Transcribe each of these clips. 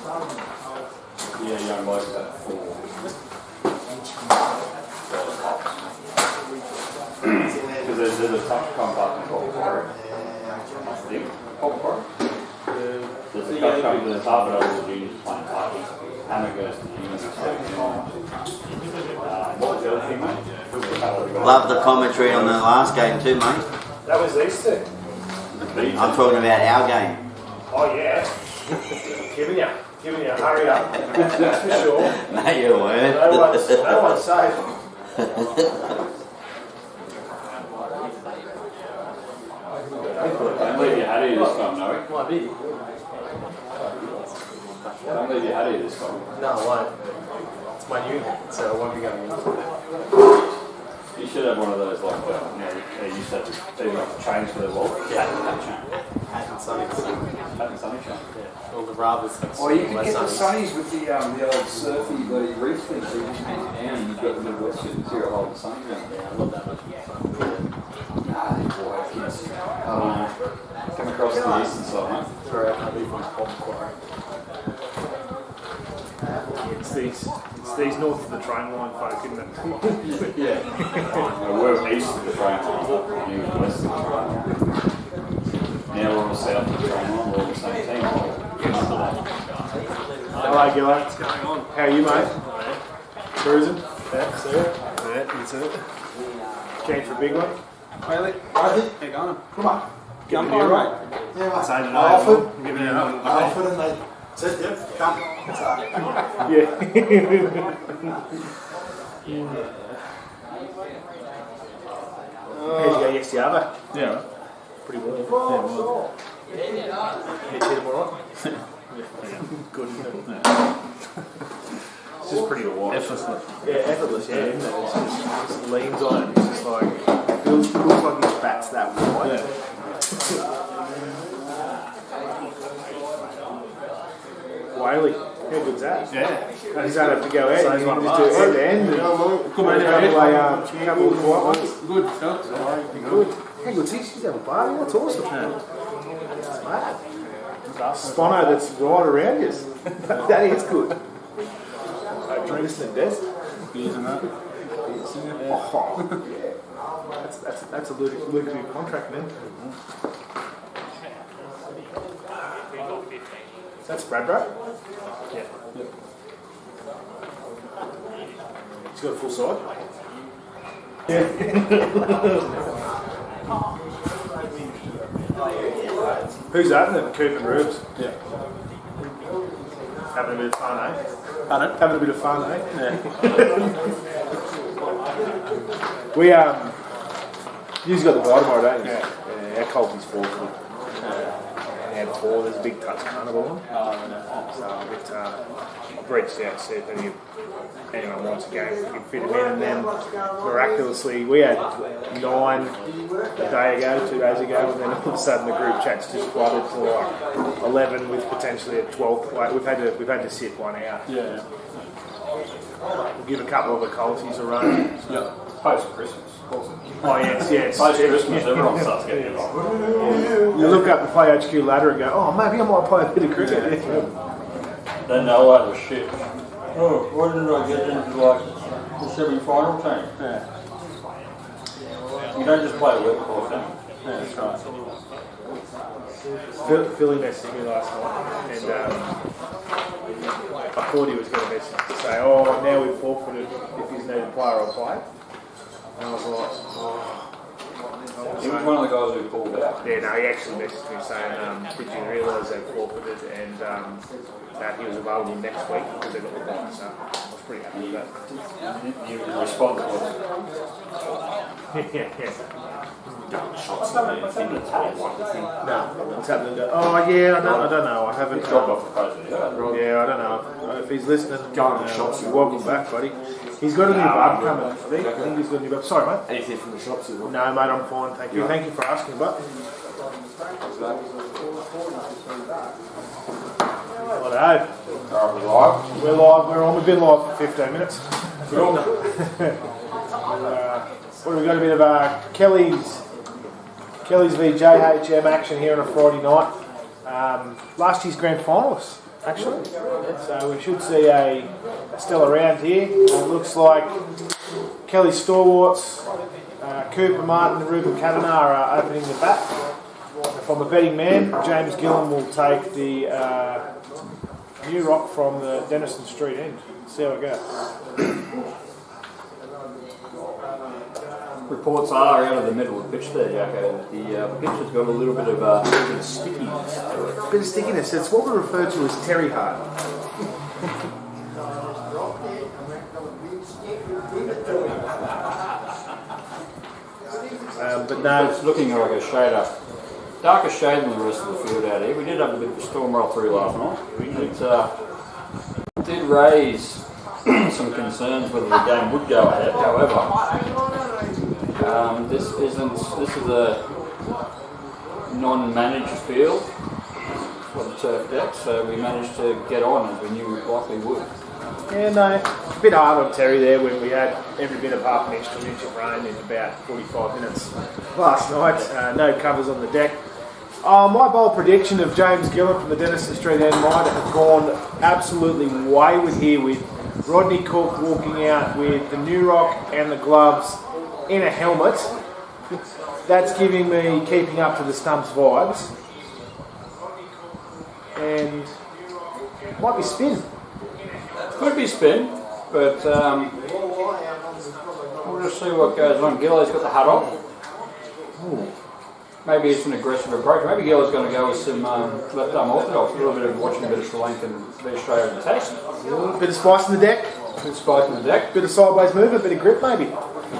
Yeah, young blokes at 4. Because there's a touch button called Quarry. Called there's a touch come to the top of all the juniors playing touch. Hammer goes to the juniors. What was the other thing, mate? Love the commentary on the last game too, mate. That was these two. I'm talking about our game. Oh yeah. giving you a hurry up. That's for sure. No, you weren't. No one's safe. Don't leave your Hattie this time, no? Might be. Don't leave your Hattie this time. No, I won't. It's my new hat, so I won't be going in. You should have one of those, like, they used to have do like chains for their wall. Yeah, hat chain. Hat and sunnies. Hat and sunny chain. Yeah. All the brothers. Oh, you could get the sunnies with the old surfy bloody reef thing, so you just put it down and you've got the little wetsuit and zero hold the sunnies around. Yeah, I love that much. Boy, kids. Come across the eastern side, mate. Throw out my beef on Bob Quarry. It's these north of the train line folk, isn't it? Yeah. We're east of the train line, you were west of the train line. Now we're all south of the train line, we're all the same team. Hello, Gillo. What's going on? How are you, mate? Cruising? Yeah, sir. Yeah, that's it. Keen for a big one? Bailey, how you going? Come on. Come on, mate. Yeah, mate. Say I offered. Giving it up. I offered and they said, yep, come. Yeah. How'd you go yesterday? Yeah. Pretty warm. Yeah, well. Hit him alright? Good. It's just pretty to watch. Effortless. Yeah, effortless, yeah. Isn't it? Just leans on it. It's just like, looks like his bat's that wide. Yeah. Whaley, how good's that? Yeah. He's going to have to go out. So You he's can one of just do us. end to end. Good man. Couple of quiet ones. Good. Shots. Good. How good's he? She's having a party. That's awesome. That's mad. Spono that's right around you. That is good. Drinks in the desk. Beers and that. Oh, yeah. That's a lucrative contract, man. That's Brad, bro? Yeah. He's got a full side? Yeah. Who's that then? Coop and Rubes? Yeah. Having a bit of fun, eh? Pardon? Having a bit of fun, eh? Yeah. We, you've got the bye tomorrow, don't you? Yeah. Our Colby's 4 for the and 4, there's a big touch carnival on. So a bit, I've reached out to see if anyone wants a game, we can fit them in, and then miraculously we had 9 a day ago, 2 days ago, and then all of a sudden the group chat's just flooded to like 11 with potentially a 12th. Like we've had to sit one out. Yeah. We'll give a couple of the Colties a run. Yeah. Post Christmas. Oh yes. Post Christmas, everyone starts getting involved. You look up the Play HQ ladder and go, oh, maybe I might play a bit of cricket. Then they'll have a shit. Oh, why didn't I get into like the semi-final team? Yeah. You don't just play a wet course, then. Yeah, that's right. Philly messaged me last night, and I thought he was going to message to say, oh, now we've forfeited. If he's needed a player, I'll play. And I was like, oh. He was one of the guys who pulled out. Yeah, no, he actually messaged me saying, did you realise they forfeited and that he was available next week because they got the bye. So I was pretty happy with that. You responded. Yeah. Shots in the thing that's happening. No, what's happening? Oh yeah, I don't know. I haven't Dropped off the post. Yeah, I don't know. If he's listening, welcome back, buddy. He's got a new bub coming. I think he's got a new bub. Sorry, mate. Anything from the shops as well? No, mate, I'm fine. Thank you. Thank you for asking, bud. Hello. We're live. We're on. We've been live for 15 minutes. What have we got? A bit of Kelly's v JHM action here on a Friday night. Last year's grand finalists. actually. So we should see a stellar round here. It looks like Kelly Stalwarts, Cooper Martin and Ruben Kavanagh are opening the bat. If I'm a betting man, James Gillen will take the New Rock from the Denison Street end. See how it goes. Reports are out of the middle of the pitch there, Jacko. The pitch has got a little bit of stickiness to it. A bit of stickiness. It's what we refer to as Terry Hart. But no, It's looking like a shade darker shade than the rest of the field out here. We did have a bit of a storm roll through last night. It did raise some concerns whether the game would go ahead. However, this is a non-managed field for the turf deck, so we managed to get on as we knew we likely would. yeah, no, a bit hard on Terry there when we had every bit of half an inch to an inch of rain in about 45 minutes last night. No covers on the deck. My bold prediction of James Gillen from the Denison Street end might have gone absolutely wayward here with Rodney Cook walking out with the New Rock and the gloves in a helmet. That's giving me keeping up to the stumps vibes. And might be spin. Could be spin, but we'll just see what goes on. Gillo's got the hat on. Maybe it's an aggressive approach. Maybe Gillo's going to go with some left arm orthodox. A little bit of watching a bit of Sri Lankan, bit of Australian test. Bit of spice in the deck. Bit of spice in the deck. Bit of sideways movement, bit of grip maybe.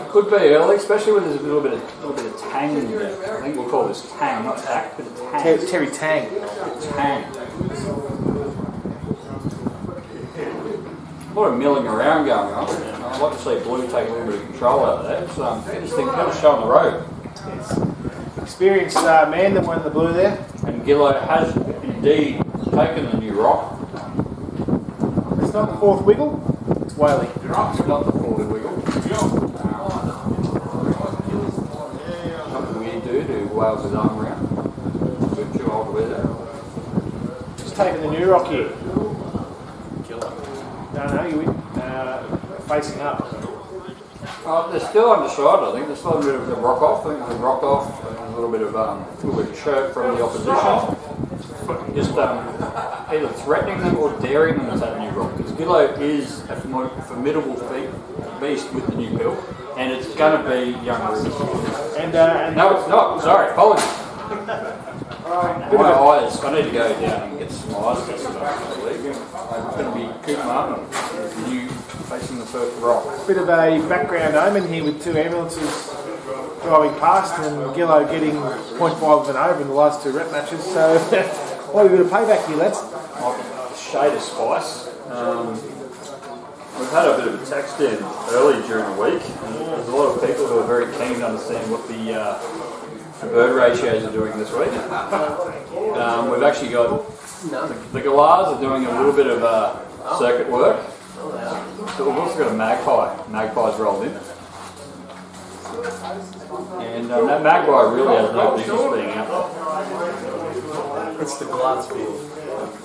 Could be early, especially when there's a little bit of tang in there. I think we'll call this tang, not tack. Bit of tang. Terry Tang. Tang. A lot of milling around going on. I'd like to see Blue take a little bit of control out of that. It's get this thing kind of show on the road. Experienced man that won the blue there. And Gillo has indeed taken the New Rock. It's not the fourth wiggle, it's Whaley. It's not the 40 wiggle. Something weird dude who wails his arm around. A bit too old to wear that. Just taking the New Rock here. No, you win. Facing up. They're still undecided, I think. There's still a bit of a rock off. I think there's a rock off and a little bit of chirp from the opposition. Just either threatening them or daring them to take the New Rock. Because Gillo is a formidable beast with the new pill, and it's going to be young Rubens. And No, it's not. Sorry, apologies. My eyes. I need to go down and get some eyes tested. I believe it's going to be Cooper Martin, you facing the first rock. bit of a background omen here with two ambulances driving past and Gillo getting 0.5 of an over in the last two rep matches. So, what a bit of payback here, lads. Shade of spice. We've had a bit of a text in early during the week, and there's a lot of people who are very keen to understand what the bird ratios are doing this week. We've actually got the Galahs are doing a little bit of circuit work. So we've also got a magpie. Magpie's rolled in. And that magpie really has no business being out there. It's the glass field.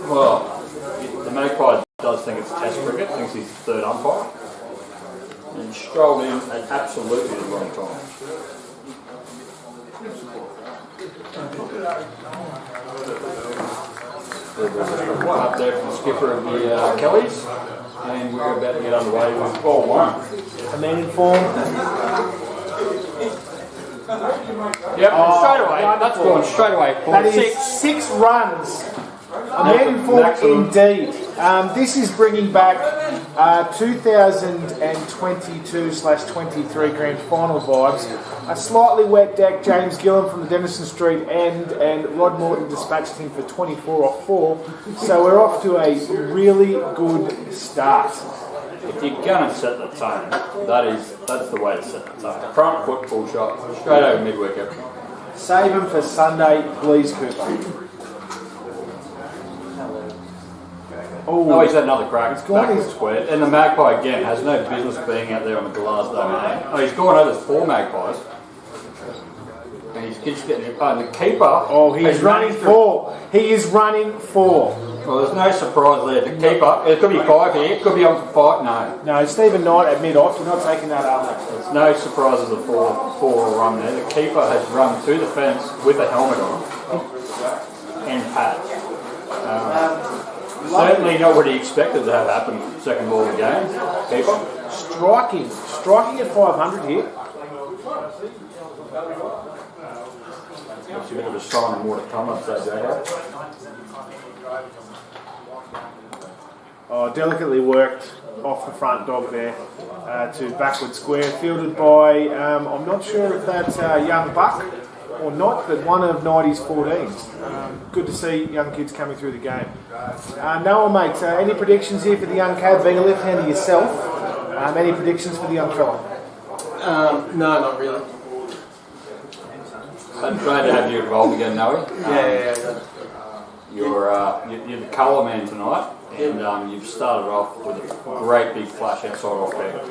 Well, the magpie does think it's test cricket, thinks he's the third umpire. And strolled in at absolutely the wrong time. Up there from the skipper of the Kellys, and we're about to get underway with ball one. A man in form. Yep, straight away. That's gone straight away. That is 6 runs. A man in form indeed. This is bringing back 2022/23 grand final vibes. A slightly wet deck, James Gillen from the Denison Street end, and Rod Morton dispatched him for 24 off 4. So we're off to a really good start. If you're going to set the tone, that's the way to set the tone. Front foot full shot, straight over mid-wicket. Save him for Sunday, please, Cooper. Oh, he's had another crack. He's gone. Backwards squared. And the magpie again has no business being out there on the glass domain. Oh, he's gone over 4 magpies. And he's just getting and the keeper. Oh, he's running 4. He is running 4. Well, there's no surprise there. The keeper, it could be 5 here, it could be on for 5. No. No, Stephen Knight at mid-off. We're not taking that up. There's no surprise of the 4 run there. The keeper has run to the fence with a helmet on and pads. Certainly not what he expected to have happen second ball of the game. Keeper. Striking at 500 here. It's a bit of a sign of more to come, I'd say, JHM. Oh, delicately worked off the front dog there to backward square, fielded by, I'm not sure if that's young Buck or not, but one of 90's 14s. Good to see young kids coming through the game. Noah, mate, any predictions here for the young cab, being a left-hander yourself? Any predictions for the young fella? No, not really. I'm glad to have you involved again, Noah. Yeah. You're the colour man tonight, and you've started off with a great big flash outside off there.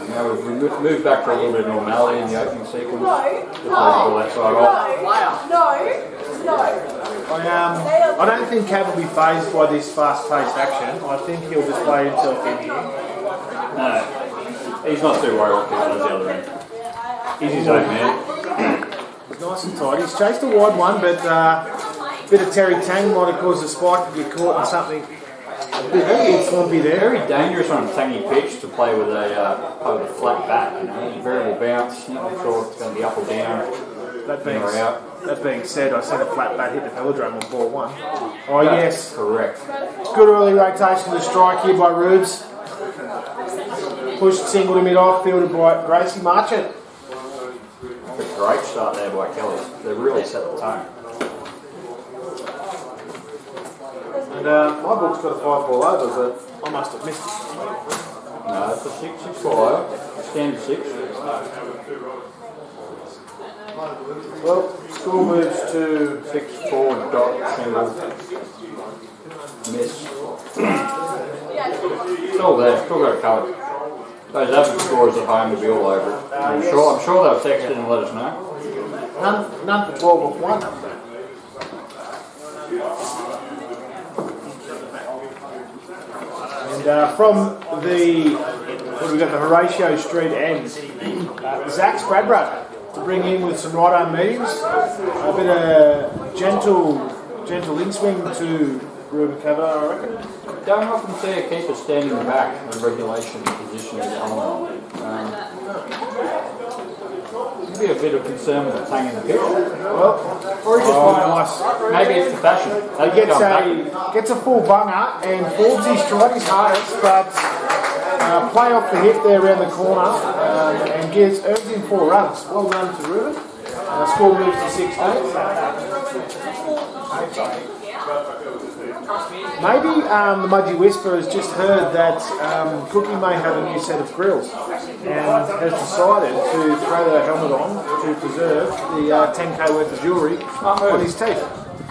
Now we've moved back to a little bit of normality in the opening sequence. I don't think Cab will be phased by this fast-paced action. I think he'll just play himself in here. No, he's not too worried what does the other end. He's his own man. He's nice and tight. He's chased a wide one, but a bit of Terry Tang might have caused the spike to get caught in something a bit swampy there. Very dangerous on a tangy pitch to play with a flat bat. You know, variable bounce. You're not sure if it's going to be up or down. That being said, I seen a flat bat hit the velodrome on ball 1. Oh, yes. Correct. Good early rotation to strike here by Rubes. Pushed single to mid-off, fielded by Gracie Marchant. A great start there by Kelly. They really set the tone. And my book's got a 5-ball over, but I must have missed it. No, it's a 6-ball over. Standard 6. Well, score moves to 6-4 dot single. Miss. It's all there. Still got it covered. Those average scores at home will be all over it. I'm sure they'll text in and let us know. None for 12 off 1. And from the, what have we got, the Horatio Street end, Zach Spradbrook to bring in with some right-arm mediums. A bit of gentle in-swing to Ruben Cava, I reckon. Don't often see a keeper standing back in regulation position with the helmet. Maybe a bit of concern with the tang in the pitch. Well, Or he just nice. maybe it's the fashion. He gets a full bunger and folds his strike his hardest, but play off the hip there around the corner and earns him 4 runs. Well done to Ruben. Score moves to 16. Maybe the Mudgy Whisperer has just heard that Cookie may have a new set of grills and has decided to throw the helmet on to preserve the 10k worth of jewellery on his teeth.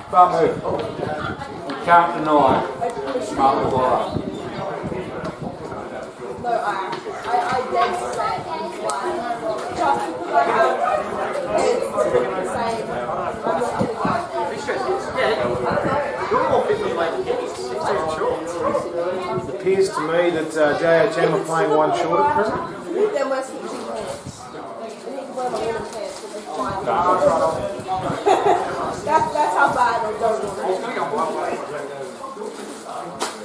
Smart move. You can't deny smart move. No, I did say just because I have kids saying It appears to me that JHM are playing one short at present. then we're switching pants. I need to wear my little pants because it's fine. That's how bad I don't want it.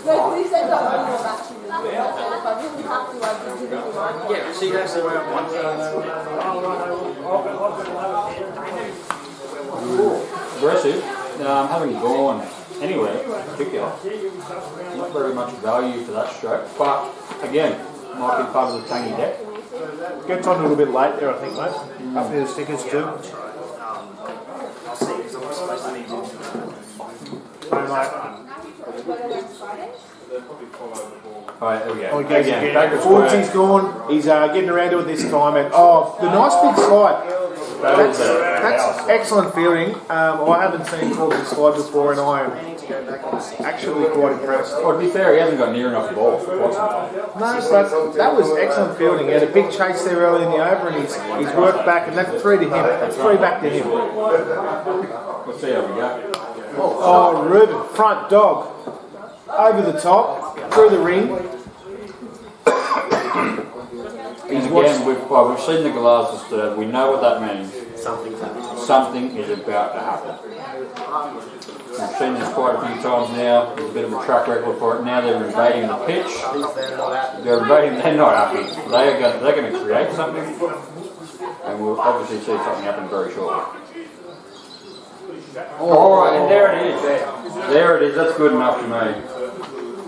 No, please say don't want to actually. If I really have to, I'd just give it one. Yeah, so you actually wear one Aggressive. Having gone anywhere in particular, not very much value for that stroke, but again, might be part of the tangy deck. Gets on a little bit late there, I think, mate. Up near the stickers too. Alright, there we go. Oh, he goes again. Back to Forwards, square. he's gone. He's getting around to it this time. And the nice big slide. That's excellent fielding. I haven't seen Corbin slide before, and I am actually quite impressed. Well, to be fair, he hasn't got near enough ball for quite some time. No, but that was excellent fielding. He had a big chase there early in the over, and he's worked back, and that's 3 to him. That's 3 back to him. Let's see how we go. Oh, Ruben, front dog, over the top, through the ring. And again, we've seen the Galahs disturb. We know what that means. Something's happening. Something is about to happen. We've seen this quite a few times now. There's a bit of a track record for it. Now they're invading the pitch. They're invading. They're not happy. They're going to create something, and we'll obviously see something happen very shortly. Oh, and there it is. There it is. That's good enough to me.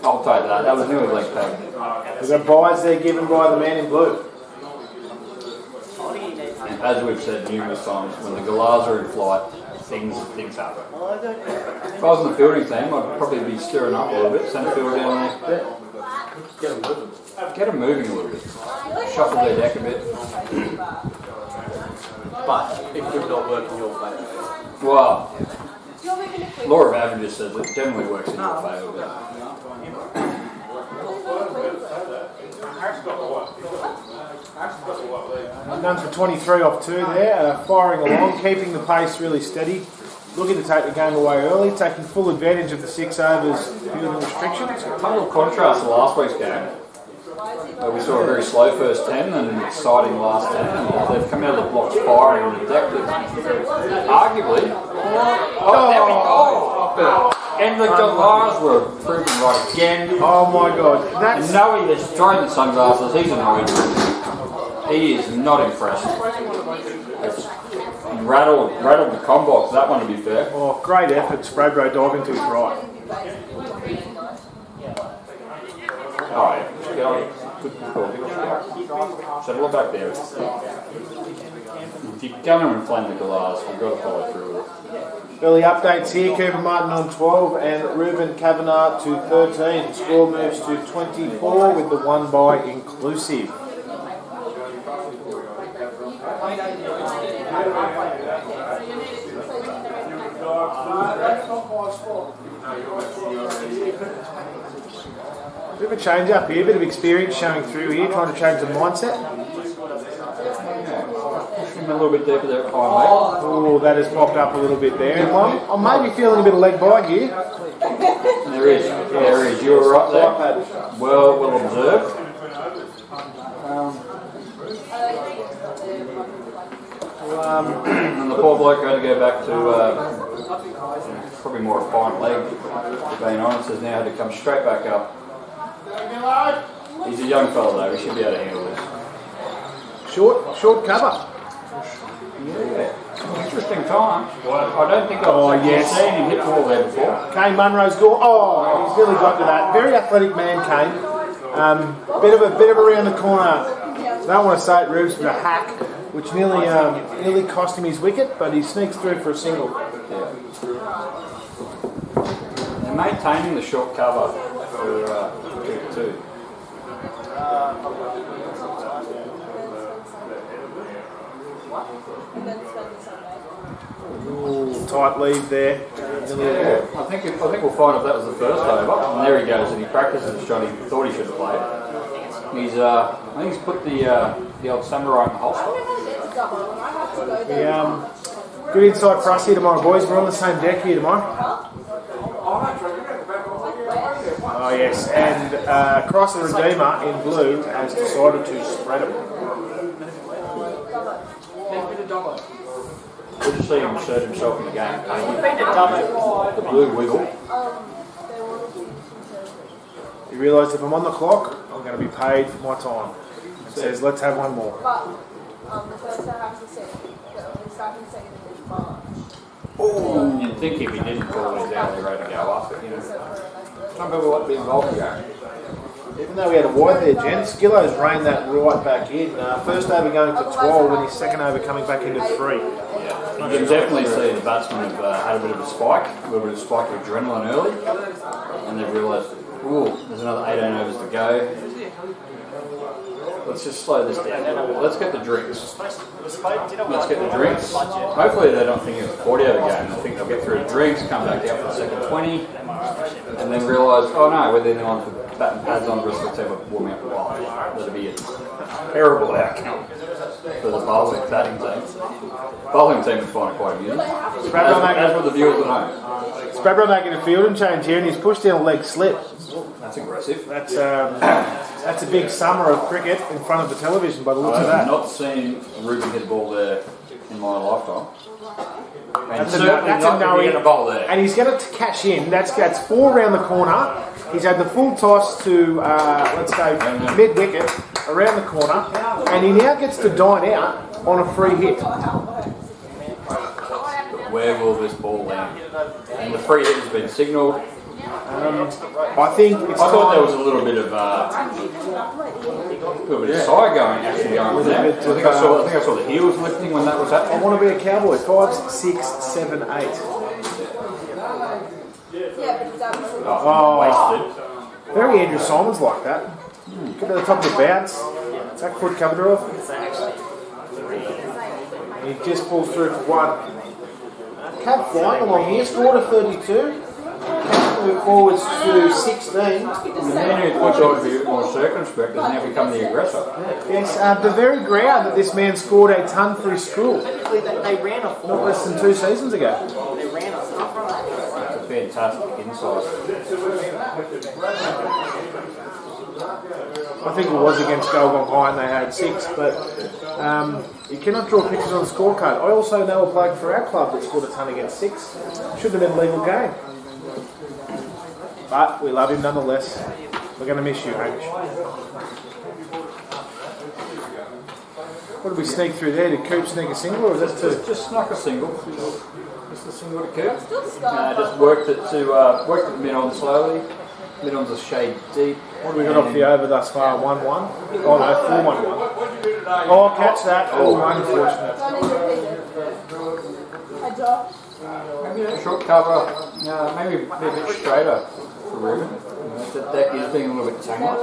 I'll take that. That was nearly leg tag. There's a prize there given by the man in blue. And as we've said numerous times, when the Galahs are in flight, things happen. If I was in the fielding team, I'd probably be stirring up a little bit, send a fielder down there. Get them moving a little bit. Shuffle their deck a bit. But it could not work in your favour. Well, law of averages says it generally works in your favour. Done for 23 off 2 there, firing along, keeping the pace really steady, looking to take the game away early, taking full advantage of the 6 overs fielding restrictions. Total contrast to last week's game. We saw a very slow first 10 and an exciting last 10, and they've come out of the blocks firing on the deck. Arguably, there we go! And the Galahs were proven right again. Oh my god. And Noe has thrown the sunglasses, he's annoyed. He is not impressed. It's rattled the combox, that one to be fair. Oh, great effort, Spraybro diving to his right. Alright, get on. Good call. Settle it back there. If you're going to inflame the Galahs, you've got to follow through with it. Early updates here, Cooper Martin on 12 and Ruben Kavanagh to 13. Score moves to 24 with the 1 bye inclusive. Bit of a change up here, bit of experience showing through here, trying to change the mindset. A little bit deeper there at high leg. Oh, that has popped up a little bit there. I'm maybe feeling a bit of leg bite here. There is. You were right there. Well observed. And the poor bloke had to go back to probably more a fine leg, to being honest, has now had to come straight back up. He's a young fellow though, he should be able to handle this. Short cover. Yeah. Interesting time. I don't think I've seen him hit the ball there before. Kane Munro's gone. Oh, he's really got to that. Very athletic man, Kane. Bit of a around the corner. I don't want to say it, Rubes, but a hack, which nearly cost him his wicket, but he sneaks through for a single. Yeah. They're maintaining the short cover for Cooper too. Ooh, tight lead there. I think we'll find if that was the first over. And there he goes, and he practices the shot he thought he should have played. He's I think he's put the old samurai in the holster. Good insight for us here tomorrow, boys. We're on the same deck here tomorrow. Oh yes, and Cross the Redeemer in blue has decided to spread it. Good to see him assert himself in the game. The blue wiggle. He realised if I'm on the clock, I'm going to be paid for my time. It says, let's have one more. But the first I have to say, the starting second in March. Oh, you'd think if he didn't call his hourly rate to go up, but you know, some people like to be involved in the game. Even though we had a wide there, gents, Gillo's reined that right back in. First over going for 12 and his second over coming back into 3. Yeah, you can definitely see the batsmen have had a bit of a spike, a little bit of spike of adrenaline early, and they've realised, ooh, there's another 18 overs to go. let's just slow this down. Let's get the drinks. Let's get the drinks. Hopefully they don't think it's a 40 over game. They think they'll get through the drinks, come back out for the second 20, and then realise, oh no, we're the only ones with bat and pads on, the rest of the team are warming up. That'd be a terrible outcome for the bowling batting team. Bowling team would find it quite amusing. As for the viewers at home. Spradbro making a fielding change here, and he's pushed down a leg slip. That's aggressive. That's a big summer of cricket in front of the television by the looks of I that. have not seen Ruben hit a ball there in my lifetime. And That's a certainly not no. going to get a ball there. And he's going to cash in. That's 4 around the corner. He's had the full toss to, let's go, mid-wicket, around the corner. And he now gets to dine out on a free hit. Where will this ball land? And the free hit has been signalled. I think it's I thought there was time. a little bit of side going with that. I think I saw the heels lifting when that was I happening. want to be a cowboy. 5, 6, 7, 8. Wasted. Very Andrew Simons like that. Get to the top of the bounce. Back foot covered off. He just pulls through for 1. Cab flying along here. Scored a 32. Move forwards to 16. The man who thought I would be a bit more circumspect has now become the aggressor. Yes, the very ground that this man scored a ton for his school. They ran a Not less than 2 seasons ago. They ran a It's a fantastic insight. I think it was against Goulburn High and they had 6, but you cannot draw pictures on the scorecard. I also know a bloke for our club that scored a ton against 6. Shouldn't have been a legal game. But we love him nonetheless. We're going to miss you, Hamish. What did we sneak through there? Did Coop sneak a single or was that 2? Just snuck a single. Just a single to Coop. Just worked it worked it mid-on slowly. Mid-on's a shade deep. What have we got off the over thus far? 1-1? Oh no, 4-1-1. Oh, catch that. Oh, unfortunate. Maybe a short cover. Maybe a bit straighter for Ruben. That deck is being a little bit tangled.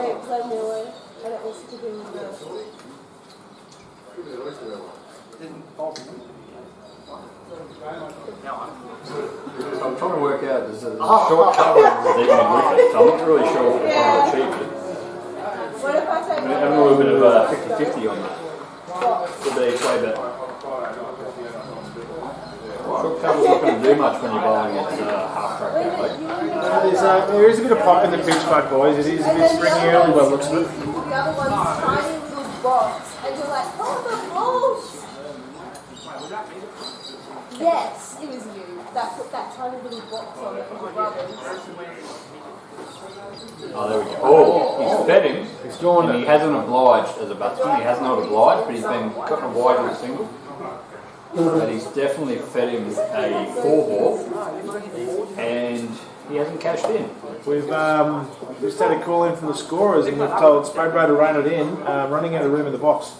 So I'm trying to work out, there's a short cover with even with it, so I'm not really sure what we're trying to achieve. I'm having a little bit of 50-50 on that. Could be way better. Short cover's not going to do much when you're bowling at half-track down, like. There is a bit of pop in the pitch, bud, boys. It is a bit springy early, well, looks good. The other one's tiny little box, and you're like, oh, the balls! Yes, it was you that put that tiny little box on it for your brothers. Oh, there we go. Oh, he's fed him. He's doing and it. he hasn't obliged as a batsman. He has not obliged, but he's been gotten wide with a single. But he's definitely fed him a 4-ball, and he hasn't cashed in. We've just had a call in from the scorers and we've told Spradbro to run it in, running out of room in the box.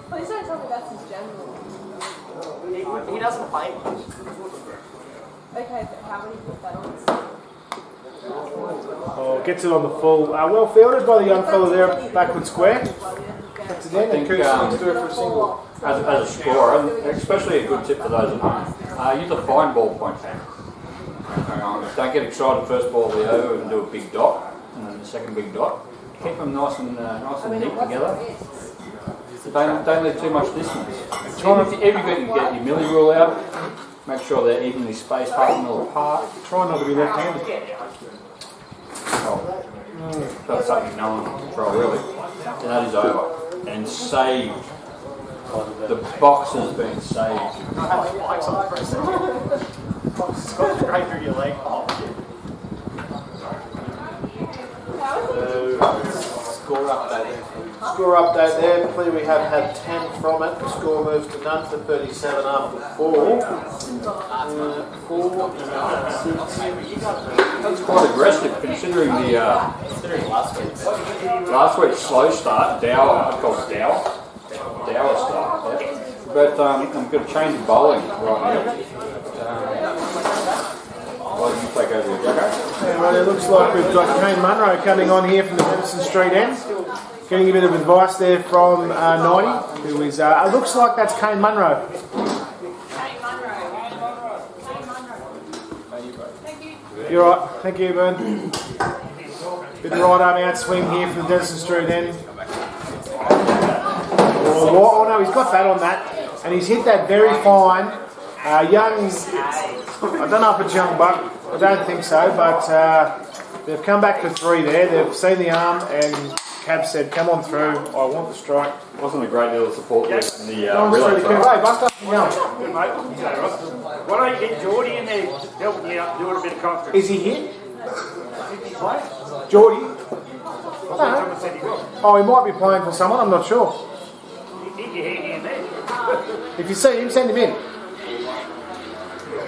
Please don't tell me that's his general. He doesn't play much. Okay, but how many put that on? Oh, gets it on the full. Well fielded by the young fellow there, backward square. Gets it in and Coots comes through for a single. As a scorer, and especially a good tip for those at home, use a fine ball point. Don't get excited first ball of the over and do a big dot, and then the second big dot. Keep them nice and neat together. Don't leave too much distance. If you get your milli rule out, make sure they're evenly spaced, half a mil apart. Try not to be left-handed. That's something no one can control really. And that is over. And saved. The box has been saved. Spikes on the first It's going right through your leg. Score update. Score update there. Clearly we have had 10 from it. The score moves to none for 37 after 4. 4, 6. That's quite aggressive considering the last week's slow start, Dower start. Yeah. But I'm going to change the bowling right now. Why don't you take over the Jacko? Well, it looks like we've got Kane Munro coming on here from the Madison Street end. Getting a bit of advice there from 90, who is, it looks like that's Kane Munro. You're right, thank you, Burn. Bit of right arm out swing here from Denison Street end. Oh no, he's got that on that, and he's hit that very fine. Young, I don't know if it's young buck, I don't think so, but they've come back for 3 there. They've seen the arm, and Cab said, "Come on through, I want the strike." Wasn't a great deal of support there in the Really cool. Hey, Buster, you going? Good, mate. Why don't you get Geordie in there helping you out, doing a bit of conference? Is he hit? Geordie? Someone said he was. Oh, he might be playing for someone, I'm not sure. Get your hand in there. If you see him, send him in.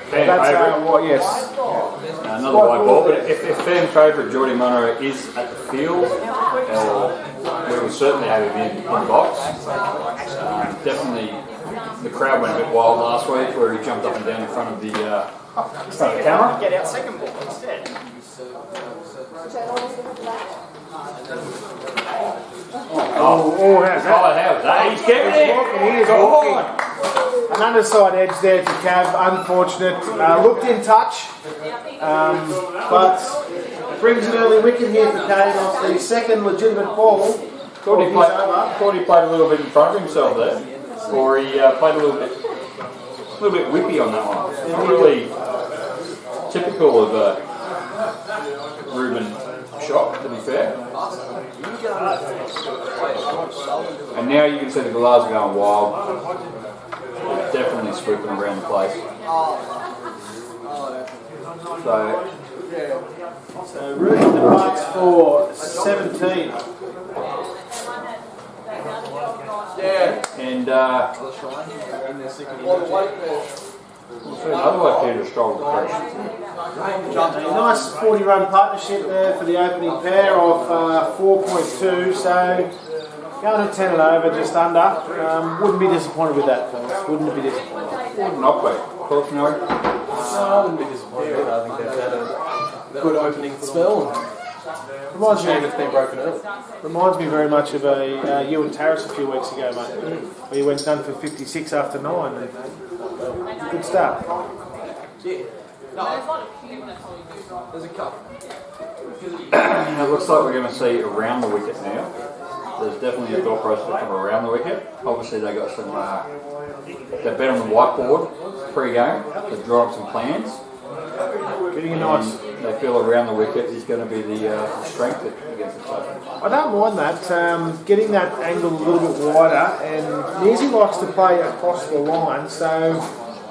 Fan That's favourite. what, yes. Another white ball, but if fan favourite Geordie Munro is at the field, we will certainly have him in the box. Definitely, the crowd went a bit wild last week where he jumped up and down in front of the camera. Get out second ball instead. Oh, how's that? How's that? He's getting it! He is walking. An underside edge there to Cav, unfortunate. Looked in touch, but brings an early wicket here for Kane off the second legitimate ball. Thought he played a little bit in front of himself there, or he played a little bit whippy on that one. Not really typical of a Ruben shot, to be fair. And now you can see the Galahs going wild. They're definitely swooping around the place. So Ruben departs for 17. And another way Peter struggled to crash. A nice 40-run partnership there for the opening pair of 4.2. So going to 10 and over, just under. Wouldn't be disappointed with that, fellas. Wouldn't be disappointed. Would not be. Close no. No, I wouldn't be disappointed. I think they've had a good opening spell. Reminds me, It's been broken early. reminds me very much of a Ewan Terrace a few weeks ago, mate. Where he went done for 56 after 9. Good start. Yeah. No, there's a couple. It looks like we're going to see around the wicket now. There's definitely a thought process to come around the wicket. Obviously they got some, they bet on the whiteboard pre-game. They've drawn up some plans. Getting a nice. They feel around the wicket is going to be the strength against the side. I don't mind that. Getting that angle a little bit wider, and Neezy likes to play across the line, so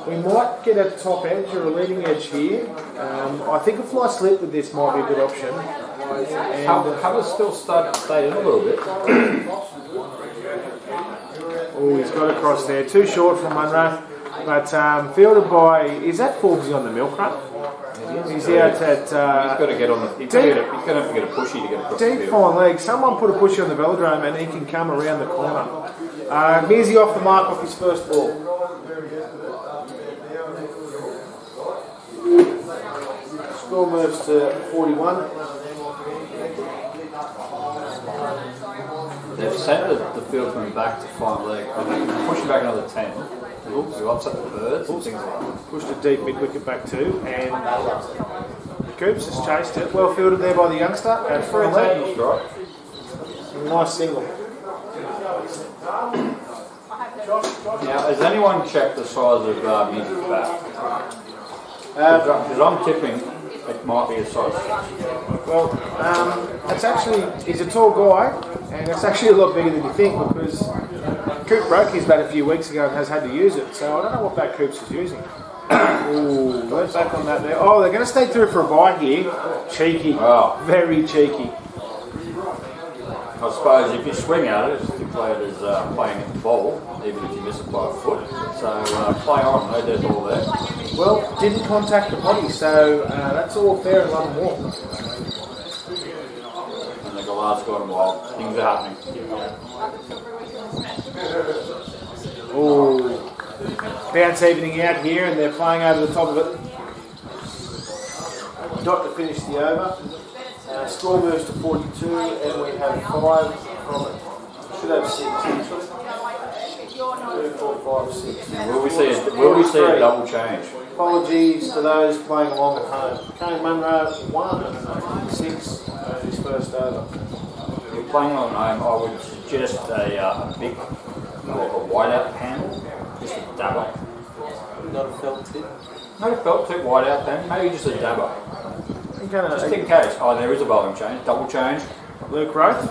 we might get a top edge or a leading edge here. I think a fly slip with this might be a good option. And Hubber's still stayed in a little bit. oh, he's got across there. Too short from Munro, but fielded by. Is that Forbesy on the milk run? He's out at. He's got to get on the. He's going to have to get a pushy to get across the Deep field. fine leg. Someone put a pushy on the velodrome and he can come around the corner. Mearsy off the mark off his first ball. Score moves to 41. They've sent the fieldsman back to fine leg. They're pushing back another 10. They'll upset the birds and things like that. Pushed a deep mid wicket back too, and Coops has chased it. Well fielded there by the youngster. And for a leg. Right. Nice single. Now, has anyone checked the size of Music's bat? Because I'm tipping it might be a size 6. Well, it's actually, he's a tall guy, and it's actually a lot bigger than you think because Coop broke his bat a few weeks ago and has had to use it, so I don't know what bat Coops is using. Ooh, let's back on that there. Oh, they're going to stay through for a bye here. Cheeky. Wow. Very cheeky. I suppose if you swing at it, it's declared as playing at the ball, even if you miss it by a foot. So play on, no dead ball there. Well, didn't contact the body, so that's all fair in love and war. And the Galahs got them wild. Things are happening. Oh, bounce evening out here, and they're playing over the top of it. Dot to finish the over. Score moves to 42, and we have 5 from it. Should have 6 actually. 2, 4, 5, 6. Will we see a double change? Apologies to those playing along at home. Kane Munro 1, 6 his first over. If you're playing on home, I would suggest a big, like a whiteout panel, just a dabber. Not a felt tip. Not a felt tip whiteout panel, maybe just a dabber. Just in case. Oh, there is a bowling change, double change. Luke Roth.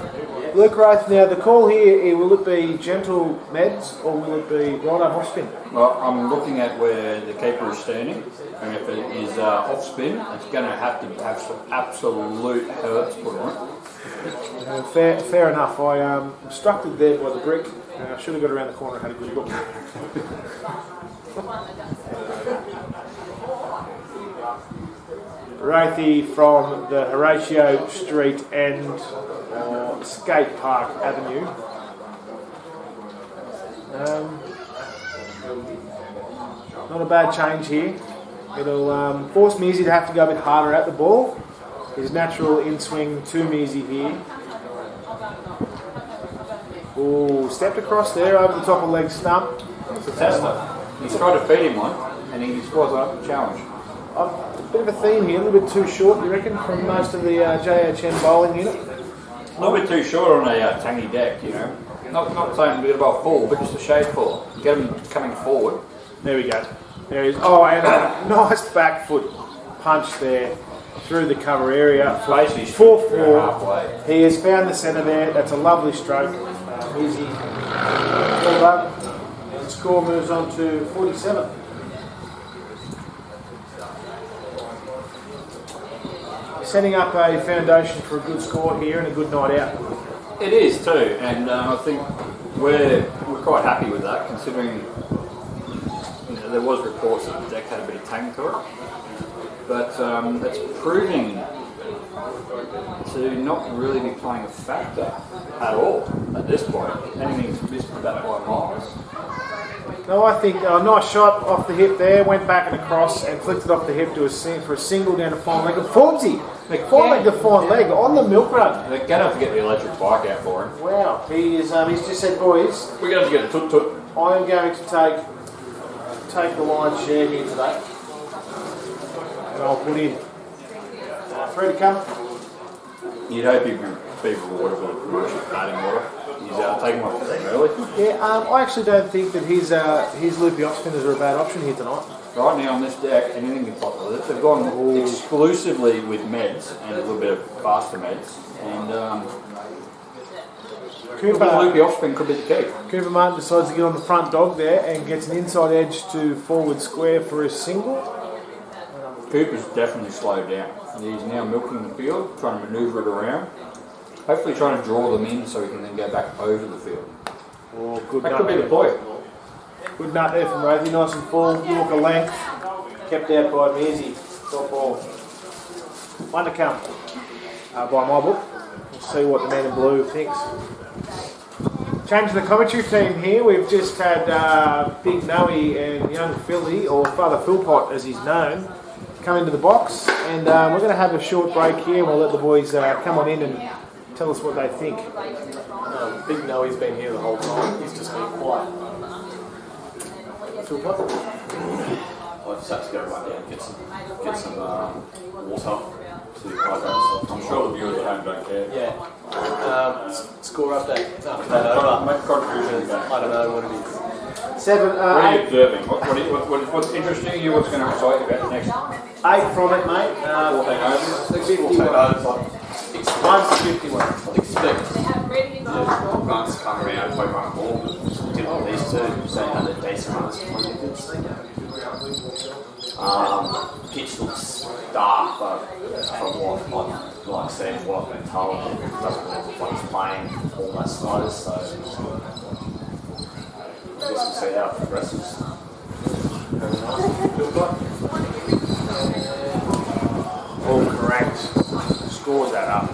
Luke Roth, now the call here, will it be gentle meds or will it be right on off spin? Well, I'm looking at where the keeper is standing, and if it is off spin, it's going to have some absolute hurts put on it. Fair enough. I obstructed there by the brick. I should have got around the corner and had a good look. Rothy from the Horatio Street and Skate Park Avenue. Not a bad change here. It'll force Measy to have to go a bit harder at the ball. His natural in-swing to Measy here. Ooh, stepped across there over the top of leg stump. It's a tester. He's tried to feed him one, and he was up the challenge. A bit of a theme here, a little bit too short, you reckon, from most of the JHM bowling unit? A little bit too short on a tangy deck, you know. Not saying a bit above full, but just a shade full. Get him coming forward. There we go. There he is. Oh, and a nice back foot punch there through the cover area. Basically, 4-4. halfway. He has found the centre there. That's a lovely stroke. Easy. Well done. And the score moves on to 47. Setting up a foundation for a good score here and a good night out. It is too, and I think we're quite happy with that, considering there was reports that the deck had a bit of tang to it, but it's proving to not really be playing a factor at all at this point. Anything's missed about by miles. No, I think a nice shot off the hip there, went back and across and flicked it off the hip to for a single down to fine leg. Formsy, fine leg to fine leg on the milk run. They're going to have to get the electric bike out for him. Wow, he is. He's just said, boys, We're going to have to get a toot. I am going to take the lion's share here today, and I'll put in 3 to come. You'd hope he'd be rewarded for the promotion, adding water. He's taking one for the team early. Yeah, I actually don't think that his loopy off spinners are a bad option here tonight. Right now on this deck, anything can pop with it. They've gone exclusively with meds and a little bit of faster meds. And loopy off spin could be the key. Cooper Martin decides to get on the front dog there and gets an inside edge to forward square for his single. Cooper's definitely slowed down. He's now milking the field, trying to manoeuvre it around. Hopefully trying to draw them in so he can then go back over the field. Oh, good That nut could be there. the play. Good nut there from Rothy, nice and full, look a length, kept out by Measy, top ball. 1 to come by my book. We'll see what the man in blue thinks. Change the commentary team here. We've just had Big Noe and young Philly, or Father Philpot as he's known, come into the box, and we're going to have a short break here and we'll let the boys come on in and tell us what they think. Big Noe's been here the whole time. He's just been quiet. Philpot? I just had to go right down and get some water to hydrate myself. I'm sure the viewers at home don't care. Yeah. Score update. No, Make contributions. I don't know what it is. 7, What are you 8, observing? What's interesting you? What's going to excite you about the next 8 from it, mate. 14 overs? 51. Mine's 51. Runs come around, play run a ball. Did all these two, so you had a decent runners for 20 minutes. Pitch looks dark, but from what, like I said, what I've been told, it doesn't really look like he's playing almost sliders, so I guess we'll see how it progresses. All correct. Scores that up.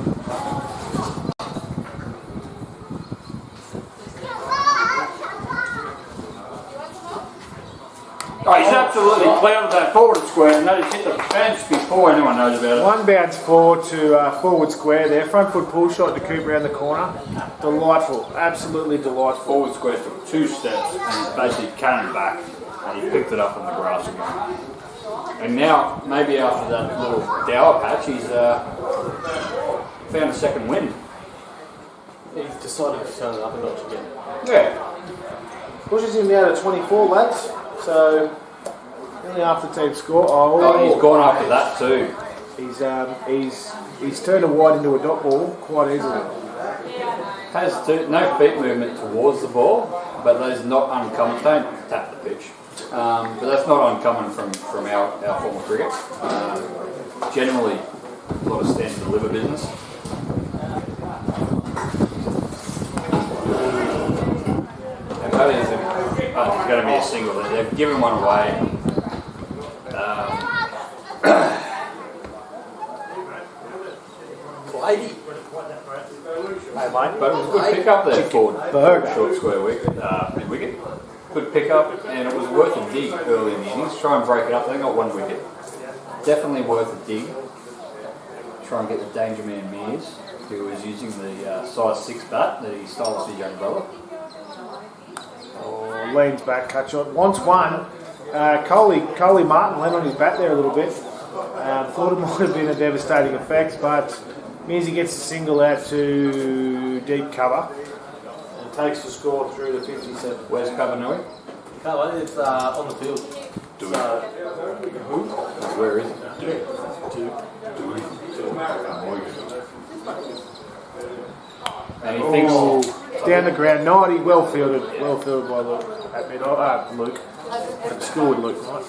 Oh, he's absolutely clouded that forward square and that has hit the fence before anyone knows about it. One bounce forward to forward square there. Front foot pull shot to Coop around the corner. Delightful. Absolutely delightful. Forward square took 2 steps and he's basically cannon back and he picked it up on the grass again. And now, maybe after that little dower patch, he's found a second wind. He's decided to turn it up a notch again. Yeah. Pushes him now to 24, lads. So, only half the team score. Oh, he's gone after that too. He's turned a wide into a dot ball quite easily. Has no feet movement towards the ball, but that is not uncommon. Don't tap the pitch. But that's not uncommon from our form of cricket. Generally, a lot of stand and deliver business. And that is going to be a single. They've given one away. But it was a good pick up there for short square wicket, mid-wicket. Good pick up, and it was worth a dig early in the innings. Try and break it up. They got 1 wicket. Definitely worth a dig. Try and get the danger man Mears, who was using the size 6 bat that he stole off his young brother. Oh, leans back, cut shot. Wants one. Coley Martin leaned on his bat there a little bit. Thought it might have been a devastating effect, but Mearsy gets a single out to deep cover and takes the score through to 57. Where's Kavanui? Carlo, it's on the field. So, Where is it? And he thinks down the ground, 90, well fielded by Luke at mid off. Luke, scored Luke Knight.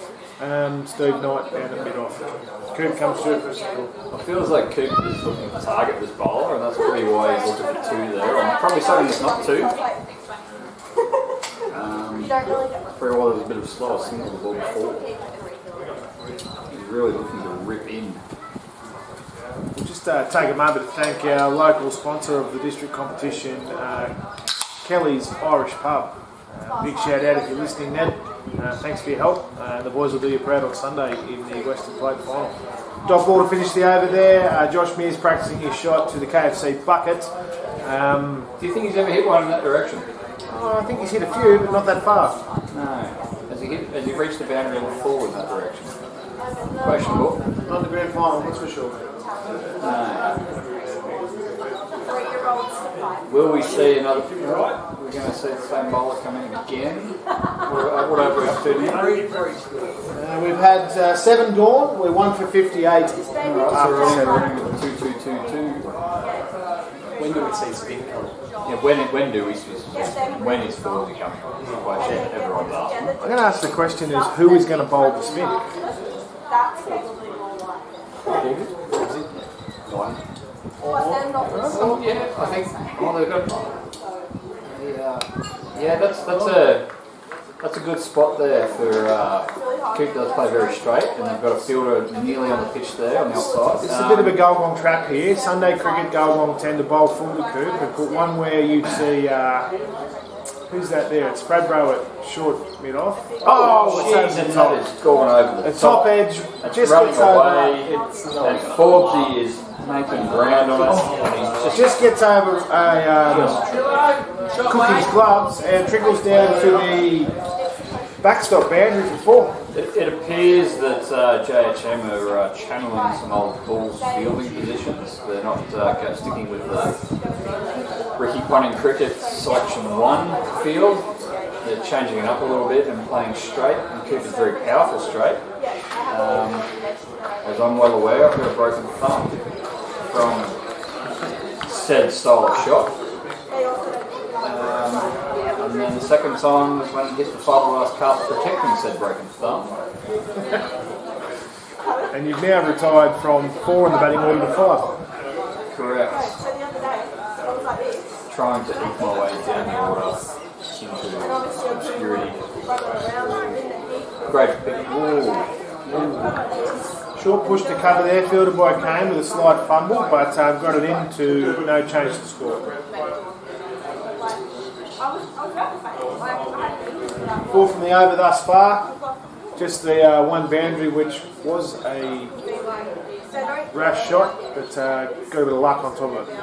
Steve Knight down at mid off. Coop comes through for a single. It feels like Coop is looking to target this bowler, and that's probably why he's looking for 2 there. And probably something that's not 2. Probably why there's a bit of a slower single the ball before. He's really looking to rip in. We'll just take a moment to thank our local sponsor of the district competition, Kelly's Irish Pub. Big shout out if you're listening, Ned. Thanks for your help. The boys will do you proud on Sunday in the Western Plate final. Dot ball to finish the over there. Josh Mears practicing his shot to the KFC bucket. Do you think he's ever hit one in that direction? I think he's hit a few, but not that far. No. Has he reached the boundary level forward in that direction? Questionable. Not the grand final, that's for sure. No. Will we see another? Right. We're going to see the same bowler come in again. What have we up to now? We've had 7 gone. We're 1 for 58. Right, so we're running with 2-2-2-2. when do we see spin coming? Yeah, when do we see spin? When is Fordy coming? This is the question everyone's asking. I'm going to ask the question is who is going to bowl the spin? One. Yeah, I think. Oh, they've got. Yeah, that's a good spot there for. Coop does play very straight, and they've got a fielder nearly on the pitch there on the outside. This is a bit of a Gulgong trap here. Sunday cricket, Gulgong tend to bowl full to Coop, and put one where you'd see. Who's that there? It's Bradbro at short mid off. Oh, it's over the top. It's gone over the top edge. It's just running gets over. away. And Forbesy is making ground on it. And he's just gets over Cookie's gloves and trickles down to the backstop boundary for 4. It appears that JHM are channeling some old Bulls fielding positions. They're not sticking with the Ricky Ponting Cricket Selection 1 field. They're changing it up a little bit and playing straight, and Coop is very powerful straight. As I'm well aware, I've got a broken thumb from said style of shot. And then the second time was when he hit the fiberglass cup protecting said broken thumb. And you've now retired from 4 in the batting order to 5. Correct. Trying to eke my way down the order into obscurity. Great pick. Ooh. Short push to cover there, fielded by Kane with a slight fumble, but got it into no change to score. 4 from the over thus far. Just the one boundary, which was a rash shot, but got a bit of luck on top of it.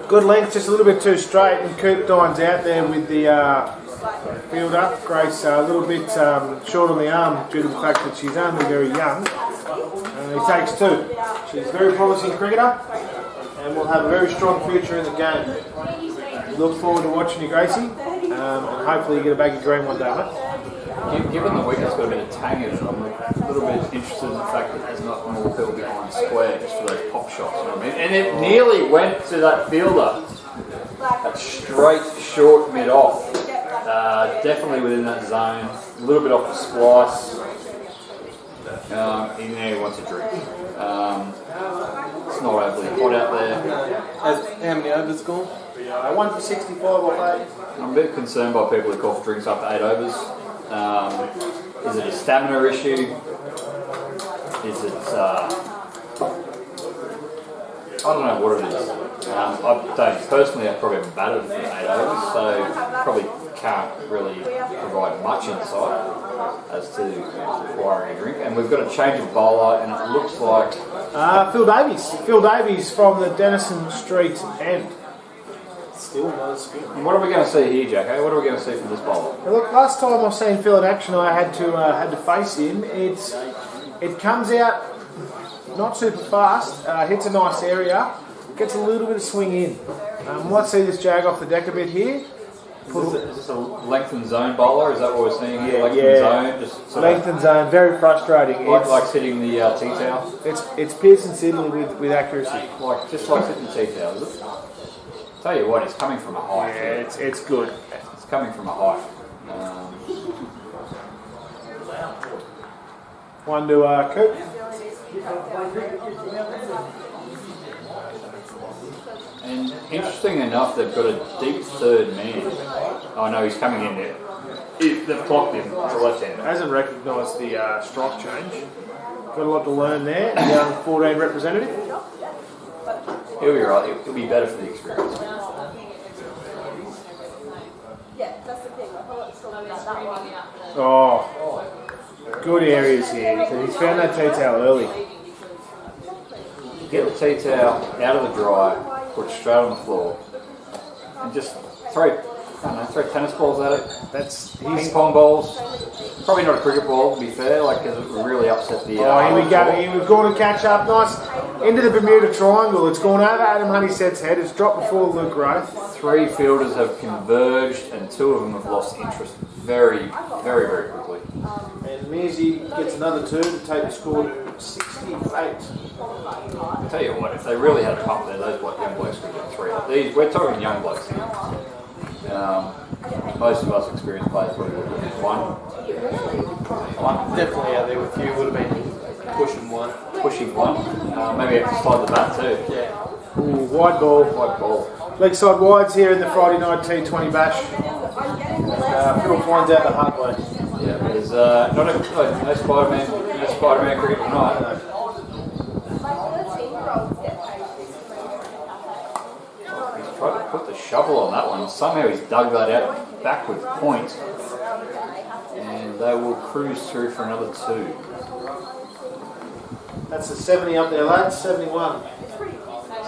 Good length, just a little bit too straight, and Coop dines out there with the fielder. Grace a little bit short on the arm due to the fact that she's only very young. He takes two. She's a very promising cricketer and will have a very strong future in the game. Look forward to watching you, Gracie, and hopefully you get a bag of green one day, mate. Given the wicket's got a bit of tang in it, I'm a little bit interested in the fact that there's not more people behind square just for those pop shots. You know what I mean? And it nearly went to that fielder. That straight, short, mid-off. Definitely within that zone. A little bit off the splice. He now wants a drink. It's not overly hot out there. How many overs gone? 1 for 65 off 8. I'm a bit concerned by people who call for drinks after 8 overs. Is it a stamina issue? Is it... I don't know what it is. Personally, I probably haven't batted for 8 overs, so probably can't really provide much insight as to requiring a drink. And we've got a change of bowler, and it looks like... Phil Davies. Phil Davies from the Denison Street end. Still no spin. And what are we going to see here, Jacko? What are we going to see from this bowler? Now look, last time I've seen Phil in action, I had to face him. It comes out not super fast, hits a nice area, gets a little bit of swing in. Might see this jag off the deck a bit here. Is this a lengthened zone bowler? Is that what we're seeing here? Lengthened zone? Just lengthened zone, very frustrating. Like hitting the tea towel? It's Pearson Sidley with accuracy. Just like hitting the tea towel, is it? Tell you what, it's coming from a height. Yeah, it's good. It's coming from a height. One to Coop. And interesting enough, they've got a deep third man. Oh no, he's coming in there. They've clocked him. It's a left-hander. Hasn't recognised the strike change. Got a lot to learn there. The young 14 representative. He'll be right. It'll be better for the experience. Yeah, that's the thing. I thought it's talking about that one. Oh, good areas here. He's found that tea towel early. Get the tea towel out of the dry, put it straight on the floor, and just throw tennis balls at it. Ping pong balls. Probably not a cricket ball, to be fair, because it would really upset the. Here we go. Here we've gone to catch up. Nice into the Bermuda Triangle. It's gone over Adam Honeysett's head. It's dropped before Luke Roth. 3 fielders have converged, and 2 of them have lost interest very, very, very quickly. And Mearsey gets another 2 to take the score to 68. I'll tell you what, if they really had a pump there, those young blokes could get 3. We're talking young blokes here. Most of us experienced players probably would have been 1. Definitely out there with you. Would have been pushing 1. Pushing 1. Maybe have to slide the bat too. Yeah. Ooh, wide ball. Wide ball. Leg side wides here in the Friday night T20 bash. Phil finds out the hard way. Yeah, there's no Spider-Man cricket tonight. He's tried to put the shovel on that one. Somehow he's dug that out back with point. And they will cruise through for another 2. That's a 70 up there, lads. 71.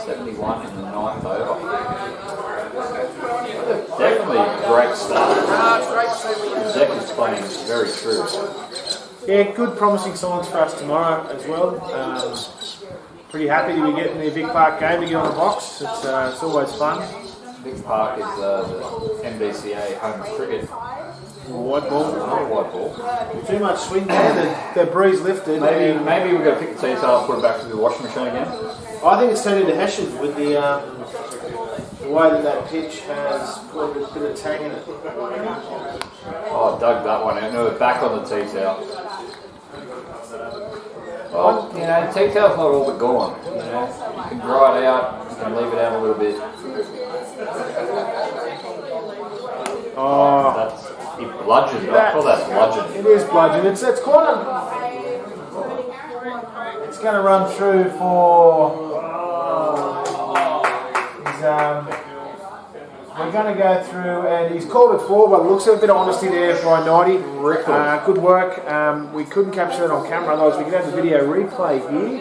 71 in the 9th over. Definitely a great start. The deck is playing very true. Yeah, good promising signs for us tomorrow as well. Pretty happy to be getting the Vic Park game to get on the box. It's always fun. Vic Park is the MDCA home cricket. Wide ball. Wide ball. Too much swing there. The breeze lifted. Maybe we've got to pick the teeth up, put it back to the washing machine again. I think it's turned into Hessian with the way that pitch has put a bit of tang in it. Oh, I dug that one out. No, we're back on the tea towel. Well, tea towel's not all but gone. You can dry it out, you can leave it out a little bit. Oh, He bludgeoned. I call that bludgeon. it is bludgeon. It's quite a. It's going to run through for. we're going to go through, and he's called it 4, but looks at a bit of honesty there by 90. Good work. We couldn't capture that on camera, otherwise we could have the video replay here.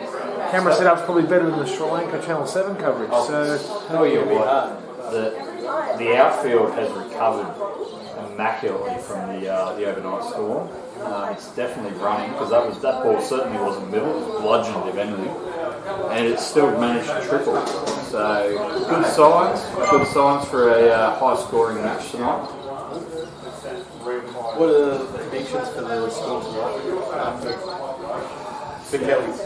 Camera setup's probably better than the Sri Lanka Channel 7 coverage. So tell you what, the outfield has recovered immaculately from the overnight storm. It's definitely running, because that ball certainly wasn't middle, it was bludgeoned if anything, and it still managed to triple. So good signs for a high scoring match tonight. What are the predictions for the score tonight? For Kelly's.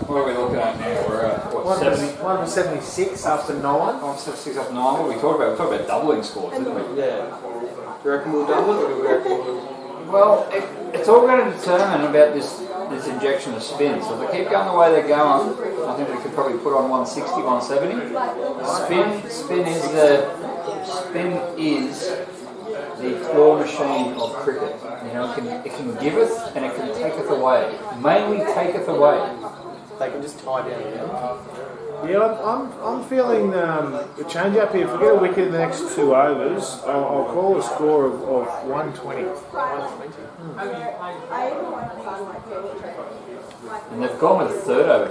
What are we looking at now? We're at what, 176 after 9. 176 after 9. What are we talking about? We talked about doubling scores, didn't we? Yeah. Do you reckon we'll double it, or do you reckon we'll... Well, it's all going to determine about this injection of spin. So if they keep going the way they're going, I think we could probably put on 160, 170. Spin is the claw machine of cricket. You know, it can giveth and it can taketh away. Mainly taketh away. They can just tie down the end. Yeah, I'm feeling a change up here. If we get a wicket in the next 2 overs, I'll call a score of 120. 120. And they've gone with a third over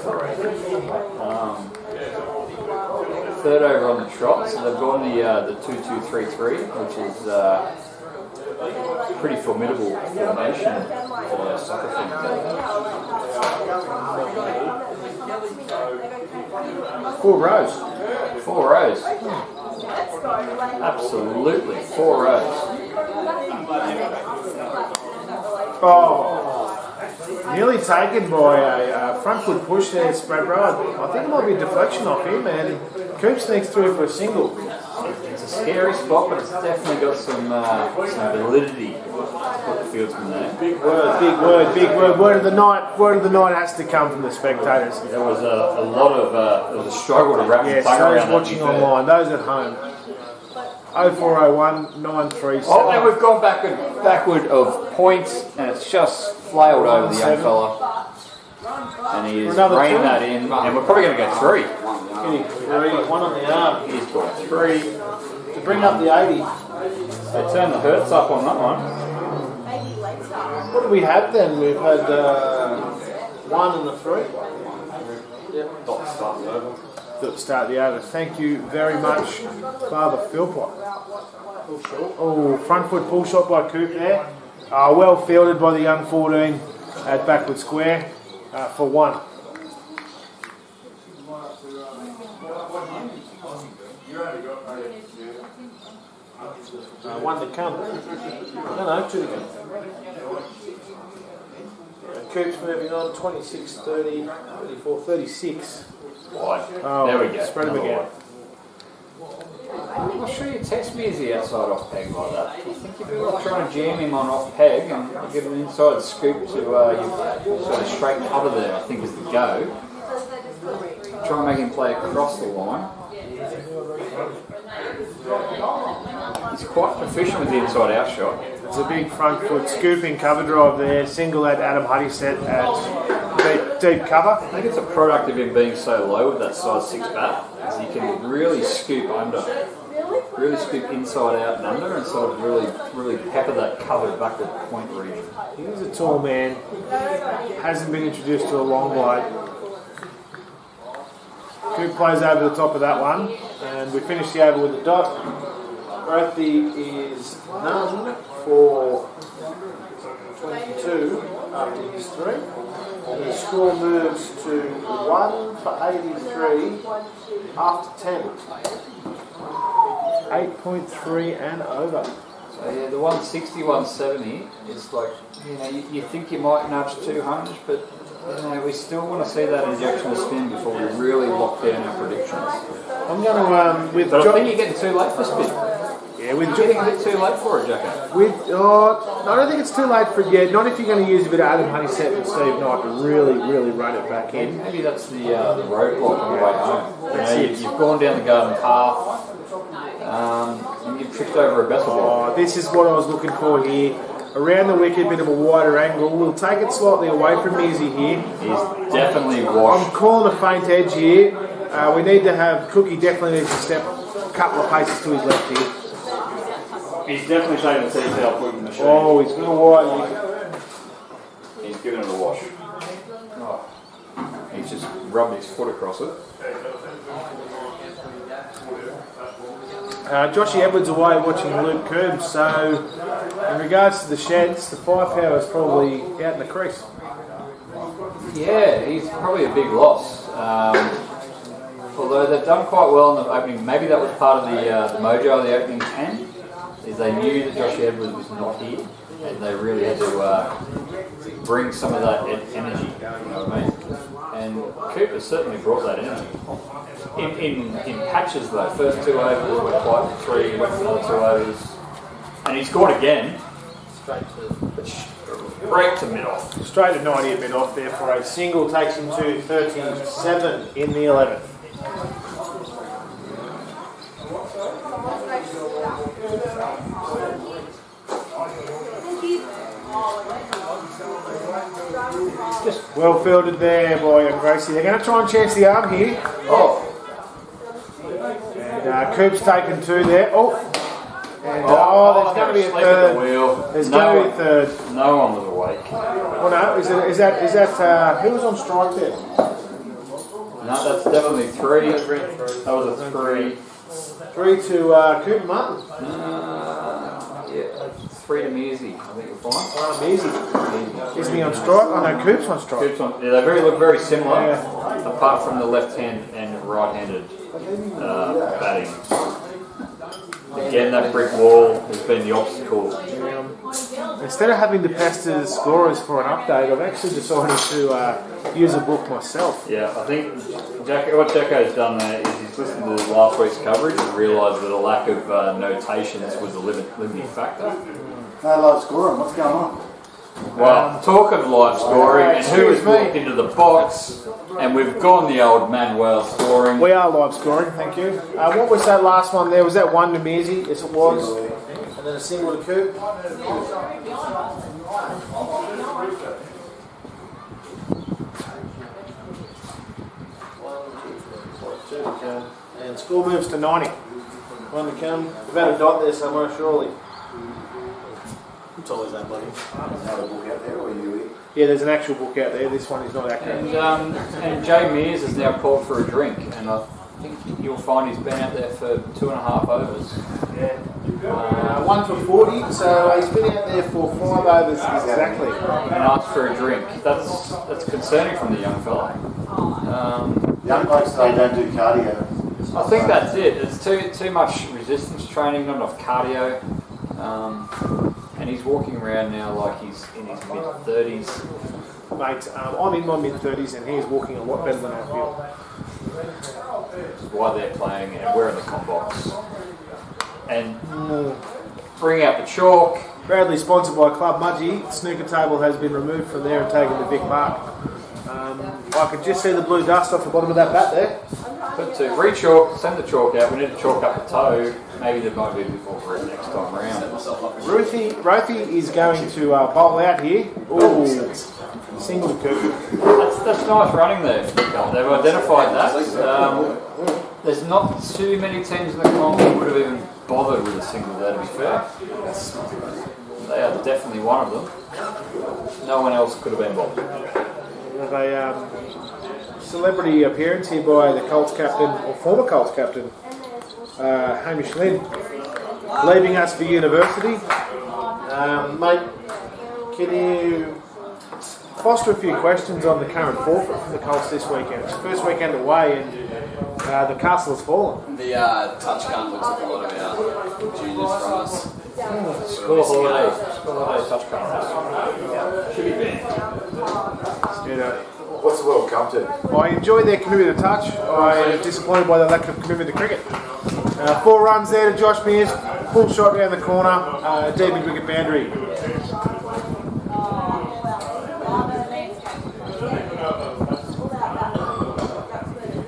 third over on the trot, so they've gone the 2-2-3-3, which is pretty formidable formation for soccer fans. 4 rows. 4 rows. Absolutely, 4 rows. Oh, nearly taken by a front foot push there, spread row. I think it might be a deflection off him, man. Coop sneaks through for a single. It's a scary spot, but it's definitely got some validity to put the fieldsman there. Big word. Word of the night has to come from the spectators. There was a lot of there was a struggle to wrap the tongue around those watching online, those at home. 0401 937. Oh, and we've gone backward of points, and it's just flailed over the young fella. And he is reining that in, and we're probably going to go 3. Getting 3, 1 on the arm. He's got 3. To bring up the 80. They turned the Hertz up on that one. What do we have then? We've had 1 and a 3. Yep. Start the over. Thank you very much, Father Philpott. Oh, front foot pull shot by Coop there. Well fielded by the young 14 at backward square for 1. One to come. No, 2 to come. Coop's moving on, 26, 30, 34, 36. Wide. Oh, there we go. Spread him again. I'm not sure you text me as the outside off peg like that. I think you're better off trying to jam him on off peg and give an inside scoop to your sort of straight cover there, I think is the go. Try and make him play across the line. He's quite proficient with the inside out shot. It's a big front foot scooping cover drive there. Single at Adam Huddy set at deep cover. I think it's a product of him being so low with that size 6 bat, as he can really scoop under, really scoop inside out and under, and sort of really pepper that covered backward point region. He's a tall man. Hasn't been introduced to a long blade. Coop plays over the top of that one, and we finish the over with a dot. Brathy is none for 22 after his 3. And the score moves to 1 for 83 after 10. 8.3 and over. So yeah, the 160, 170 is like, you think you might nudge 200, but we still want to see that injection of spin before we really lock down our predictions. I'm going to But I think you're getting too late for spin. Yeah, with getting a bit too late for it, Jacko. I don't think it's too late for it yet. Not if you're going to use a bit of Adam Honeyset and Steve Knight to really run it back in. Maybe that's the roadblock on the way home. You've gone down the garden path, and you've tripped over a bezel ball. This is what I was looking for here. Around the wicket, bit of a wider angle. We'll take it slightly away from Izzy here. He's definitely washed. I'm calling a faint edge here. We need to have Cookie definitely needs to step a couple of paces to his left here. He's definitely taking the T-tail pudding machine. Oh, he's going to widen. He's giving it a wash. Oh. He's just rubbed his foot across it. Joshy Edwards away watching Luke Coombs, so in regards to the sheds, the firepower is probably out in the crease. Yeah, he's probably a big loss. Although they've done quite well in the opening, maybe that was part of the mojo of the opening 10, is they knew that Joshy Edwards was not here, and they really had to bring some of that energy, you know what I mean? And Cooper certainly brought that energy. In patches though, first 2 overs were quite 3, went for another 2 overs, and he scored again. Straight to mid-off. Straight to 90 at mid-off there for a single, takes him to 37 in the 11th. Well fielded there by Gracie. They're going to try and chance the arm here. Oh. And Coop's taken 2 there. Oh. And there's going to be a third. There's going to be a third. No one was awake. Oh no, is that who was on strike there? No, that's definitely 3. That was a 3. 3 to Coop Martin. Yeah, 3 to Mearsey. I think you're fine. Easy. Is he on strike? Oh no, Coop's on strike. Coop's on, yeah, they look very similar, apart from the left-hand and right-handed batting. Again, that brick wall has been the obstacle. Instead of having to pester the scorers for an update, I've actually decided to use a book myself. Yeah, I think what Jacko's done there is he's listened to last week's coverage and realised that a lack of notations was a limiting factor. No live scoring, what's going on? Well, talk of live scoring and who has walked into the box, and we've gone the old Manuel scoring. We are live scoring, thank you. What was that last one there? Was that 1 to Mearsey? Yes, it was. And then a single to Coop. And score moves to 90. One to come. We've had a dot there somewhere, surely. It's always that bloody. Another book out there, or you? Yeah, there's an actual book out there. This one is not accurate. And Jay Mears has now called for a drink, and I think you'll find he's been out there for 2.5 overs. Yeah. 1 for 40, so he's been out there for 5 overs exactly. And asked for a drink. That's concerning from the young fella. Young blokes, they don't do cardio. I think that's it. It's too much resistance training, not enough cardio. And he's walking around now like he's in his mid-30s. Mate, I'm in my mid-30s and he's walking a lot better than I feel. Which is why they're playing, and we're in the comp box. And bring out the chalk. Proudly sponsored by Club Mudgee. The snooker table has been removed from there and taken to Vic Park. I could just see the blue dust off the bottom of that bat there. But to re-chalk, send the chalk out. We need to chalk up the toe. Maybe there might be a bit more for it next time around. Rothy is going to bowl out here. Ooh, single to Coop. That's nice running there. They've identified that. There's not too many teams in the comp that would have even bothered with a single there, to be fair. They are definitely one of them. No one else could have been bothered. We have a celebrity appearance here by the Colts captain, or former Colts captain, Hamish Lynn, leaving us for university. Mate, can you foster a few questions on the current forfeit from the Colts this weekend? It's the first weekend away and the castle has fallen. The touch gun took a lot of our juniors from us. Score holiday touch gun. Should be banned. What's the World Cup to? I enjoyed their commitment to touch. I am disappointed by the lack of commitment to cricket. 4 runs there to Josh Mears, full shot down the corner, deep in cricket boundary.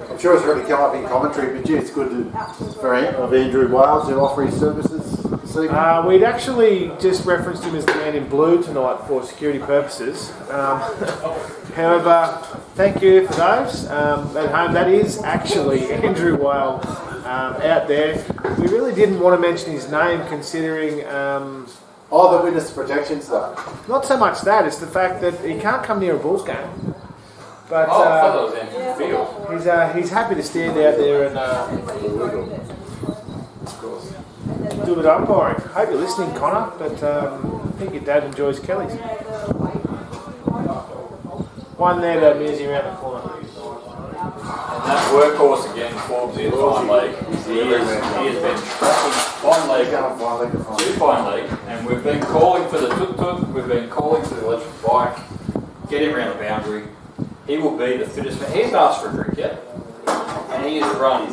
I'm sure it's already come up in commentary, but gee, it's good for Andrew Wales to offer his services this We'd actually just referenced him as the man in blue tonight for security purposes. However, thank you for those at home. That is actually Andrew Whale out there. We really didn't want to mention his name considering... the witness protection stuff. not so much that, it's the fact that he can't come near a Bulls game. But Oh, I thought that was Andrew Field. he's happy to stand out there and do a bit of umpiring. Hope you're listening, Connor, but I think your dad enjoys Kelly's. One there to Mearsey around the corner. And that workhorse again, Forbesy at fine leg. He has been tracking fine leg to fine leg, and we've been calling for the tuk-tuk, we've been calling for the electric bike, get him around the boundary. He will be the fittest man. He hasn't asked for a drink yet, and he has run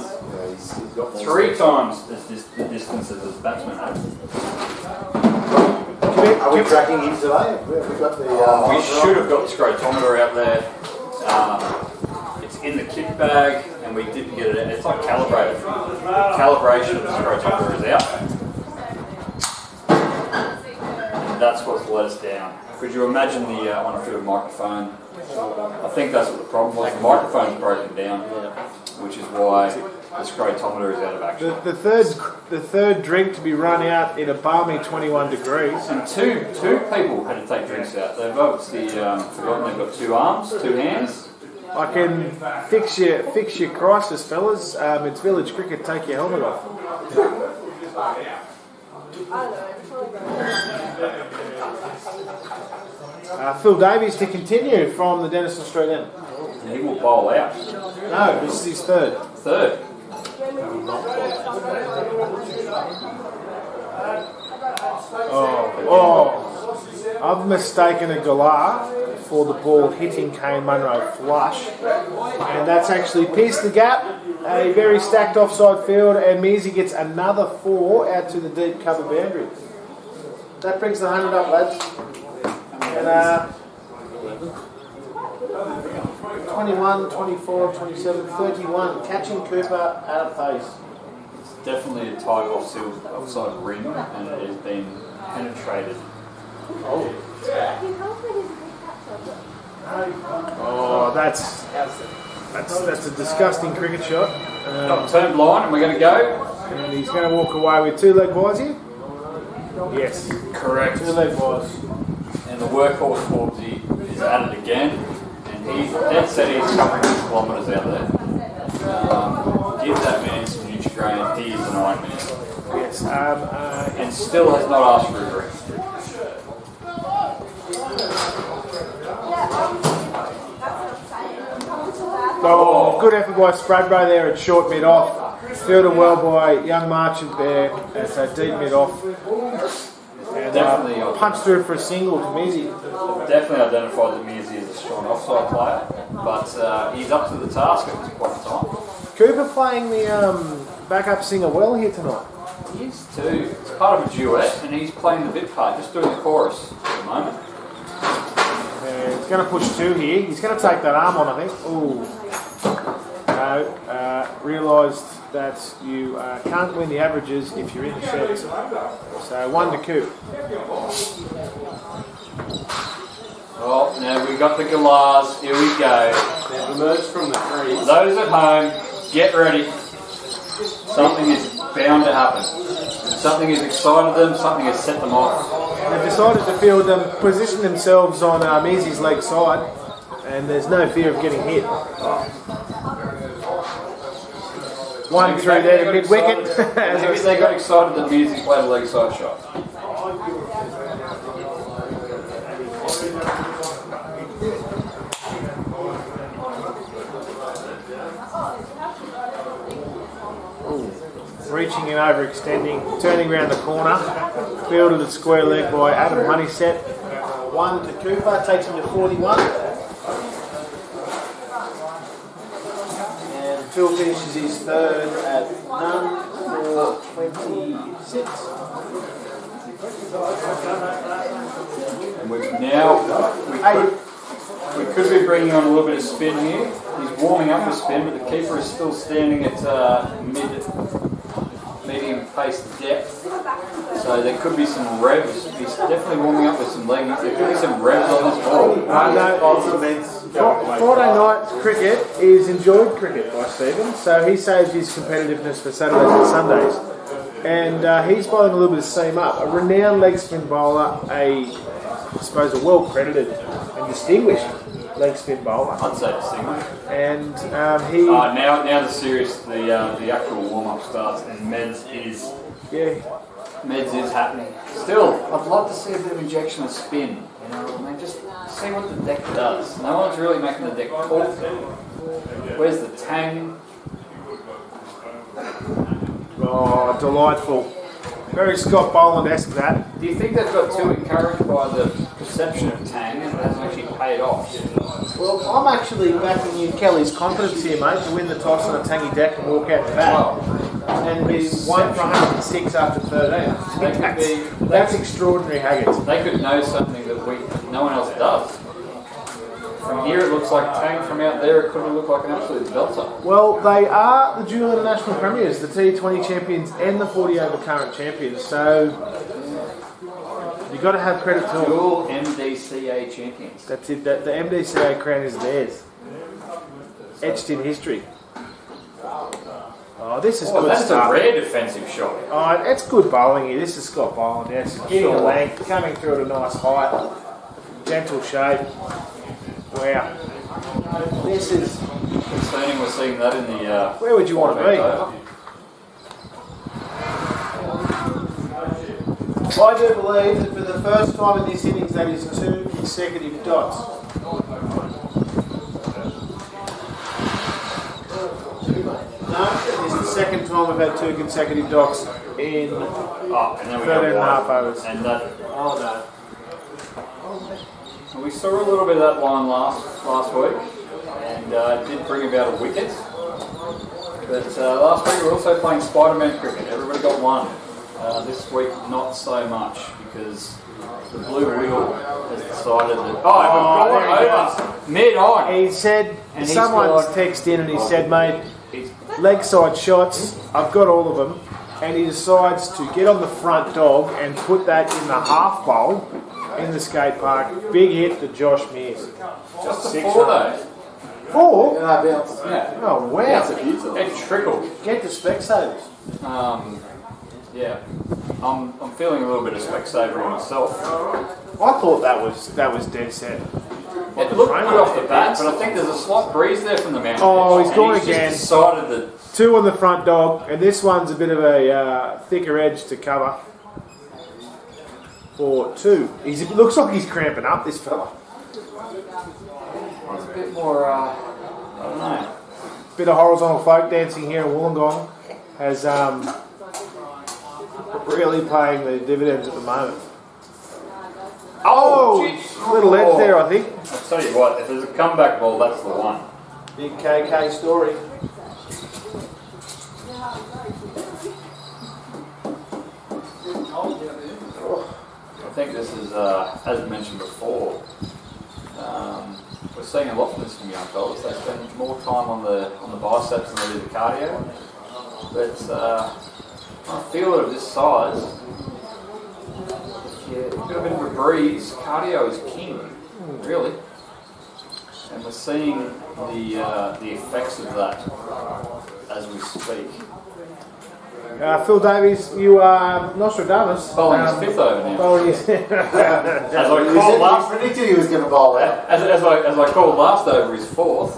3 times the distance as his batsman had. Are we tracking him today? We've got the. We should have got the scrotometer out there. It's in the kit bag, and we didn't get it out. It's like calibrated. Calibration of the scrotometer is out. And that's what's let us down. Could you imagine the on-field microphone? I think that's what the problem was. The microphone's broken down, which is why the scrotometer is out of action. The third drink to be run out in a balmy 21 degrees. And two people had to take drinks out. They've obviously forgotten they've got 2 arms, 2 hands. I can fix your crisis, fellas. It's village cricket. Take your helmet off. Phil Davies to continue from the Denison Street end. And he will bowl out. No, this is his third. Third. I've mistaken a galah for the ball hitting Kane Munro flush, and that's actually pierced the gap. A very stacked offside field, and Mearsey gets another 4 out to the deep cover boundary. That brings the 100 up, lads. And 21, 24, 27, 31. Catching Cooper out of pace. It's definitely a tight offside rim, and it has been penetrated. Oh, that's a disgusting cricket shot. Turned line, and we're going to go. And he's going to walk away with 2 leg wise here. Yes, Correct. 2 leg wise. And the workhorse Forbesy is at it again, and he's dead set. He's covering 2 kilometres out there. Give that man some Nutrigrain. He is an Iron Man. Yes. And still has not asked for a drink. Oh, good effort by Spradbro there at short mid off. Fielded well by young Marchant there at deep mid off. And Definitely punched through for a single to Mearsey. Definitely identified that Mearsey is a strong offside player, but he's up to the task at this point in time. Cooper playing the backup singer well here tonight. He is too. It's part of a duet, and he's playing the bit part, just doing the chorus at the moment. He's going to push 2 here. He's going to take that arm on, I think. Ooh. No. Realised that you can't win the averages if you're in the sheds. So 1 to Coop. Well, now we've got the galahs. Here we go. They've emerged from the trees. Those at home, get ready. Something is bound to happen. Something has excited them, something has set them off. They've decided to field them, position themselves on Mearsey's leg side, and there's no fear of getting hit. 1 through there to mid wicket. Maybe they got excited that Mearsey played a leg side shot. Reaching and overextending, turning around the corner, fielded at square leg by Adam Honeysett. 1 to Cooper, takes him to 41. And Phil finishes his third at none for 26. And we could be bringing on a little bit of spin here. He's warming up with spin, but the keeper is still standing at medium pace depth. So there could be some revs. He's definitely warming up with some legs. There could be some revs on this ball. Also means Friday night cricket is enjoyed cricket by Stephen, so he saves his competitiveness for Saturdays and Sundays. And he's bowling a little bit of seam up. A renowned leg spin bowler, I suppose a well credited and distinguished leg spin bowler. I'd say distinguished. And he. Now the series, the actual warm up starts, and Meds is happening. Still, I'd love to see a bit of injection of spin. You know, I mean, just see what the deck does. No one's really making the deck talk. Where's the tang? Oh, delightful. Very Scott Boland-esque that. Do you think they've got too encouraged by the perception of tang and it hasn't actually paid off? Well, I'm actually backing in Kelly's confidence here, mate, to win the toss on a tangy deck and walk out the bat. And be 1 for 106 after 13. That's extraordinary, Haggard. They could know something that no one else does. From here it looks like tang, from out there it could look like an absolute belter. Well, they are the dual international premiers, the T20 champions and the 40 over current champions, so you've got to have credit to them. Dual MDCA champions. That's it, the MDCA crown is theirs. Etched in history. Oh, this is good that's stuff. a rare defensive shot. Oh, it's good bowling here. This is Scott Boland. Yes, getting a length, coming through at a nice height, gentle shape. Wow. This is Concerning we're seeing that in the... where would you want to be? I do believe that for the first time in this innings that is 2 consecutive dots. No, it's the second time we've had 2 consecutive dots in and then we 13 and a half wide. overs. And that... Oh no. We saw a little bit of that line last week, and it did bring about a wicket. But last week we were also playing Spider-Man cricket. Everybody got one. This week not so much, because the blue wheel has decided that... Oh, we've got one over mid-on. He said, And he's someone's got- texted in and he said, mate, leg side shots, I've got all of them. And he decides to get on the front dog and put that in the half bowl in the skate park. Big hit to Josh Mears. Just a 6 four though. 4? Yeah. Oh, wow. It trickled. Get the Specsavers. Yeah. I'm feeling a little bit of Specsavering myself. I thought that was dead set. It looked good off the bat, but I think there's a slight breeze there from the mountain. Oh, he's and gone just again. Decided that 2 on the front dog, and this one's a bit of a thicker edge to cover. For 2. It looks like he's cramping up, this fella. it's a bit more. I don't know. Bit of horizontal folk dancing here in Wollongong has really paying the dividends at the moment. Oh, jeez. little edge there, I think. I'll tell you what, if there's a comeback ball, that's the one. Big KK story. I think this is, as mentioned before, we're seeing a lot from this from young fellas. They spend more time on the biceps than they do the cardio. But I feel it of this size. If you've got a bit of a breeze, cardio is king, really. And we're seeing the effects of that as we speak. Phil Davies, you are Nostradamus. Bowling his 5th over now. Bowling his As I called last, He predicted he was going to bowl that. as I called last over his 4th.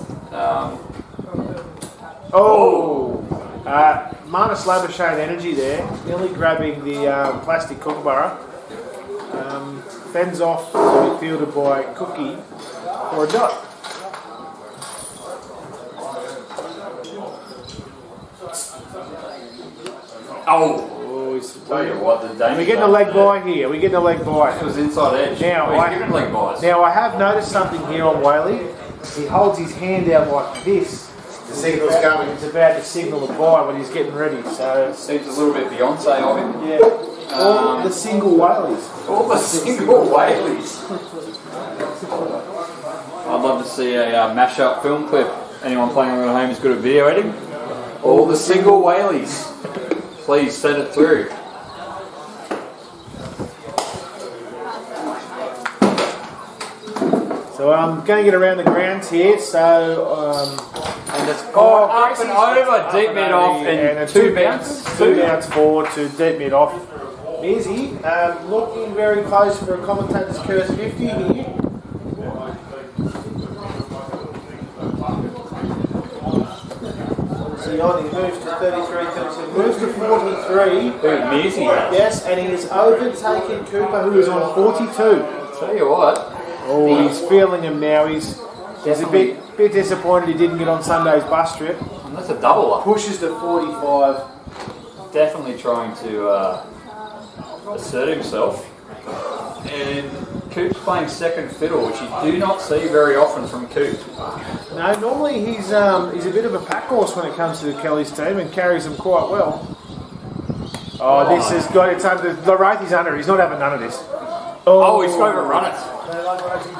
Marnus Labuschagne energy there, nearly grabbing the plastic kookaburra. Fends off to be fielded by Cookie for a dot. Tell you what, the danger. We're getting a leg by here. We're getting a leg by. It was inside edge. Now, he's giving leg buys. Now I have noticed something here on Whaley. He holds his hand out like this. The signal's coming. He's about to signal a buy when he's getting ready. So Seems a little bit Beyonce of him. yeah, all the single Whaleys. All the single whaleys. I'd love to see a mash-up film clip. Anyone playing along at home is good at video editing. All the single whaleys. please send it through. So I'm going to get around the grounds here. So And it's gone up and over, deep mid off, and a two bounce. Two bounce forward to deep mid off. Easy. Looking very close for a commentator's curse 50 here. He moves to 33, 37, moves to 43. Measy. Yes, and he is overtaking Cooper, who is on 42. Tell you what. Oh, he's feeling him now. He's a bit disappointed he didn't get on Sunday's bus trip. And that's a double up. Pushes to 45. Definitely trying to assert himself. And Coop's playing second fiddle, which you do not see very often from Coop. No, normally he's a bit of a pack horse when it comes to the Kelly's team and carries them quite well. Oh, this has got it's under. Wraithie's under. He's not having none of this. Oh, he's overrun it.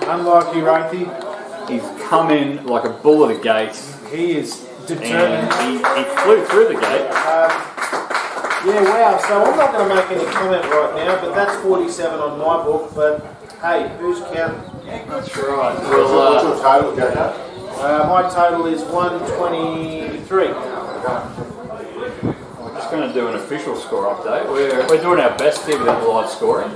Unlucky Wraithie. He's come in like a bull at a gate. He is determined. And he flew through the gate. Yeah, wow. So I'm not going to make any comment right now, but that's 47 on my book. But hey, who's counting? That's right. What's Well, your total, JHM? My total is 123. we're just going to do an official score update. We're doing our best here without the live scoring.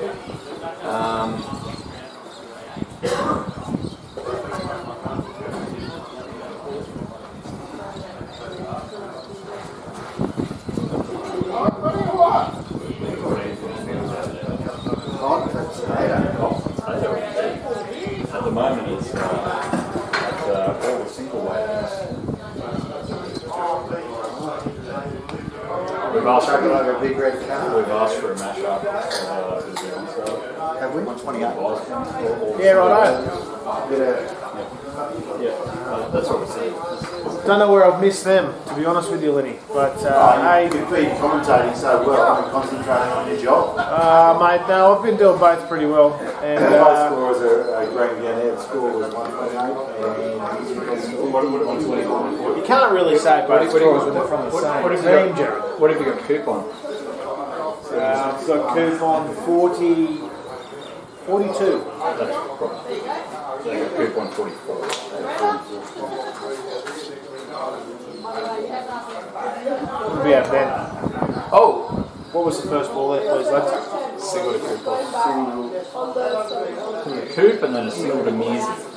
At the moment, it's all the single wagons. We've asked Chucking for, over a big red car. we've asked for a mashup. Have we? 28. Yeah, right. Bit of Yeah, that's what we're saying. Don't know where I've missed them, to be honest with you, Lenny. But Hey, you've been commentating so well and concentrating on your job. mate, no, I've been doing both pretty well. And The high score was a great again. The score was 128 and 121. you can't really say both scores when they're from the What same have you team, got? Jerry. What have you got Coop on? I've got Coop on 42. That's probably. So you got Coop on 44. What do we have then? Oh! What was the first ball there, please, lads? Single to Coop on. Coop and then a single to Measy.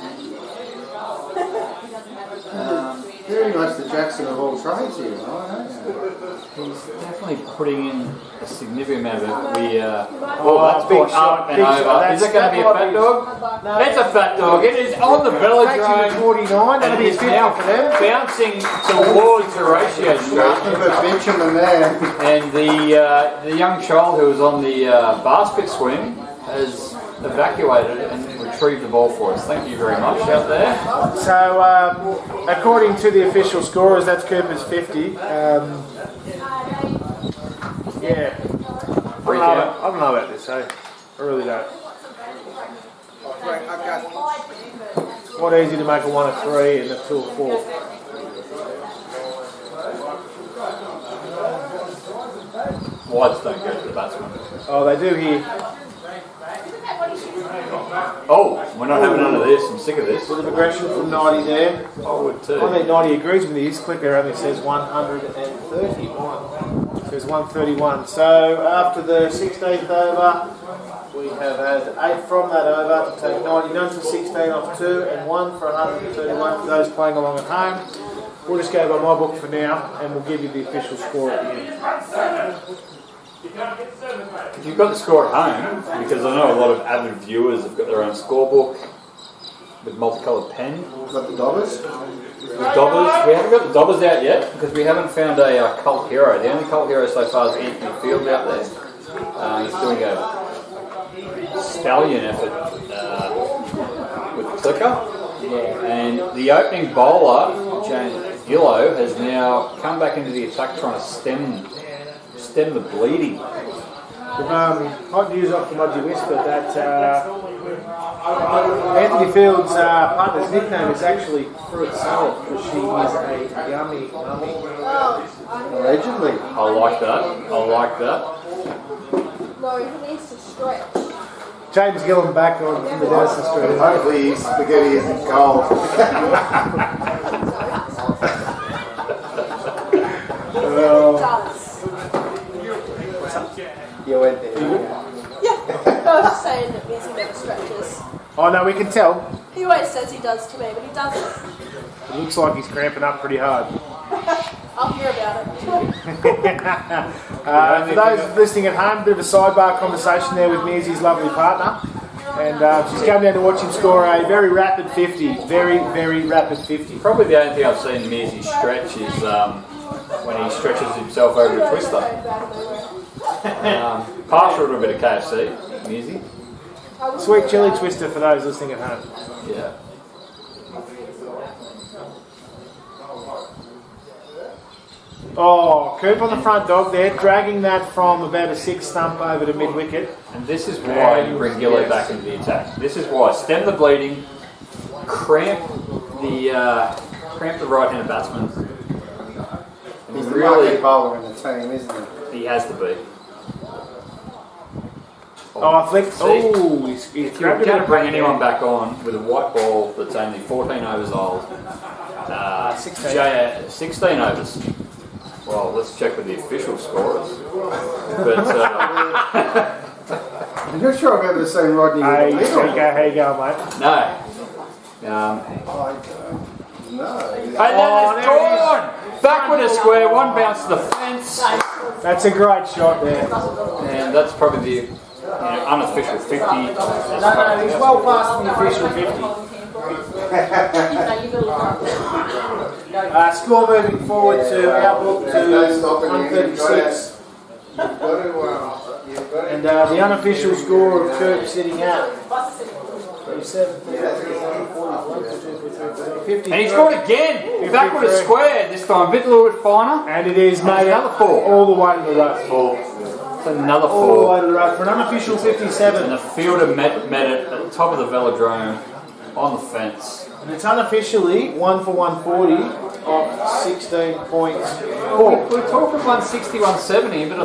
Very much the Jackson of all trades here, right? He's definitely putting in a significant amount of it. That's big gone shot, up and big shot. over. Is it going to be a fat dog? No. It's a fat dog. It is on the Takes you velodrome. to 49. That'll And be it a is 50 now for them. bouncing towards the ratio Nothing street. but Benjamin there. And the young child who was on the basket swing has evacuated and retrieved the ball for us. Thank you very much out there. So, according to the official scorers, that's Cooper's 50. Yeah. I don't know about this, eh? I really don't. It's not easy to make a 1 of 3 and a 2 of 4. Wides don't go to the batsman. Oh, they do here. Oh, we're not having none of this. I'm sick of this. Bit of aggression from 90 there. I would too. I think 90 agrees with me. His clicker only says 131. It says 131. So after the 16th over, we have had 8 from that over to take 90. None for 16 off 2 and 1 for 131 for those playing along at home. We'll just go by my book for now and we'll give you the official score at the end. If you've got the score at home, because I know a lot of avid viewers have got their own scorebook with multicoloured pen. We've got the Dobbers. The Dobbers, we haven't got the Dobbers out yet because we haven't found a cult hero. The only cult hero so far is Anthony Field out there. He's doing a stallion effort with the clicker. And the opening bowler, James Gillow, has now come back into the attack trying to stem the bleeding. Hot news off the Mudgy Whisper that Anthony Field's partner's nickname is actually Fruit Salad because she is a yummy mummy. Allegedly. I like that. I like that. No, he needs to stretch. James Gillen back on from the Denison Street. Hopefully his spaghetti isn't cold. It does. You went there. Yeah. I was just saying that Mizzy never stretches. Oh no, we can tell. He always says he does to me, but he doesn't. It looks like he's cramping up pretty hard. I'll hear about it. For those listening at home, a bit of a sidebar conversation there with Mizzy's lovely partner. And she's come down to watch him score a very rapid 50. Very, very rapid 50. Probably the only thing I've seen Mizzy stretch is when he stretches himself over a twister. Partial to a bit of KFC, Mizzy. Sweet chili twister for those listening at home. Yeah. Oh, Coop on the front dog there, dragging that from about a 6 stump over to mid-wicket. And this is why you bring Gillo back into the attack. This is why. Stem the bleeding, cramp the right-handed batsman. He's the Really, marquee bowler in the team, isn't he? he has to be. Oh, I think. See, Oh, he's if you're going to bring anyone back on with a white ball that's only 14 overs old, 16 overs. Well, let's check with the official scorers. But I'm not sure I've ever seen Rodney with a Hey, lead on. how you going, mate? no. No. Hey, that is gone! Back with a square, one bounce to the fence. That's a great shot there. And that's probably the unofficial 50. No, he's well past the official 50. Score moving forward to outlook to 136. And the unofficial score of Coop sitting at 50. And he scored again! Back with a square, this time a little bit finer. And it is made another 4. all the way to the road. It's another All the 4. way to the road for an unofficial And 57. the fielder met it at the top of the velodrome on the fence. And it's unofficially 1 for 140 of 16.4. We're talking 160, 170, but I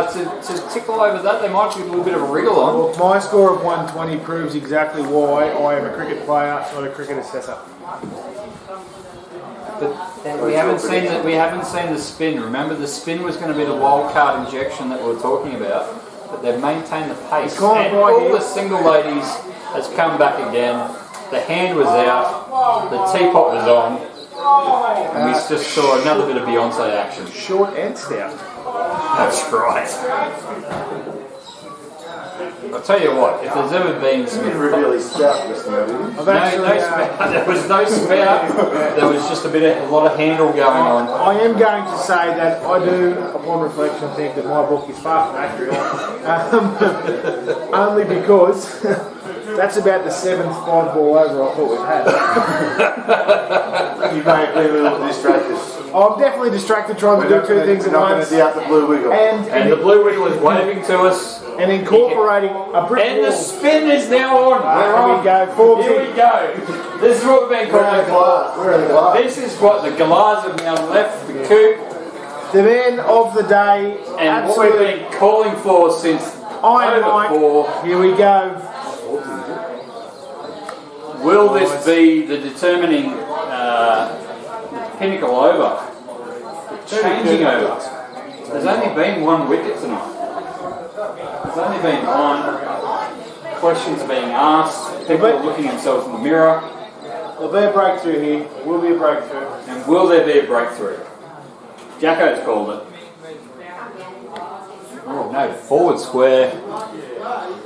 think to tickle over that, there might be a little bit of a wriggle on. Look, my score of 120 proves exactly why I am a cricket player, not a cricket assessor. But we haven't seen that. We haven't seen the spin. Remember, the spin was going to be the wild card injection that we were talking about. But they've maintained the pace, It's gone and right all here. the single ladies has come back again. The hand was out, the teapot was on, and we just saw another bit of Beyonce action. Short and stout. That's right. I'll tell you what, if there's ever been some... Really stout, Mr. Melvin. I've No, actually, there was no spout, there was just a lot of handle going on. I am going to say that I do, upon reflection, think that my book is far from accurate. Only because that's about the 7th 5-ball over I thought we've had. You may be a little distracted. I'm definitely distracted trying to do two things at We're not going once. to doubt the blue wiggle. And the blue wiggle was waving to us. And incorporating a brick And the wall. spin is now on. We're Here on. we go. 40. Here we go. This is what we've been We're in the calling for. glass. We're in the glass. This is what the Galahs have now left the coop, The man of the day. and what we've Absolutely. been calling for since Iron over Mike. 4. Here we go. Will this be the determining pinnacle over? The changing over. There's only been one wicket tonight. There's only been one. Questions being asked. People are looking themselves in the mirror. There'll be a breakthrough here. Will be a breakthrough. And will there be a breakthrough? Jacko's called it. Oh no, forward square.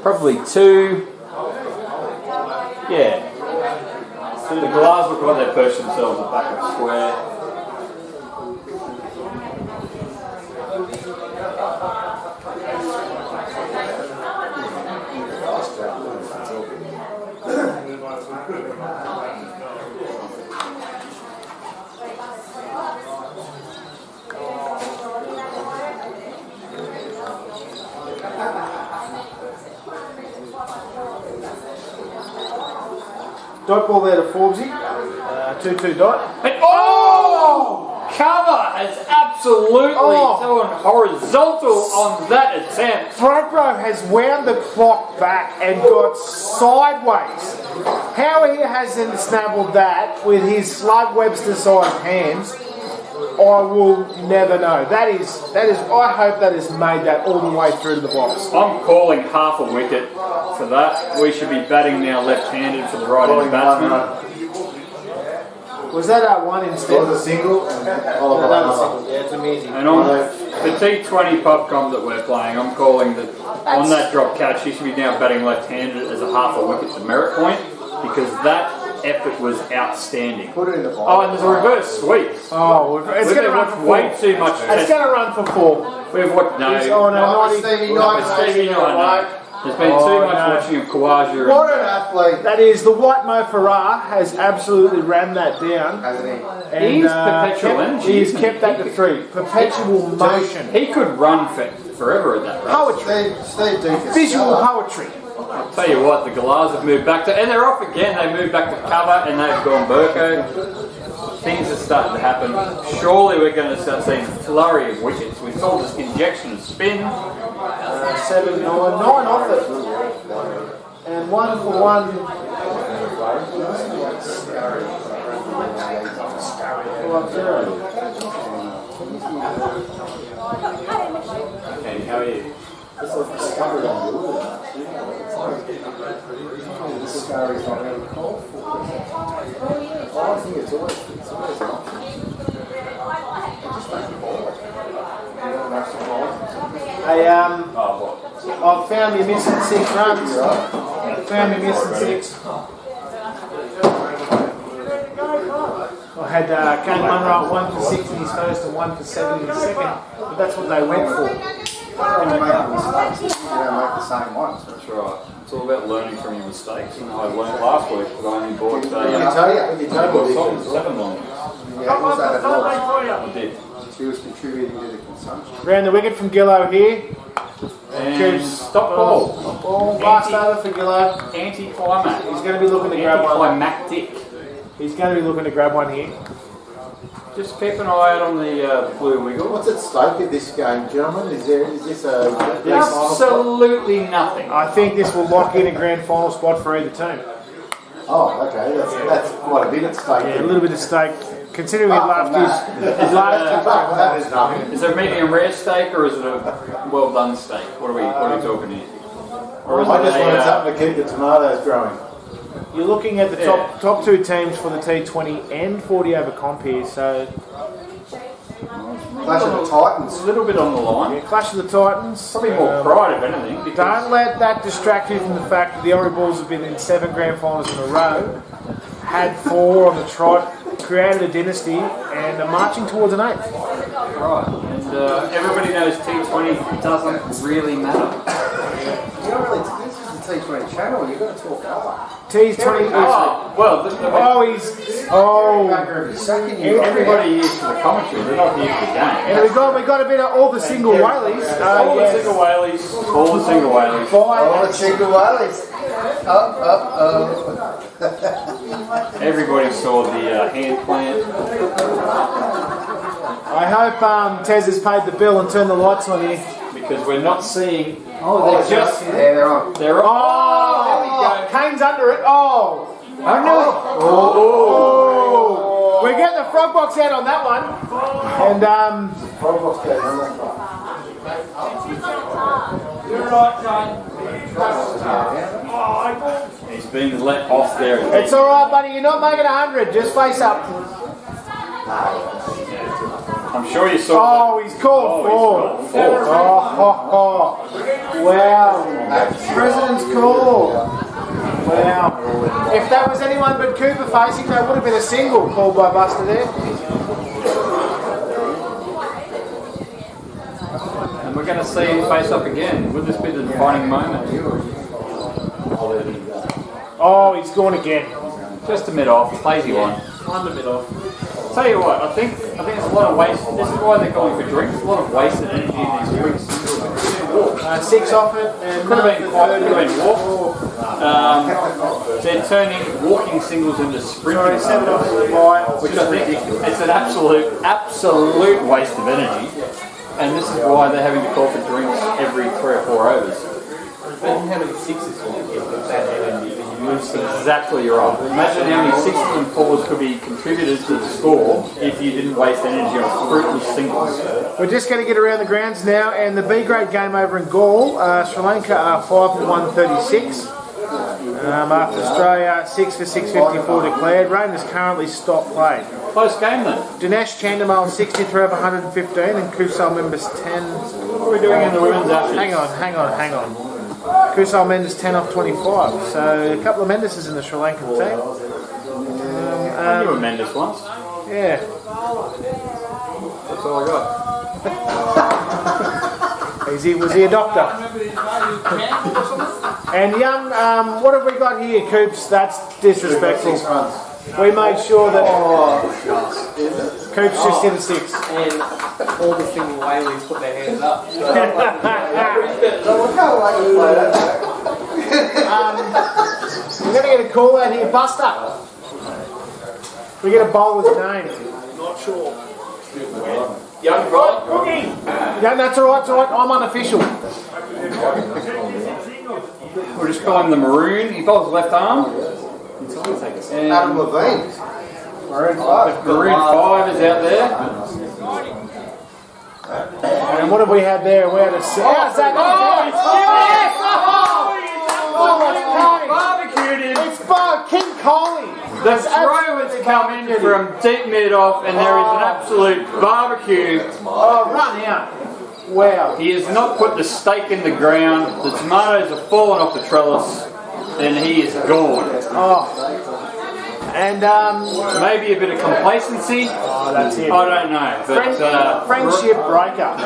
Probably 2. Yeah. So the Galahs look like they've perched themselves at the back of the square. Dot ball there to Forbesy. 2-2 dot. And, oh! Cover has absolutely gone horizontal on that attempt. Front row has wound the clock back and got sideways. How he hasn't snabbled that with his Slug Webster sized hands, I will never know. That is. I hope that has made that all the way through to the box. I'm calling half a wicket for that. We should be batting now left-handed for the right-handed batsman. Was that one instead? It was a single. Yeah, it's amazing. And on the T20 pub comp that we're playing, I'm calling that on that drop catch, he should be now batting left-handed as a half a wicket to merit point, because that effort was outstanding. Put it in the box. Oh, and there's a reverse sweep. Oh, it's going to run for way too much. It's going to run for 4. We've watched no. Stevie No. There's been too much watching of Kawaja. What an athlete. That is, the white Mo Farah has absolutely rammed that down. Hasn't he? And, He's perpetual energy. He's kept that to 3. Perpetual motion. He could run forever at that rate. Poetry. Steve Duke. Visual poetry. I'll tell you what, the Galahs have moved back to, and they're off again. They moved back to cover, and they've gone Burko. Things are starting to happen. Surely we're going to start seeing a flurry of wickets. We saw this injection of spin. 7, 9 off it. And 1 for 1. Okay, how are you? It's like discovered on the wood. The scar is not really cold for it. I think it's always an option. I found you missing 6 runs. Found you missing 6. I had Kane Munro at 1 for 6 in his first and 1 for 7 in his second. But that's what they went for. You don't make mistakes. You don't make the same ones. That's right. It's all about learning from your mistakes. And I learned last week that I only bought You tell you. 7 long. Yeah, was that at all? I did. She was contributing to the consumption. Round the wicket from Gillo here. And stop ball. Ball last over for Gillo. Anti-climax. He's going to be looking to grab one. Anticlimactic. He's going to be looking to grab one here. Just keep an eye out on the blue wiggle. What's at stake in this game, gentlemen? Is this a Absolutely nothing. I think this will lock in a grand final spot for either team. Oh, okay. That's quite a bit at stake. Yeah, a little bit of stake. Considering his last That is nothing. Is it a medium rare steak or is it a well done steak? What are we talking here? Or is I it just wanted something to keep the tomatoes growing. You're looking at the top 2 teams for the T20 and 40 over comp here, so Clash of the Titans. A little bit on the line. yeah, Clash of the Titans. Probably more pride, if anything. Because Don't let that distract you from the fact that the Ori Bulls have been in 7 grand finals in a row, had 4 on the trot, created a dynasty, and are marching towards an 8th. Right. And everybody knows T20 doesn't really matter. You don't really. This is the T20 channel. You've got to talk over. T20 Oh, well, everybody is for the commentary. They're not here for the game. and we got a bit of all the single whaleys. All the single whaleys. All the single whaleys. Oh, the Chico Whaleys. Everybody saw the hand plant. I hope Tez has paid the bill and turned the lights on here. Because we're not seeing. Oh, they're just. Yeah, they're on. They're Oh, there we go. Kane's under it. Oh, we're getting the frog box out on that one. And You're right, Kane. He's been let off there. it's all right, buddy. You're not making 100. Just face up. I'm sure you saw. Oh, he's called 4. Oh. Wow. President's call. Wow. If that was anyone but Cooper facing, that would have been a single called by Buster there. And we're going to see him face up again. Will this be the defining moment? Oh, he's gone again. Just a mid off, lazy one. On the middle. Tell you what, I think there's a lot of waste. This is why they're going for drinks. There's a lot of wasted energy in these drinks. 6 off it. And Could have been walk. they're turning walking singles into sprinting Sorry, singles, which I think it's an absolute waste of energy. And this is why they're having to call for drinks every 3 or 4 overs. Imagine how many sixes you can get with that energy. Exactly right. Imagine how many sixes and fours could be contributed to the score if you didn't waste energy on fruitless singles. We're just going to get around the grounds now, and the B grade game over in Gaul, Sri Lanka are 5 for 136. After Australia 6 for 654 declared. Rain has currently stopped play. Close game then. Dinesh Chandamal 63 over 115, and Kusal Members 10. What are we doing in the women's ashes? Hang on. Kusal Mendes 10 off 25. So a couple of Mendeses in the Sri Lankan team. I knew a Mendes once. Yeah. That's all I got. Was he a doctor? And young, what have we got here, Coops? That's disrespectful. We made sure that Coops just hit a 6. And all the singing whaleys put their hands up. We're going to get a call out here. Buster. We get a bowler's name. Not sure. Young Rod. Cookie! Yeah, that's alright, I'm unofficial. We'll just call him the Maroon. He bowls left arm. And Adam Levine. Maroon 5 is out there. And what have we had there? We had a Zach. Barbecued him. It's King Coley. The throw has come in from deep mid off, and there is an absolute barbecue. Oh, run out. Wow. He has not put the stake in the ground. The tomatoes have fallen off the trellis, and he is gone. Oh. And maybe a bit of complacency. Oh, that's it. I don't know, but friendship breaker.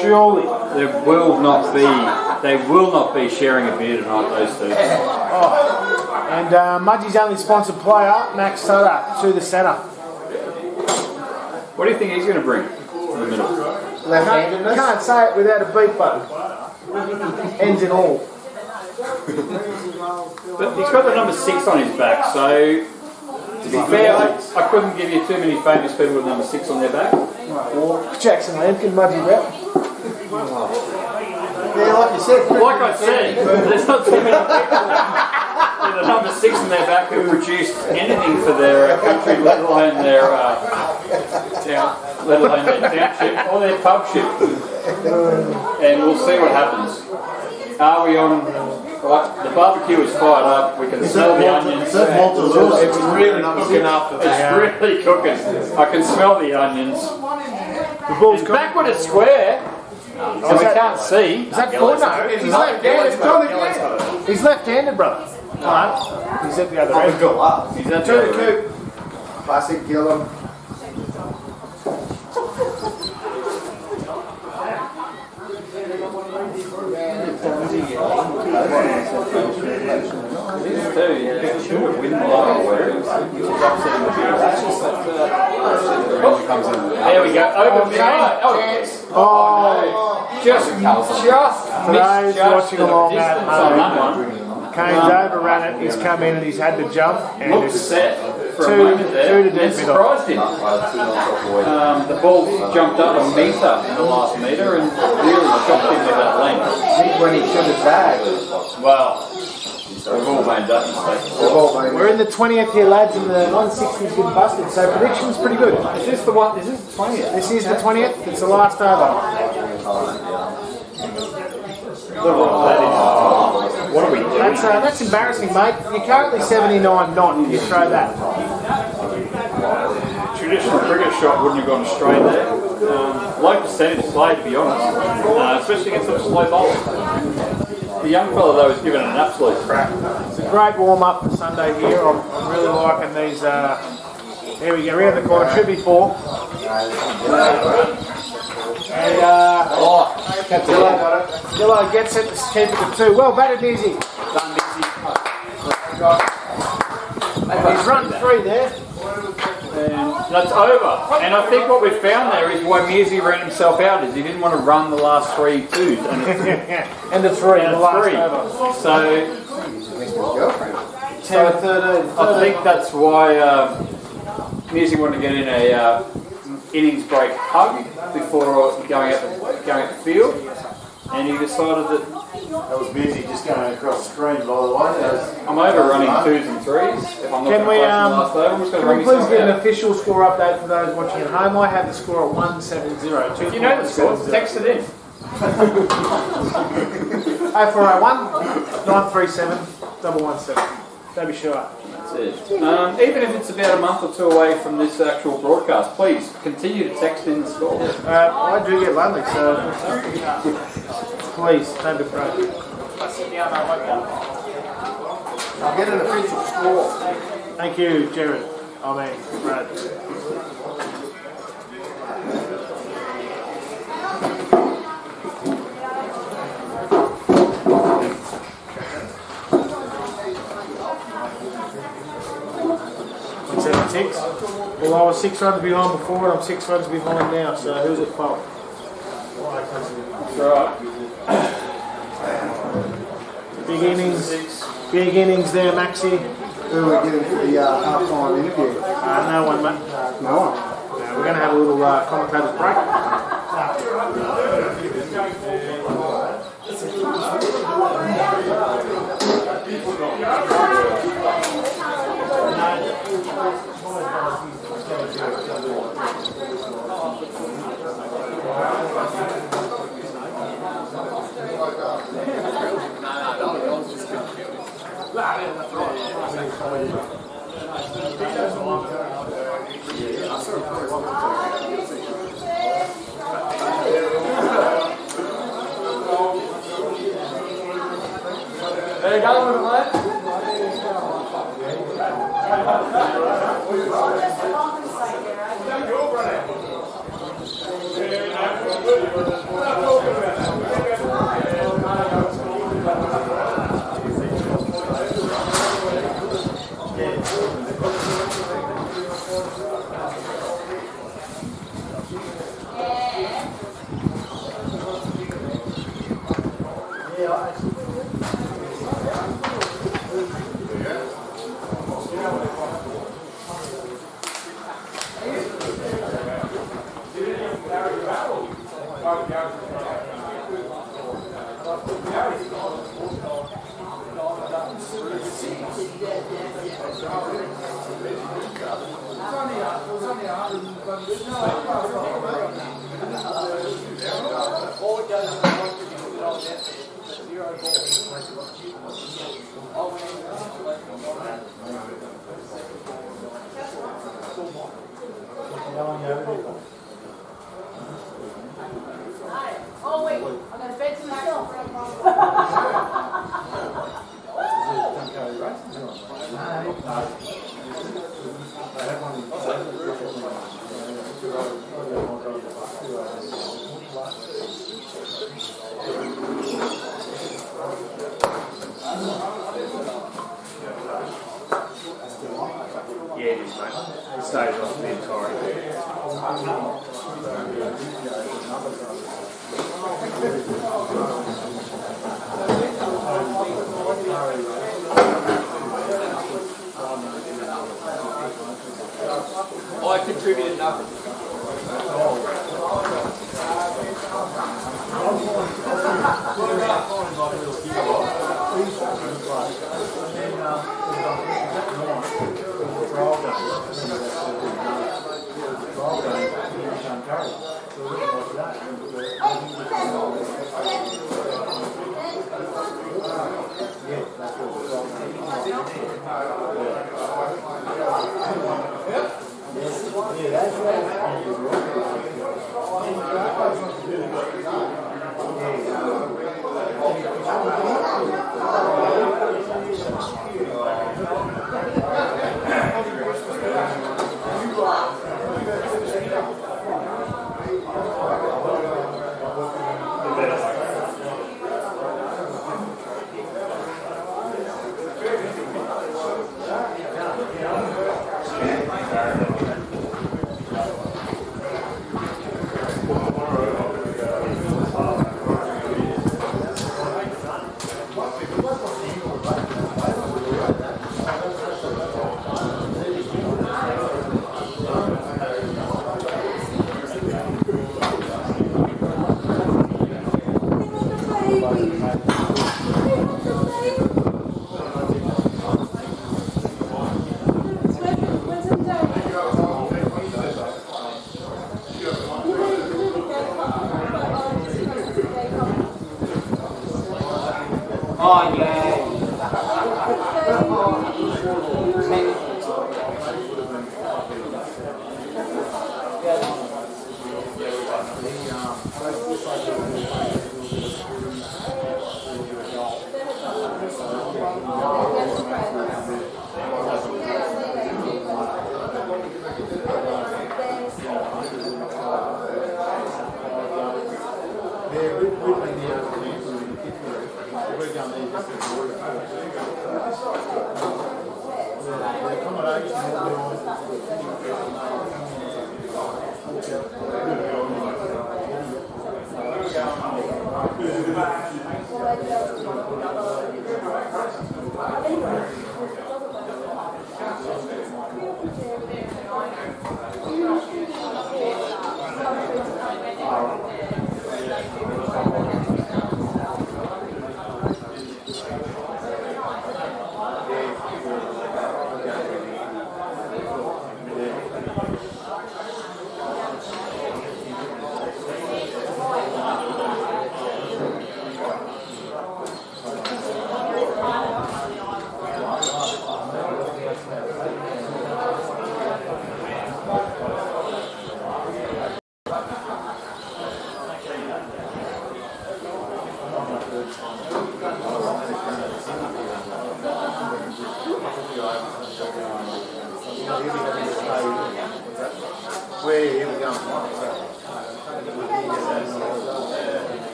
Surely. They will not be sharing a beer tonight. Those two. Oh. And Mudgie's only sponsored player, Max Soda, to the centre. What do you think he's going to bring in the middle? Left-handedness? Can't say it without a beat button. Ends in all. But he's got the number 6 on his back, so to be fair, I couldn't give you too many famous people with number 6 on their back. Jackson Lampkin, Mudgie Rep. Yeah, like you said. Like I said, there's not too many people with a number 6 on their back who produced anything for their country, let alone their township or their pubship. And we'll see what happens. Are we on? Right, the barbecue is fired up. We can smell the onions. It's really cooking up. It's really cooking. I can smell the onions. The ball's He's backward at square, so we can't see. Is that four? No, he's left-handed. He's left-handed, brother. No, he's at the other end. He's at the other end. Classic Gillum. There we go. Over just For those watching along at home, Kane's overrun it. He's come in and he's had to jump. And looked it's set for a two moment there. to dead middle. Surprised him. The ball jumped up a metre in the last metre and really shocked him with that length. When he should have bagged. Well, we've all made that mistake. We're in the 20th here, lads, and the 160's been busted. So prediction's pretty good. Is this the one? Is this the 20th? This is the 20th. It's the last over. What are we doing? That's embarrassing, mate. You're currently 79 not. You throw that. Traditional cricket shot wouldn't have gone straight there. Low percentage play, to be honest, especially against some slow bowlers. The young fella, though, is giving it an absolute crack. It's a great warm-up for Sunday here. I'm really liking these. There we go, around the corner. Should be 4. And Dillo gets it to keep it to 2. Well batted, Mizzy. Done, Mizzy. He's run 3 there. And that's over. And I think what we found there is why Mizzy ran himself out is he didn't want to run the last 3 twos. And and the 3, and the last 3. over. So 10, 13. I think that's why Music wanted to get in a innings break hug before going at the field, and he decided that That was busy just going across the screen, by the way. I'm overrunning 2s and 3s. If I'm not Can we, going to play from the last over, I'm just going to Can run we me please something get an out. official score update for those watching at home? I have the score at 170. If you know the score, text it in. 0401 937 117. Don't be sure. That's it. Even if it's about a month or two away from this actual broadcast, please continue to text in the score. I do get lonely, so please don't be afraid. I'll get an official score. Thank you, Jared. Brad. Six. Well, I was 6 runs behind before, and I'm 6 runs behind now. So who's at fault? That's right. Big innings there, Maxie. Who are we getting for the half-time interview? No one, mate. No one. We're going to have a little commentator's break. There you go, mate. Oh wait, I'm gonna bet to myself. Yeah, it is, mate. It stays off the entire. I contributed nothing.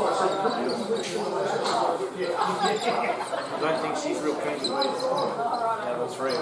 I don't think she's real keen to win level 3.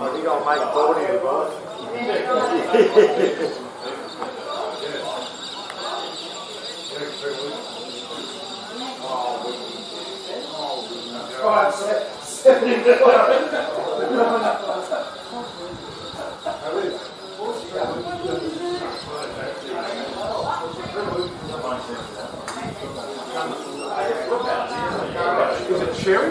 I think I'll make 40 of both. Is it Sherry?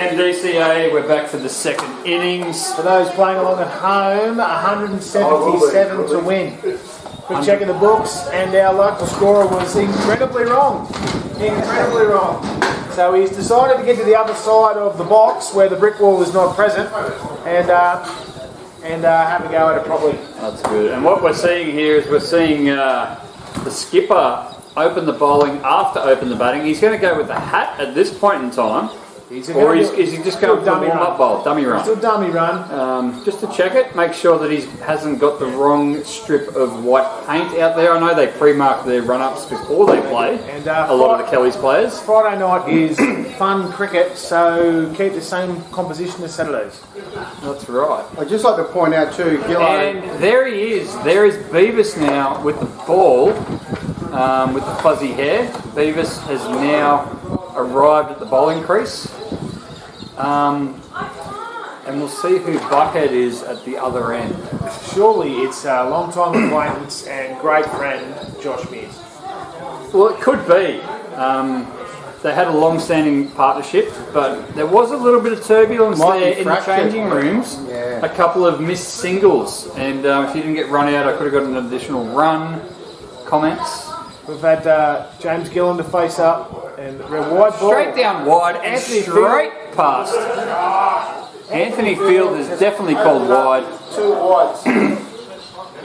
MDCA, we're back for the second innings. For those playing along at home, 177 to win. Quick check of the books, and our local scorer was incredibly wrong. Incredibly wrong. So he's decided to get to the other side of the box where the brick wall is not present, and have a go at it properly. That's good. And what we're seeing here is we're seeing the skipper open the bowling after open the batting. He's going to go with the hat at this point in time. Is he just going to warm up bowl? Dummy run. Still dummy run. Just to check it, make sure that he hasn't got the wrong strip of white paint out there. I know they pre-mark their run-ups before they play, And a lot of the Kelly's players. Friday night is fun cricket, so keep the same composition as Saturdays. That's right. I'd just like to point out too, Gillo. And there he is. There is Beavis now with the ball, with the fuzzy hair. Beavis has now arrived at the bowling crease. And we'll see who Buckhead is at the other end. Surely it's a long-time acquaintance and great friend, Josh Mears. Well, it could be. They had a long-standing partnership, but there was a little bit of turbulence there in the changing rooms. Yeah. A couple of missed singles, and if you didn't get run out, I could have got an additional run. Comments. We've had James Gillen to face up, and a wide ball. Straight down wide and straight past. Anthony Field is definitely called wide. Two wides.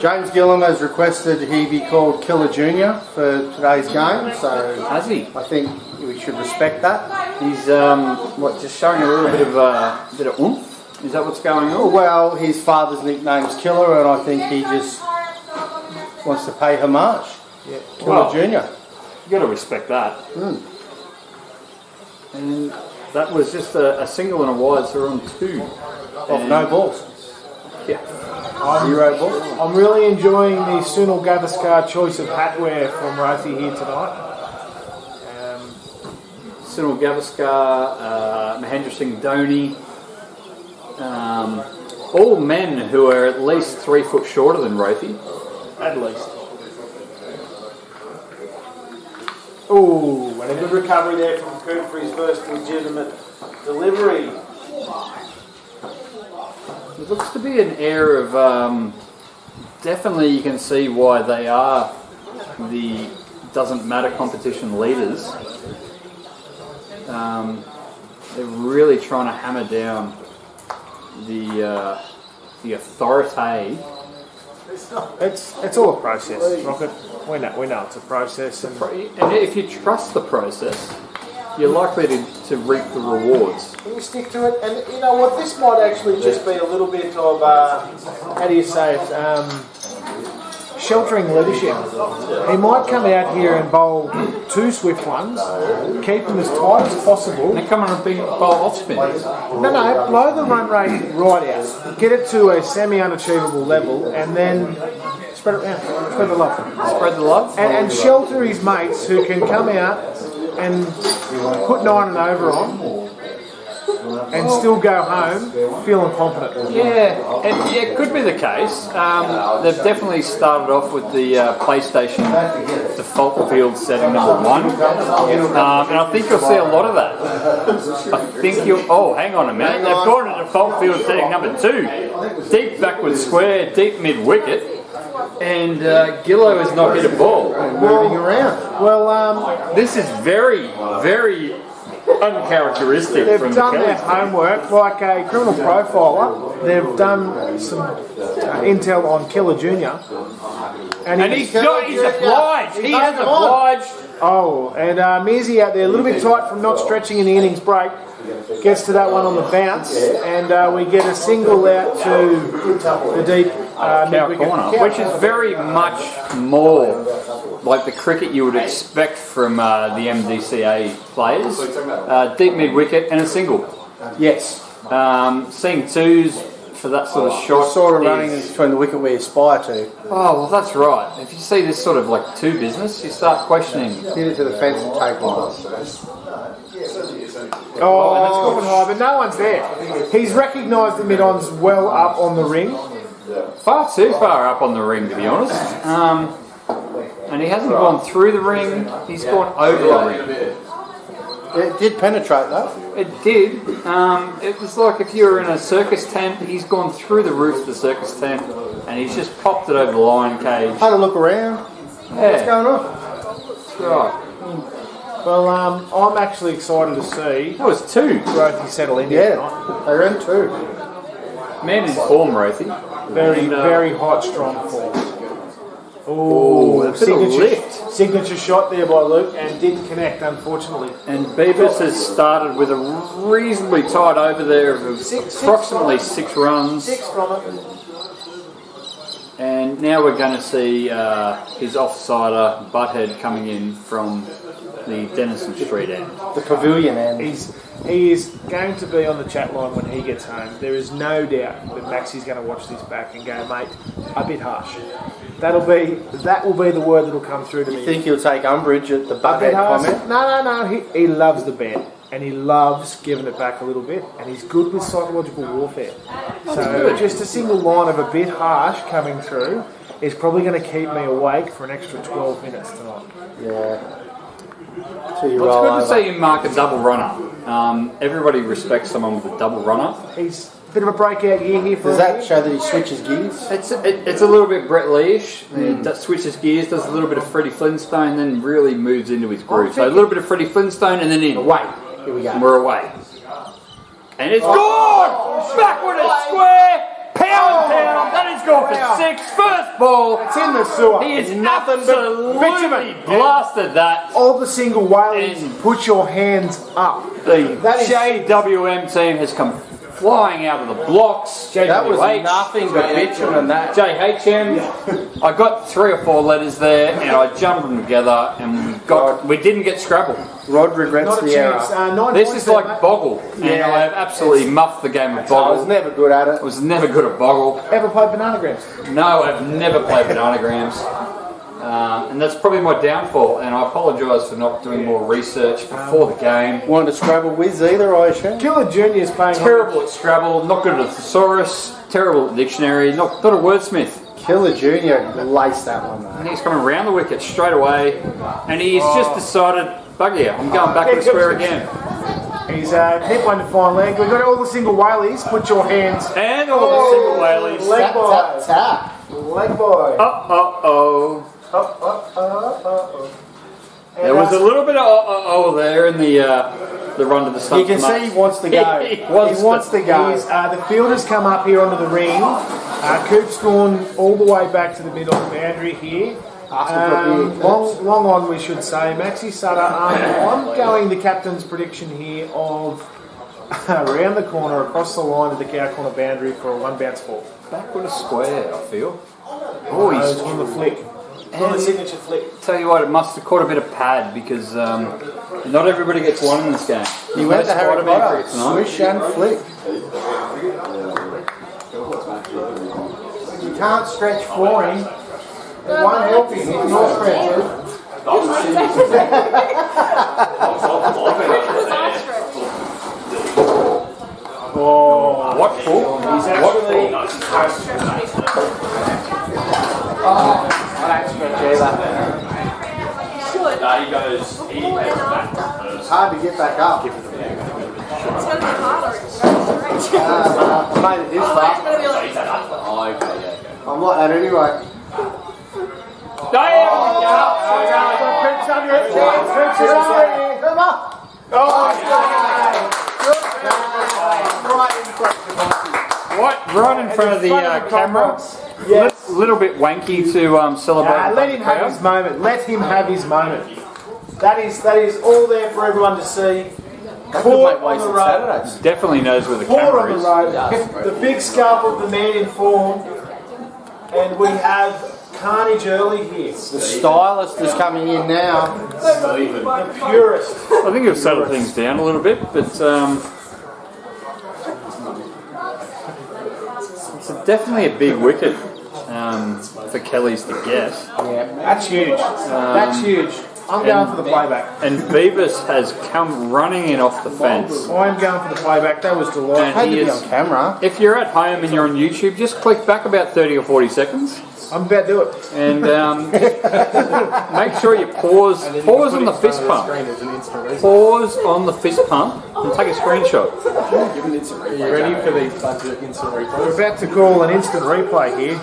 James Gillam has requested he be called Killer Junior for today's game, so Has he? I think we should respect that. He's just showing a little bit of oomph. Is that what's going on? Well, his father's nickname's Killer, and I think he just wants to pay homage. Yeah. Killer Well, Junior. You got to respect that. And that was just a single and a wide, so we're on 2. Of no balls. Yeah. 0 balls. I'm really enjoying the Sunil Gavaskar choice of hatwear from Rothi here tonight. Sunil Gavaskar, Mahendra Singh Dhoni, all men who are at least 3 foot shorter than Rothi. At least. Ooh, and a good recovery there from Coop for his first legitimate delivery. It looks to be an air of, definitely you can see why they are the doesn't matter competition leaders. They're really trying to hammer down the authority. It's all a process, Rocket. We know it's a process. And And if you trust the process, you're likely to reap the rewards. you stick to it, and you know what? This might actually just be a little bit of how do you say it? Sheltering leadership. He might come out here and bowl 2 swift ones, keep them as tight as possible. And come on and bowl off spin. No, blow the run rate right out. Get it to a semi-unachievable level, and then spread it around. Spread the love. Spread the love. And shelter his mates who can come out and put 9 and over on and still go home feeling confident. Yeah, and it could be the case. They've definitely started off with the PlayStation default field setting number 1. And I think you'll see a lot of that. I think you'll... Oh, hang on a minute. They've gone to default field setting number 2. Deep backward square, deep mid-wicket. And Gillo has not hit a ball. Moving around. Well, This is very, very uncharacteristic they've from done the their Kellys. homework like a criminal profiler. They've done some intel on Killer Junior. And he's obliged. He has obliged. Oh, and Mizzy out there a little bit tight from not stretching in the innings break. Gets to that one on the bounce, and we get a single out to the deep Cow mid-wicket. corner, which is very much more like the cricket you would expect from the MDCA players. Deep mid-wicket and a single. Yes. Seeing 2s for that sort of shot. Sort of is- running between the wicket we aspire to. Oh, well, that's right. If you see this sort of like 2 business, you start questioning. Hit it to the fence and take one. Oh, and it's going high, but no one's there. He's recognised the mid-ons well up on the ring. Far too far up on the ring, to be honest. And he hasn't gone through the ring, he's gone over the ring. It did penetrate though. It did. It was like if you were in a circus tent, he's gone through the roof of the circus tent and he's just popped it over the lion cage. Had a look around. What's Yeah, going on? that's right. Well, I'm actually excited to see That was 2. Rothi settle in here tonight. Yeah, they ran 2. Man in form, Rothi. Very hot, strong form. Oh, a bit of lift. Signature shot there by Luke and didn't connect, unfortunately. And Beavis has started with a reasonably tight over there of approximately 6 runs. 6 from it. And now we're going to see his offsider, Butthead, coming in from the Denison Street end. The pavilion end. He is going to be on the chat line when he gets home. There is no doubt that Maxie's going to watch this back and go, mate, a bit harsh. That will be the word that will come through to me. You think he'll take umbrage at the A bit butthead harsh? comment? No. He loves the bet. And he loves giving it back a little bit. And he's good with psychological warfare. So just a single line of a bit harsh coming through is probably going to keep me awake for an extra 12 minutes tonight. Yeah. Till you Well, roll it's good to over. see him mark a double runner. Everybody respects someone with a double runner. He's a bit of a breakout year here for Does him. that show that he switches gears? It's a little bit Brett Lee-ish. He switches gears, does a little bit of Freddie Flintstone, then really moves into his groove. So a little bit of Freddie Flintstone and then in. Away. Here we And go. we're away. And it's gone! Backward and square! Town. That is gone for 6. First ball. It's in the sewer. He is nothing but absolutely bitumen. blasted that. All the single whaleys, And- put your hands up. The That is- JWM team has come flying out of the blocks. That was JWH. nothing but bitumen, that. JHM. I got 3 or 4 letters there, and I jumbled them together, and we didn't get Scrabble. Rod regrets Not a the error. chance. 9 This points is there, like mate. Boggle, and Yeah. I have absolutely muffed the game of I was Boggle. never good at I it. was never good at Boggle. Ever played bananagrams? No, I've never played bananagrams. And that's probably my downfall, and I apologise for not doing more research before the game. Wanted to Scrabble whiz either, I assume. Killer Junior is playing. Terrible at Scrabble, not good at a thesaurus, terrible at dictionary, not a wordsmith. Killer Junior laced that one, though. And he's coming round the wicket straight away, and he's just decided, bugger, I'm going back to the square again. He's hit one to fine leg. We've got all the single whaleys. Put your hands. And all the single whaleys. Leg boy. Tap, tap. Leg boy. Uh-oh. There was a little bit of uh-oh there in the run to the stump. You can see he wants to go. He He wants to go. The fielders come up here onto the ring. Coop's gone all the way back to the middle of the boundary here. Long on, we should say. Maxi Sutter, I'm going the captain's prediction here of around the corner, across the line of the cow corner boundary for a 1 bounce ball. Backward a square, I feel. Oh, he's on the flick. On the signature flick. Tell you what, it must have caught a bit of pad because not everybody gets one in this game. He went to Harry Potter. tonight. Swish and flick. You can't stretch for him. It won't help him if you're stretching. Oh, What for? he's actually. Should. He goes, he heads back first. It's hard to get back up. It's gonna be harder. It's straight. I made it this It's far. gonna be like. Oh, okay, yeah. I'm like that anyway. Right in front of the camera. Yes. Little bit wanky to celebrate. Let him have his moment. Let him have his moment. That is all there for everyone to see. That could Four make on the wasted road. Saturdays. Definitely knows where the 4 on camera the is. road. The big scalp of the man in form. And we have carnage early here. The stylist is coming in now. The purest. I think he'll settle things down a little bit, but it's definitely a big wicket for Kelly's to get. Yeah, that's huge. That's huge. I'm going for the playback. And Beavis has come running in off the fence. I'm going for the playback. That was delightful. And Had he to be is, on camera. if you're at home and you're on YouTube, just click back about 30 or 40 seconds I'm about to do it. and make sure you pause on the fist pump. Pause on the fist pump and take a screenshot. Are you ready for the budget instant replay? We're about to call an instant replay here.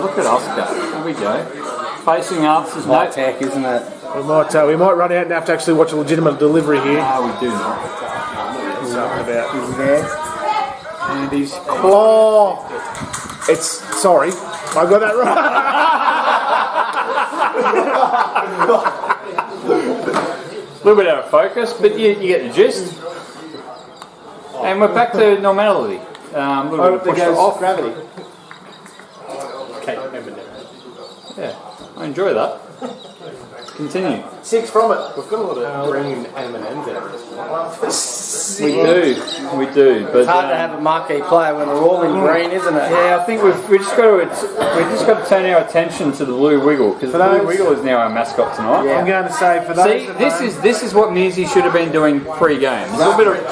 Look at us go. Here we go. Facing us is High no... tech, isn't it? We might run out and have to actually watch a legitimate delivery here. No, we do not. Something about. Is there? And he's... Oh, it's sorry. I got that right. A little bit out of focus, but you get the gist. And we're back to normality. A little bit of push off. gravity. Yeah, I enjoy that. Continue. 6 from it. We've got a lot of green M&M's out of We do, but It's hard to have a marquee player when they're all in green, isn't it? yeah, I think we just got to turn our attention to the Blue Wiggle because the Blue those- Wiggle is now our mascot tonight. I'm going to say for those. See, this is what Mearsy should have been doing pre-game. A little bit of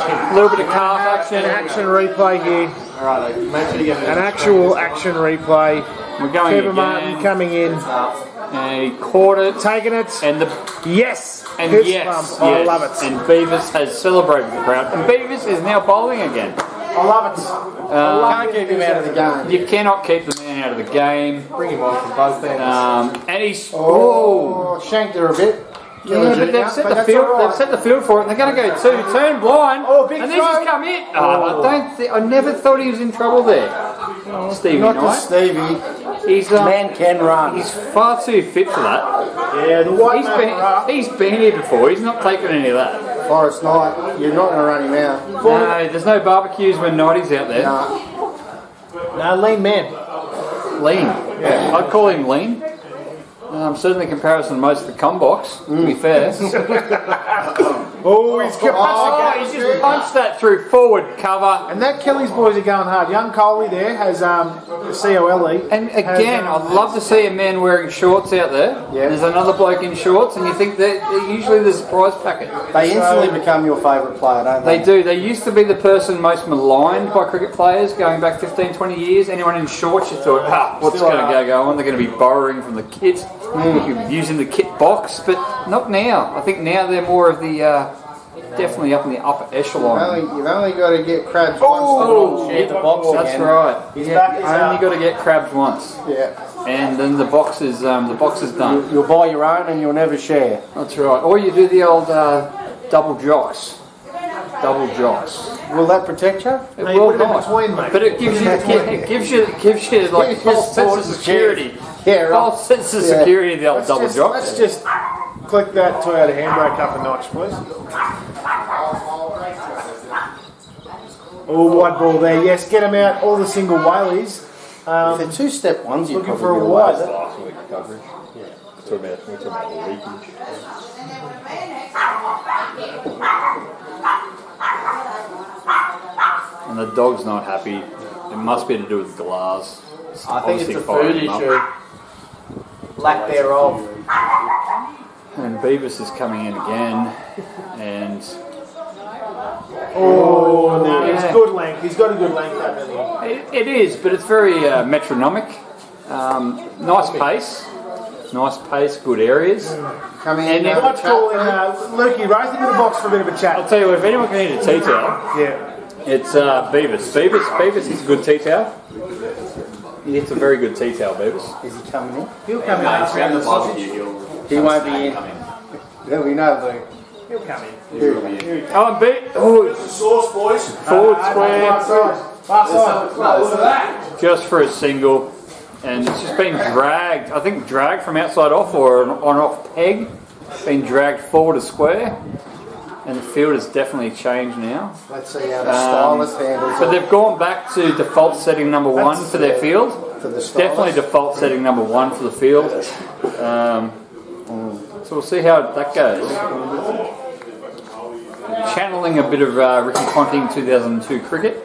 calf action. an action replay here. Alright, make sure you get An actual action replay. We're going Trevor Martin again. coming in, And he caught it. taking it. And the Yes. and Fist yes, bump. I yes. love it. And Beavis has celebrated the crowd. And Beavis is now bowling again. I love it. Can't keep him out of the game. You cannot keep the man out of the game. bring him on from both ends. And he's oh, Shanked her a bit. Yeah, but they've set the field. They've set the field for it, and they're going to go turn blind. Oh, big and throw. this has come in. Oh, I never thought he was in trouble there. Stevie Not Knight. just Stevie. He's Man can run. He's far too fit for that. Yeah, the white man. He's been here before. He's not taking any of that. Forest Knight, you're not going to run him out. No, there's no barbecues when Nighty's out there. No, lean man. Lean. Yeah. I'd call him lean. Certainly in comparison to most of the combox, to be fair. Oh, he's He just punched that through forward cover. And that Kelly's boys are going hard. Young Coley there has COLE. And again, I'd love to see a man wearing shorts out there. Yeah. There's another bloke in shorts, and you think that usually there's a prize packet. They instantly become your favourite player, don't they? They do. They used to be the person most maligned by cricket players going back 15, 20 years. Anyone in shorts, you thought, what's going to go on? They're going to be borrowing from the kit, using the kit box, but not now. I think now they're more of the... definitely up in the upper echelon. You've only got to get crabs once to share the box That's again. right. He's back, he's only out. got to get crabs once, Yeah. and then the box is done. You'll buy your own and you'll never share. That's right. Or you do the old double jocks. Double jocks. Will that protect you? It No, you will put it in not. between, mate. But it gives you like It's false sense of just security. Yeah, right. False sense of security. The old double jocks. Let's just click that Toyota handbrake up a notch, please. Oh, wide ball there. Yes, get him out. All the single whaleys. If they're two-step ones, you're Looking probably for a get wide. away with it. Coverage. Yeah. We're talking about leakage. And the dog's not happy. It must be to do with glass. I think it's Obviously a food firing him up. issue. Lack thereof. And Beavis is coming in again, and Oh, no, Yeah. he's good length. He's got a good length, that really. it is, but it's very metronomic. Nice pace, good areas. Come in. And have a Let's chat. call in Lukey right into the box for a bit of a I'll chat. tell you what, if anyone can eat a tea towel, Yeah. it's Beavis. Beavis is a good tea towel. It's a very good tea towel, Beavis. Is he coming in? He'll come in. Around the barbecue, He won't be in. There'll be no Luke. He'll come in. Oh, and oh, Sauce, boys. forward square, Far side. just for a single, and it's just been dragged. I think dragged from outside off or an on-off peg, been dragged forward a square, and the field has definitely changed now. Let's see how the stylist handles But it. they've gone back to default setting number one for their field. For the Definitely stylist. default setting number one for the field. So we'll see how that goes. Channeling a bit of Ricky Ponting 2002 cricket.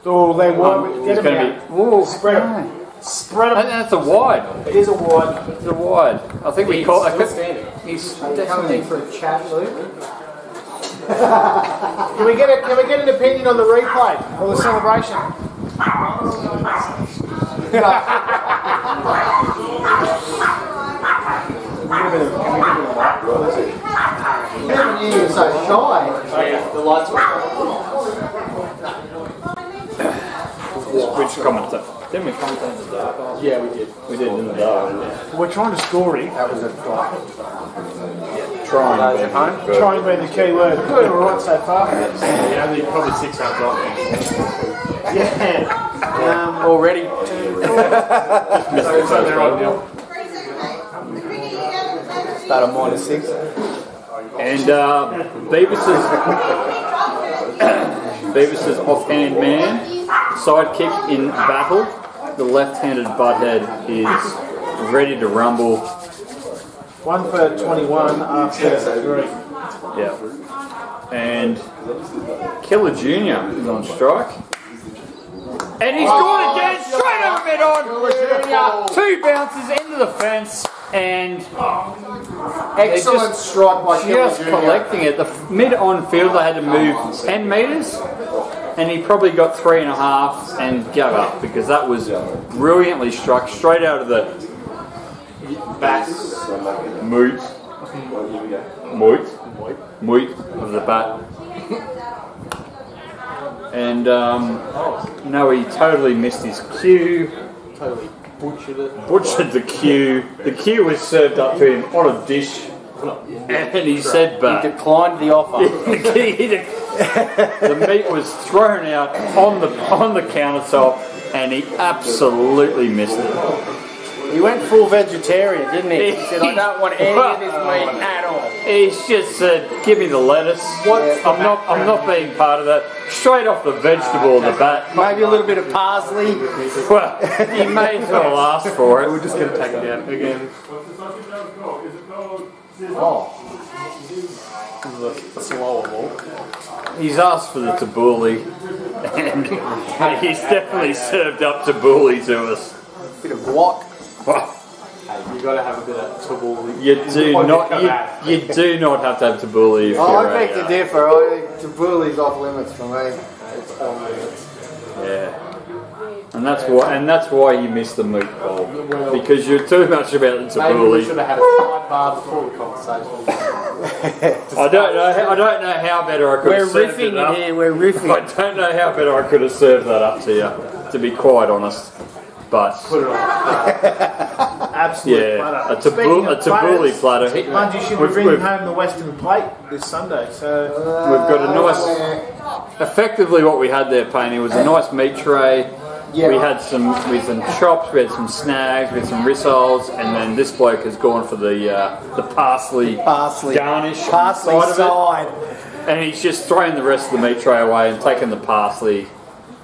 Oh, they won't. It's Get going him to out. be. Whoa, Spread him. Spread And him. that's a wide. It is a wide. It's a wide. I think we call it. He's Coming definitely. in for a chat, Luke. Can we get an opinion on the replay or the celebration? You're so shy. The lights were Which commentator? Didn't we commentate in the dark? Yeah, we did. We did in the dark. We're trying to score it. That was a try. Trying. Those at home. Try and be the key word. Good, all right so far. Yeah, only probably 6 runs off. Yeah. Already. Start at -6. And Beavis's offhand man, sidekick in battle. The left-handed butthead is ready to rumble. 1 for 21 after 3. Yeah. And Killer Jr. is on strike. And he's gone again, straight over mid-on. 2 bounces into the fence, and Excellent strike by Killer just Jr. collecting it. The mid-on field, they had to move 10 metres, and he probably got 3.5 and gave up because that was brilliantly struck straight out of the bat. Moot of the bat. And no, he totally missed his cue. butchered it. Butchered the cue. The cue was served up to him on a dish, and he said, "But." He declined the offer. The meat was thrown out on the countertop, and he absolutely missed it. He went full vegetarian, didn't he? He said, "I don't want any of this meat at all." He's just said, "Give me the lettuce." I'm not being part of that. Straight off the vegetable in the bat. Maybe a little bit of parsley. Well, he may as well ask for it. We're just going to take it down again. Oh. This is a slower walk. He's asked for the tabbouleh, and he's definitely served up tabbouleh to us. Bit of block. You got to have a bit of tabbouleh. You do not have to have tabbouleh if I you're beg to differ. I think tabbouleh's off limits for me. It's on limits. Yeah. And that's why you missed the meat bowl, because you're too much about the Maybe we tabbouleh. should have had a sidebar before the conversation. I don't know how better I could We're have served riffing it up. here. We're riffing. I don't know how better I could have served that up to you, to be quite honest. But Put it on. Absolute yeah, platter. a tabbouleh platter. Mungie should be bringing home the Western plate this Sunday. So We've got a nice, effectively what we had there, Payne, was a nice meat tray. Yeah. We had some chops, we had some snags, we had some rissoles, and then this bloke has gone for the parsley garnish Parsley side of side. it, and he's just thrown the rest of the meat tray away and taken the parsley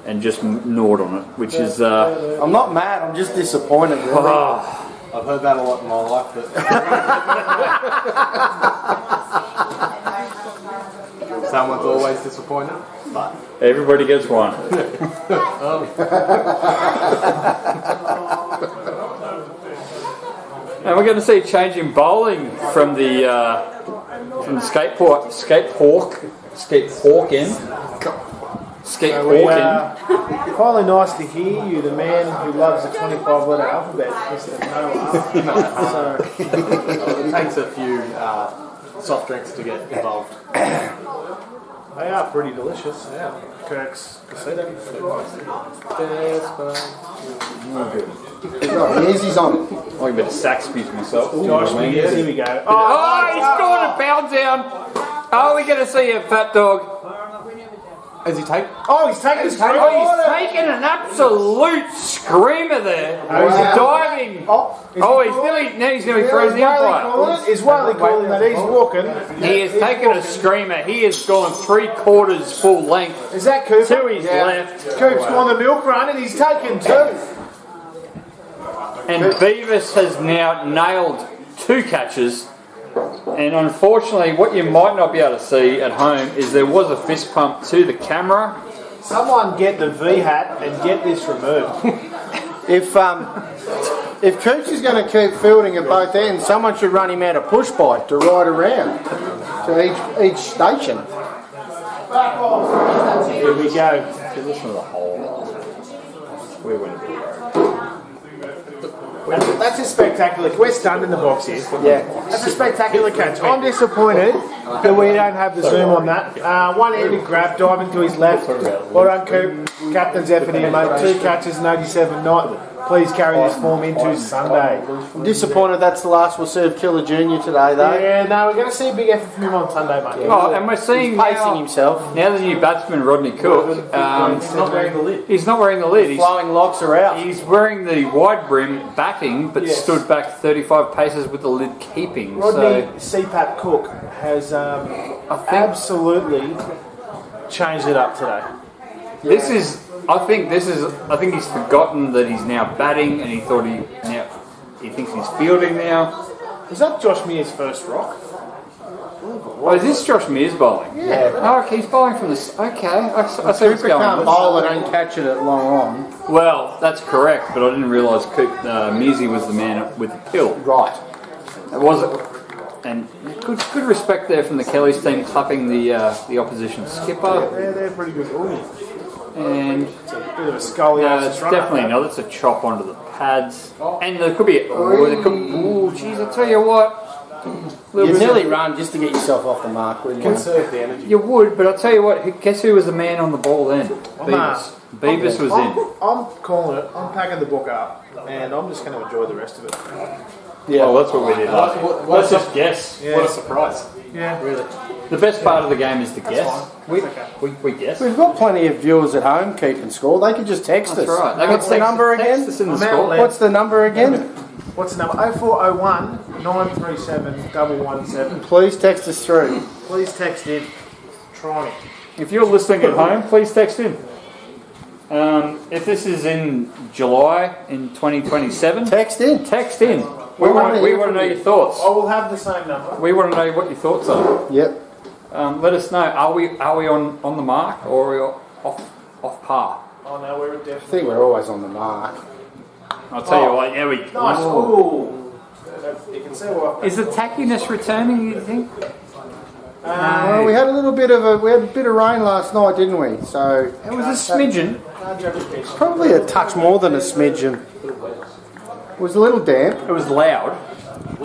and just gnawed on it, which is. I'm not mad. I'm just disappointed. Really. I've heard that a lot in my life. But someone's always disappointed. But Everybody gets one. And we're going to see a change in bowling from the skate pork in. finally nice to hear you, the man who loves the 25-letter alphabet, Mr. Noah. it takes a few soft drinks to get involved. They are pretty delicious. Yeah. Kirk's Casino. Easy's on. I better Saxby's myself. Josh, here we go. Oh, he's gone a pound down. Oh, we're going to see a fat dog. As he take? Oh, he's taking his Oh, he's taken an absolute screamer there. He's diving. He's nearly throws the umpire. Is Wiley calling that he's walking? He has taken a screamer. He has gone 3/4 full length Is that Cooper? to his left. Coop's on the milk run and he's taken two. And Beavis has now nailed 2 catches. And unfortunately, what you might not be able to see at home is there was a fist pump to the camera. Someone get the V-hat and get this removed. If Coops is going to keep fielding at both ends, someone should run him out a push bike to ride around to each station. Here we go. Listen to the hole. We went. That's a spectacular. We're stunned in the box here. Yeah. That's a spectacular catch. I'm disappointed that we don't have the zoom on that. One-handed grab, diving to his left. Well done, Coop. Captain's effort here, mate. 2 catches and 87 not. Please carry this form into Sunday. I'm disappointed that's the last we'll see of Killer Junior today, though. Yeah, no, we're going to see a big effort from him on Sunday, mate. Oh, and we're seeing He's pacing himself. now the new batsman, Rodney Cook. He's not wearing the lid. He's not wearing the lid. Flowing locks are out. He's wearing the wide brim backing, but stood back 35 paces with the lid keeping. Rodney CPAP Cook has absolutely changed it up today. I think he's forgotten that he's now batting, and he thinks he's fielding now. Is that Josh Mears' first rock? Oh, is this Josh Mears bowling? Yeah. Oh, okay, he's bowling from this. Okay, I see what's Cooper going can't on. bowl it and catch it at long on. Well, that's correct, but I didn't realise Mearsy was the man with the pill. Right. It wasn't. And good respect there from the Kellys team, clapping the opposition skipper. Yeah, they're pretty good. Ooh. And Bit of a scoliosis it's run definitely up no. That's a chop onto the pads, and there could be. Jeez, I tell you what. You'd nearly run just to get yourself off the mark, wouldn't you? Conserve the energy. You would, but I'll tell you what. Guess who was the man on the ball then? Beavis. Beavis was in. I'm calling it. I'm packing the book up, and I'm just going to enjoy the rest of it. Yeah, well, that's what we did last week. Let's just guess. Yeah. What a surprise. Yeah, Really. The best part of the game is to guess. We guess. We've got plenty of viewers at home keeping score. They could just text That's us. right. They What's can the number text again? us in the I'm out, score. lad. What's the number again? What's the number? 0401 937 117. Please text us through. Please text in. Try me. If you're listening at home, please text in. If this is in July in 2027, Text in. text in. We We wanna want hear to from know you. your thoughts. I will have the same number. We want to know what your thoughts are. Yep. Let us know. Are we on the mark or are we off par? Oh no, we're I definitely. think we're always on the mark. I'll tell you what. Yeah, we. Nice. Ooh. You can see what. Is the tackiness returning? You think? Well, we had a bit of rain last night, didn't we? So It was a smidgen. probably a touch more than a smidgen. It was a little damp. It was loud.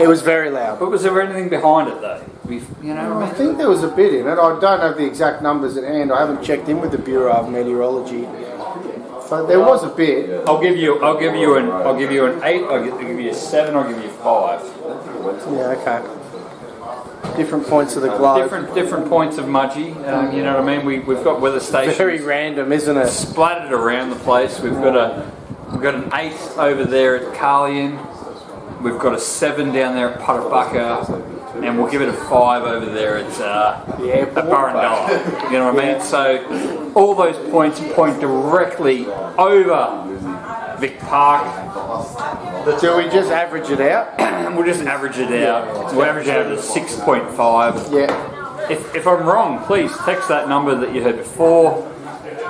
It was very loud. But was there anything behind it though? You know what I I mean? think there was a bit in it. I don't have the exact numbers at hand. I haven't checked in with the Bureau of Meteorology. But there was a bit. I'll give you an 8. I'll give you a 7. I'll give you 5. Yeah, okay. Different points of the globe. Different points of Mudgee. You know what I mean? We've got weather stations Very random, isn't it? splattered around the place. We've got an 8 over there at Carlian. We've got a 7 down there at Putterbucker, and we'll give it a 5 over there at Burrendala. You know what I mean? So all those points point directly over Vic Park. Do we just average it out? We'll just average it out. We'll average it out at 6.5. Yeah. If I'm wrong, please text that number that you heard before.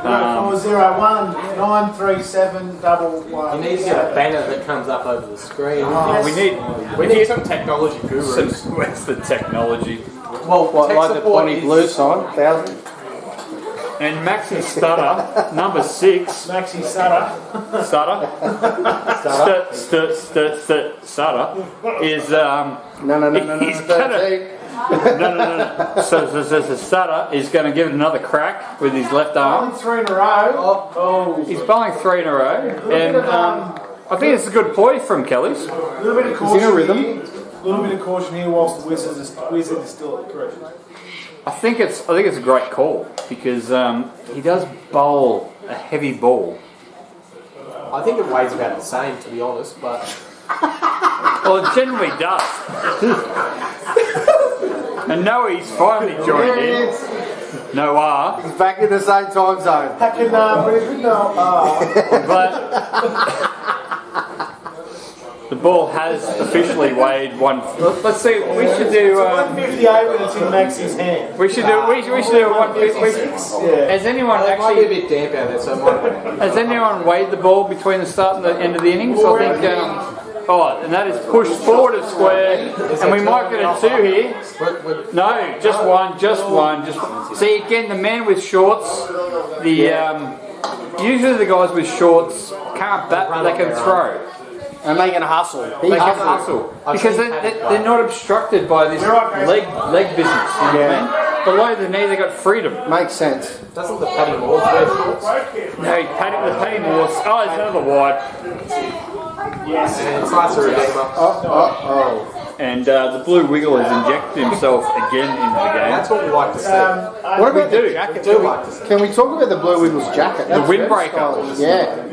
0401 937 117. You need to get a banner that comes up over the screen. We need some technology gurus. Where's the technology? Well, What, tech like the support Bonnie is- Blue sign? 1,000? And Maxi Stutter, number 6. Maxi Sutter. Sutter. Sutter is No. He's gonna- 13. no. So Sutter is going to give it another crack with his left arm. Only 3 in a row. Oh. He's bowling 3 in a row, and I think it's a good ploy from Kelly's. A little bit of caution. in a rhythm. Here. A little bit of caution here whilst the Wizard is still at the crease. I think it's a great call because he does bowl a heavy ball. I think it weighs about the same, to be honest, but Well, it generally does. And Noah's finally joined in. Noah, He's back in the same time zone. Back in Brisbane, no. but the ball has officially weighed one. Let's see. We should do. 158 when it's in Maxi's hand. We should do. We should do a 156. Yeah. Has anyone it might be a actually? bit damp out there, so it might. Has anyone weighed the ball between the start and the end of the innings? I think. And that is pushed forward a square, and we might get a 2 here. No, just one. See again, the man with shorts. Usually the guys with shorts can't bat, but they can throw. And they can hustle. They can hustle because they're not obstructed by this leg business. You know what I mean? Below the knee, they got freedom. Makes sense. Doesn't the Paddy Moore wear shorts? No, the Paddy Morse. Oh, it's another wide. Yes. And it's nice to remember. And the Blue Wiggle has injected himself again into the game. That's what we like to see. What about do. the jacket? We do like to see. Can we talk about the Blue Wiggles jacket? The That's very windbreaker. stylish. Yeah.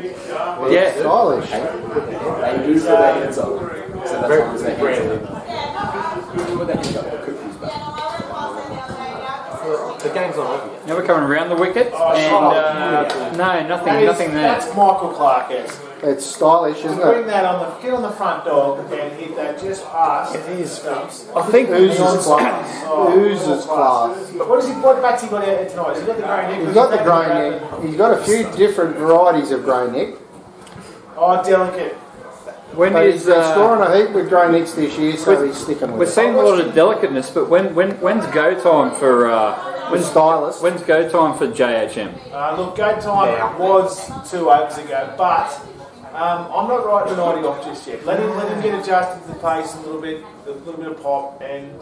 Yeah. Stylish. They use their hands up. So that's why it's their hands up. Put that in the cookies back. The game's not over yet. Now we're coming around the wicket, and no, nothing there. That's Michael Clark-esque. It's stylish, isn't Bring it? that get on the front dog and hit that just past. It is. Stumps. I think Oozes class. Oozes class. But what bat's he got out tonight? Has he got the grey neck? He's got the grey neck. He's got a few different varieties of grey neck. Oh, delicate. when But is he's scoring a heap with grey necks this year, so he's sticking we're with it. seeing a lot of delicateness, but when's go time for Stylist. when's go time for JHM? Look, go time was 2 overs ago, but I'm not writing the 90 off just yet. Let him get adjusted to the pace a little bit of pop, and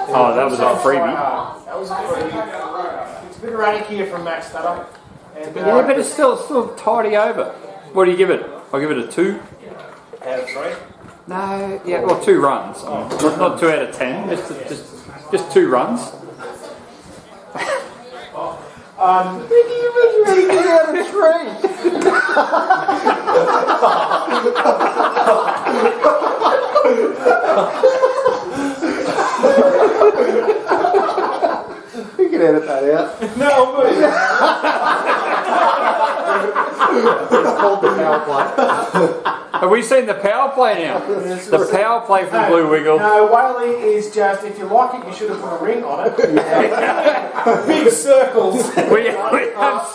Oh, that was a freebie. That was a freebie. It's a bit erratic here from Max Stutter. And, Yeah, but it's still tidy over. What do you give it? I'll give it a 2. Out of 3. No, yeah, well, 2 runs. Not 2 out of 10. Just 2 runs. Really get out of 3. You can edit that out. No, good. It's called the power play. Have we seen the power play now? The power play from Blue Wiggle. No, Whaley is just, if you like it, you should have put a ring on it. Big circles. We have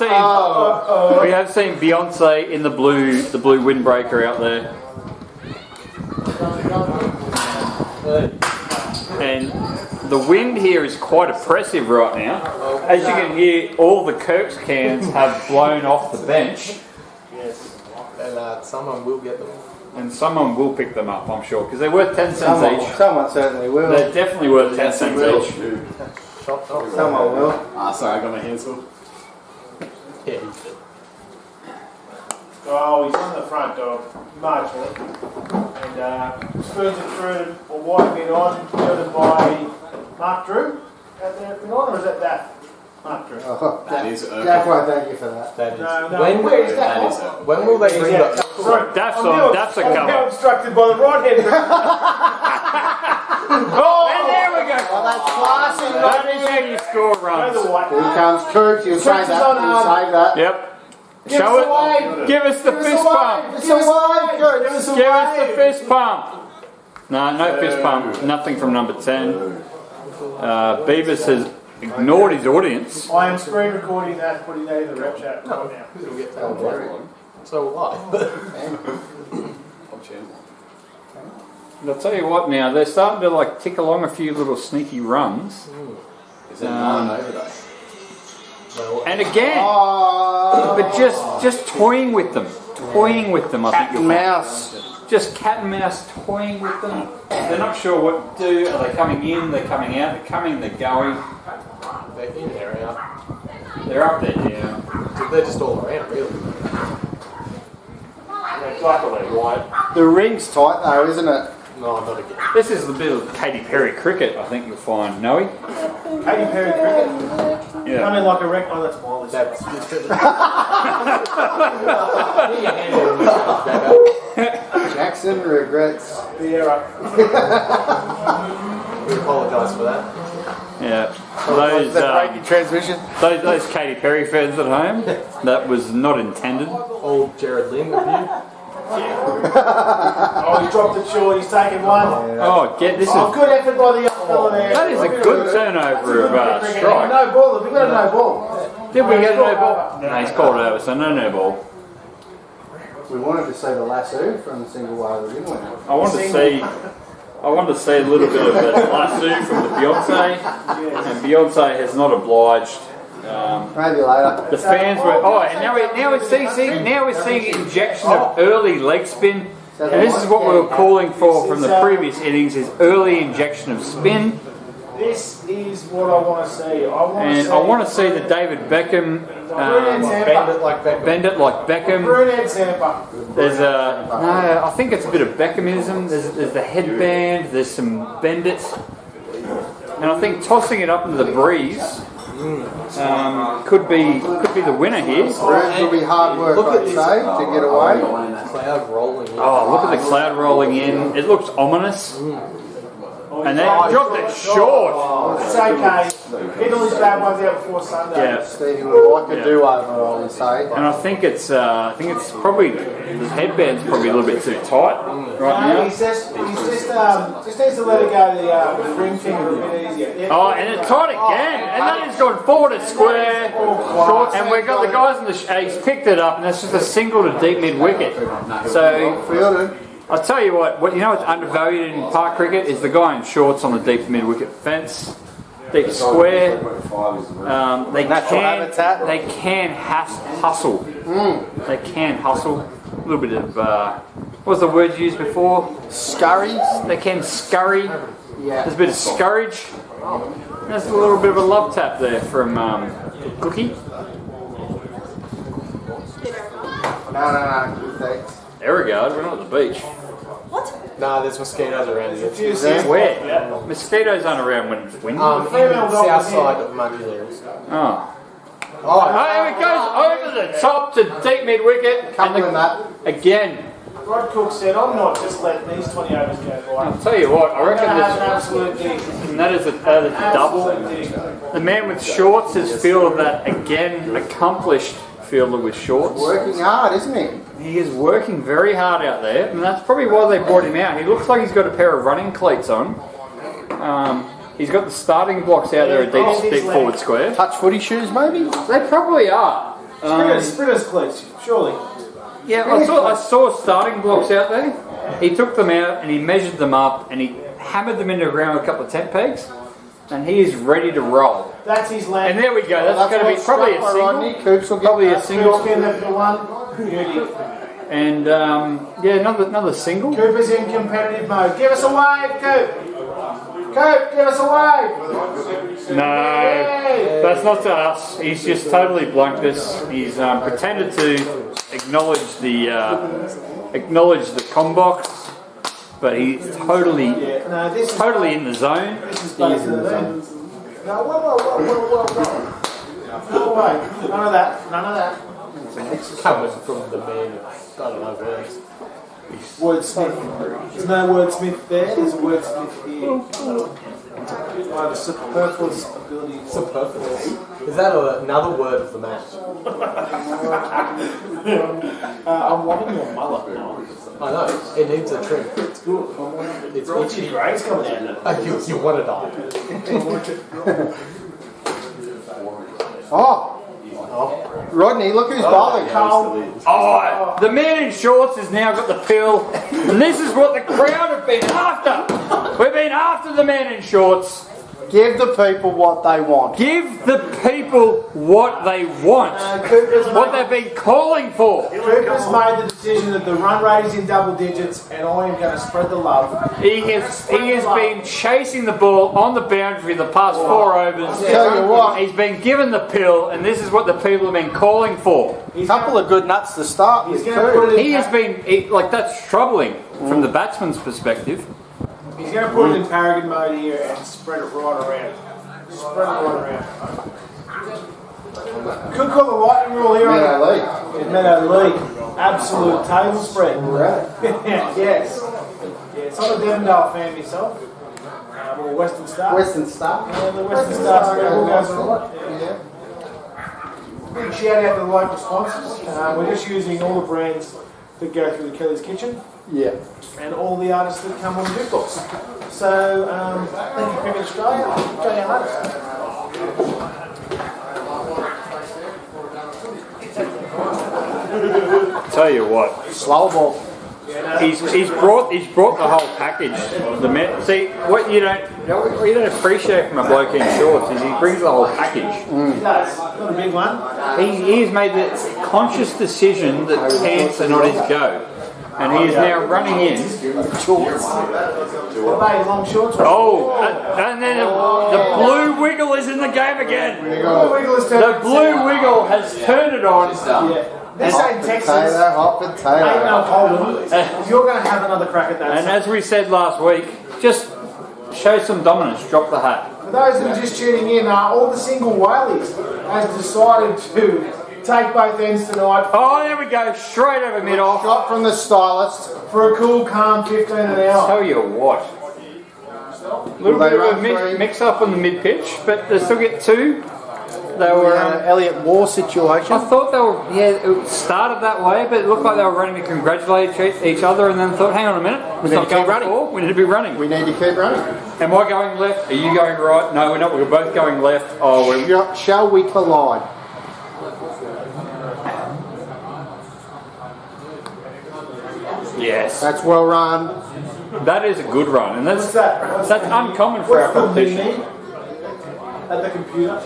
seen Beyonce in the blue windbreaker out there. And the wind here is quite oppressive right now. As you can hear, all the Kirk's cans have blown off the bench. Yes. And someone will get them. And someone will pick them up, I'm sure, because they're worth 10 cents each. Someone certainly will. They're definitely worth 10 cents each. Someone will. Sorry, I got my hands full. Yeah. Oh, he's on the front dog, marginally. And spoons it through, or white bit on, driven by Mark Drew out there at Pinot, or is that Mark Drew? Oh, That is Jack won't thank you for that. That is. No, When, where is that that? is when will they bring Yeah, the... sorry. That's I'm on- that's a I'm cover. now obstructed by the right hand. Oh, and there we go. Oh, that's classy. That is how you score Go runs. the white. Here comes Cooks. You'll say Cooks is that. on You'll say that. Yep. Give Show us it. a wave. Give us the fist pump. It's a wave, Cooks. Give us a Give us the wave. fist pump. No fist pump. Nothing from number 10. Beavis has ignored his audience. I am screen recording that, putting that in the rep chat right now. It'll get taken. So what? And I'll tell you what now, they're starting to like tick along a few little sneaky runs. Is it 9 over though? And again, Oh, but just toying with them. Toying with them, I think you'll find. mouse. Just cat and mouse toying with them. They're not sure what to do. Are they coming in? They're coming out. They're coming, they're going. They're in there, out. They're up there, yeah. They're just all around, really. Luckily, right. The ring's tight though, isn't it? No, not again. This is the bit of Katy Perry cricket, I think you'll find, Noe. Katy Perry cricket. Yeah. Coming like a wreck. Oh, that's Miley. That's Jackson regrets. Vieira. We apologise for that. Yeah. The breaking transmission. Those Katy Perry fans at home, that was not intended. Old Jared Lynn of you. Oh, he dropped it short. He's taken one. Oh, this is Good effort by the young fella there. that is a good turnover of strike. No ball. We got a no ball. Did we get a no ball? No, he's called over, so no ball. We wanted to see the lasso from the single whale, didn't we? I wanted to see a little bit of that lasso from the Beyonce, and Beyonce has not obliged. Maybe later. The fans were and now we're seeing injection of early leg spin, and this is what we were calling for from the previous innings: is early injection of spin. This is what I want to see. I want to see the David Beckham Bend it like Beckham. bend it like Beckham. Brunette Zampa. There's I think it's a bit of Beckhamism. There's the headband. There's some bend it, and I think tossing it up into the breeze could be the winner here. Bruce will be hard work, I'd say, to get away. Cloud rolling in. Oh, look at the cloud rolling in. It looks ominous. And they dropped it short. It's okay. Get all these bad ones out before Sunday. Yeah. Stevie would like a do-over, I would say. And I think it's probably the headband's probably a little bit too tight right No, now. he's just needs to let it go the ring finger a bit easier. Yeah. Oh, and it's tight again. And then he's gone forward at square. And we've got the guys in the he's picked it up, and that's just a single to deep mid wicket. So Fielded. I'll tell you what you know what's undervalued in park cricket is the guy in shorts on the deep mid wicket fence. Deep square. They Natural can habitat. hustle. They can hustle. A little bit of, what was the word you used before? Scurries. They can scurry. Yeah. There's a bit of scourge. There's a little bit of a love tap there from Cookie. No, good thanks. Erigard, we're not at the beach. Nah, there's mosquitoes around here. Where? Mosquitoes aren't around when it's windy. South side of Muddy Hills. Oh. Oh, It goes over the top to deep mid wicket. Couple in that. Again. Rod Cook said, I'm not just letting these 20 overs go by. I'll tell you what, I reckon Have an this, absolute dig. and that is a double. Absolute dig. The man with shorts has fielded that again, accomplished fielder with shorts. Working hard, isn't he? He is working very hard out there, and that's probably why they brought him out. He looks like he's got a pair of running cleats on. He's got the starting blocks out there at deep forward square. Touch footy shoes, maybe? They probably are. Sprinters cleats, surely. Yeah, I saw starting blocks out there. He took them out and he measured them up and he hammered them into the ground with a couple of tent pegs, and he is ready to roll. That's his land. And there we go. That's going to be probably a Rodney. single. Coops will get Probably a that. single. Cooper's been there for one. Beauty. And yeah, another single. Cooper's in competitive mode. Give us a wave, Coop. Coop, give us a wave. No, that's not to us. He's just totally blanked us. He's pretended to acknowledge the com box, but he's totally No, this is totally in the zone. This is based in the zone. No, whoa. No way. None of that. None of that. it's coming from the man. I don't know words. Wordsmith. There's no wordsmith there. There's a wordsmith here. I have a superfluous ability. Superfluous. Is that another word of the match? I'm loving your mullet now. I know. It needs a trim. It's good. It's Itchy itchy. grey's coming out. You want to die. Oh. Rodney, look who's bowling. Oh, the man in shorts has now got the pill, and this is what the crowd have been after. We've been after the man in shorts. Give the people what they want. Give the people what they want. What they've been calling for. Cooper's made the decision that the run rate is in double digits, and I am going to spread the love. He has been chasing the ball on the boundary the past 4 overs. Tell you what. He's been given the pill, and this is what the people have been calling for. A couple of good nuts to start with, He's going to put too. it in. He has been, like, that's troubling from the batsman's perspective. He's going to put it in Paragon mode here and spread it right around. Spread it right around. Could call the lightning rule here. Meadow League. In Meadow League. Absolute table spread. Yes. Yeah, it's on the Devondale fan myself. Or Western Star. Western Star. Yeah, the Western Star spread all goes alright. Yeah. Big shout out to the local sponsors. We're just using all the brands that go through the Kelly's Kitchen. Yeah. And all the artists that come on the big books. So, thank you, Cricket Australia. Australian artists. Tell you what, Slow ball. he's brought the whole package. See what you don't appreciate from a bloke in shorts is he brings the whole package. He does. Not a big one. He's made the conscious decision that pants are not his go, and he is now running in. What are they, long shorts? Oh, and then the blue wiggle is in the game again. The blue wiggle has turned it on. Yeah. This ain't Texas. Potato, hot Ain't potato. no Holden. You're going to have another crack at that. And as we said last week, just show some dominance. Drop the hat. For those that are just tuning in, all the single whaleys has decided to take both ends tonight Oh, there we go. Straight over mid off. Shot from the stylist. for a cool, calm 15 an hour. Tell you what. A little Will bit they of a run three? mix up on the mid pitch, but they still get 2. They We were. had an Elliot War situation. I thought they were. Yeah, it started that way, but it looked like they were running to congratulate each other, and then thought, "Hang on a minute, We it's need not to keep going running. forward. We need to be running." We need to keep running. Am I going left? Are you going right? No, we're not. We're both going left. Oh, we're. Shall we collide? Yes, That's well run. that is a good run, and What's that? that's uncommon for our What's the competition. mini at the computer?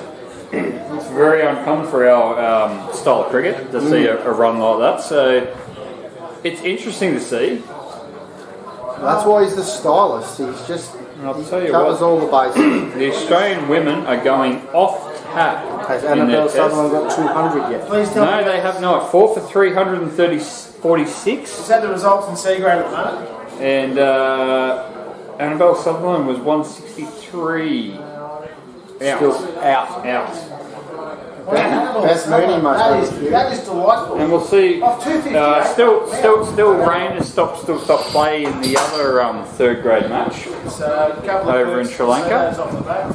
It's very uncommon for our style of cricket to see a run like that. So it's interesting to see. That's why he's the stylist. He's just And I'll tell you covers what, all the bases. the Australian women are going off tap. Has in their Annabelle test. Sutherland got 200 yet? Please tell No, me. they have not. 4 for 346. Is that the results in C grade at the moment? And Annabelle Sutherland was 163. Still out. Best Mooney must be. That is delightful. And we'll see. Off 258. Still rain has stopped play in the other third grade match. So, a couple of Over in points. Sri Lanka. So that's off the back.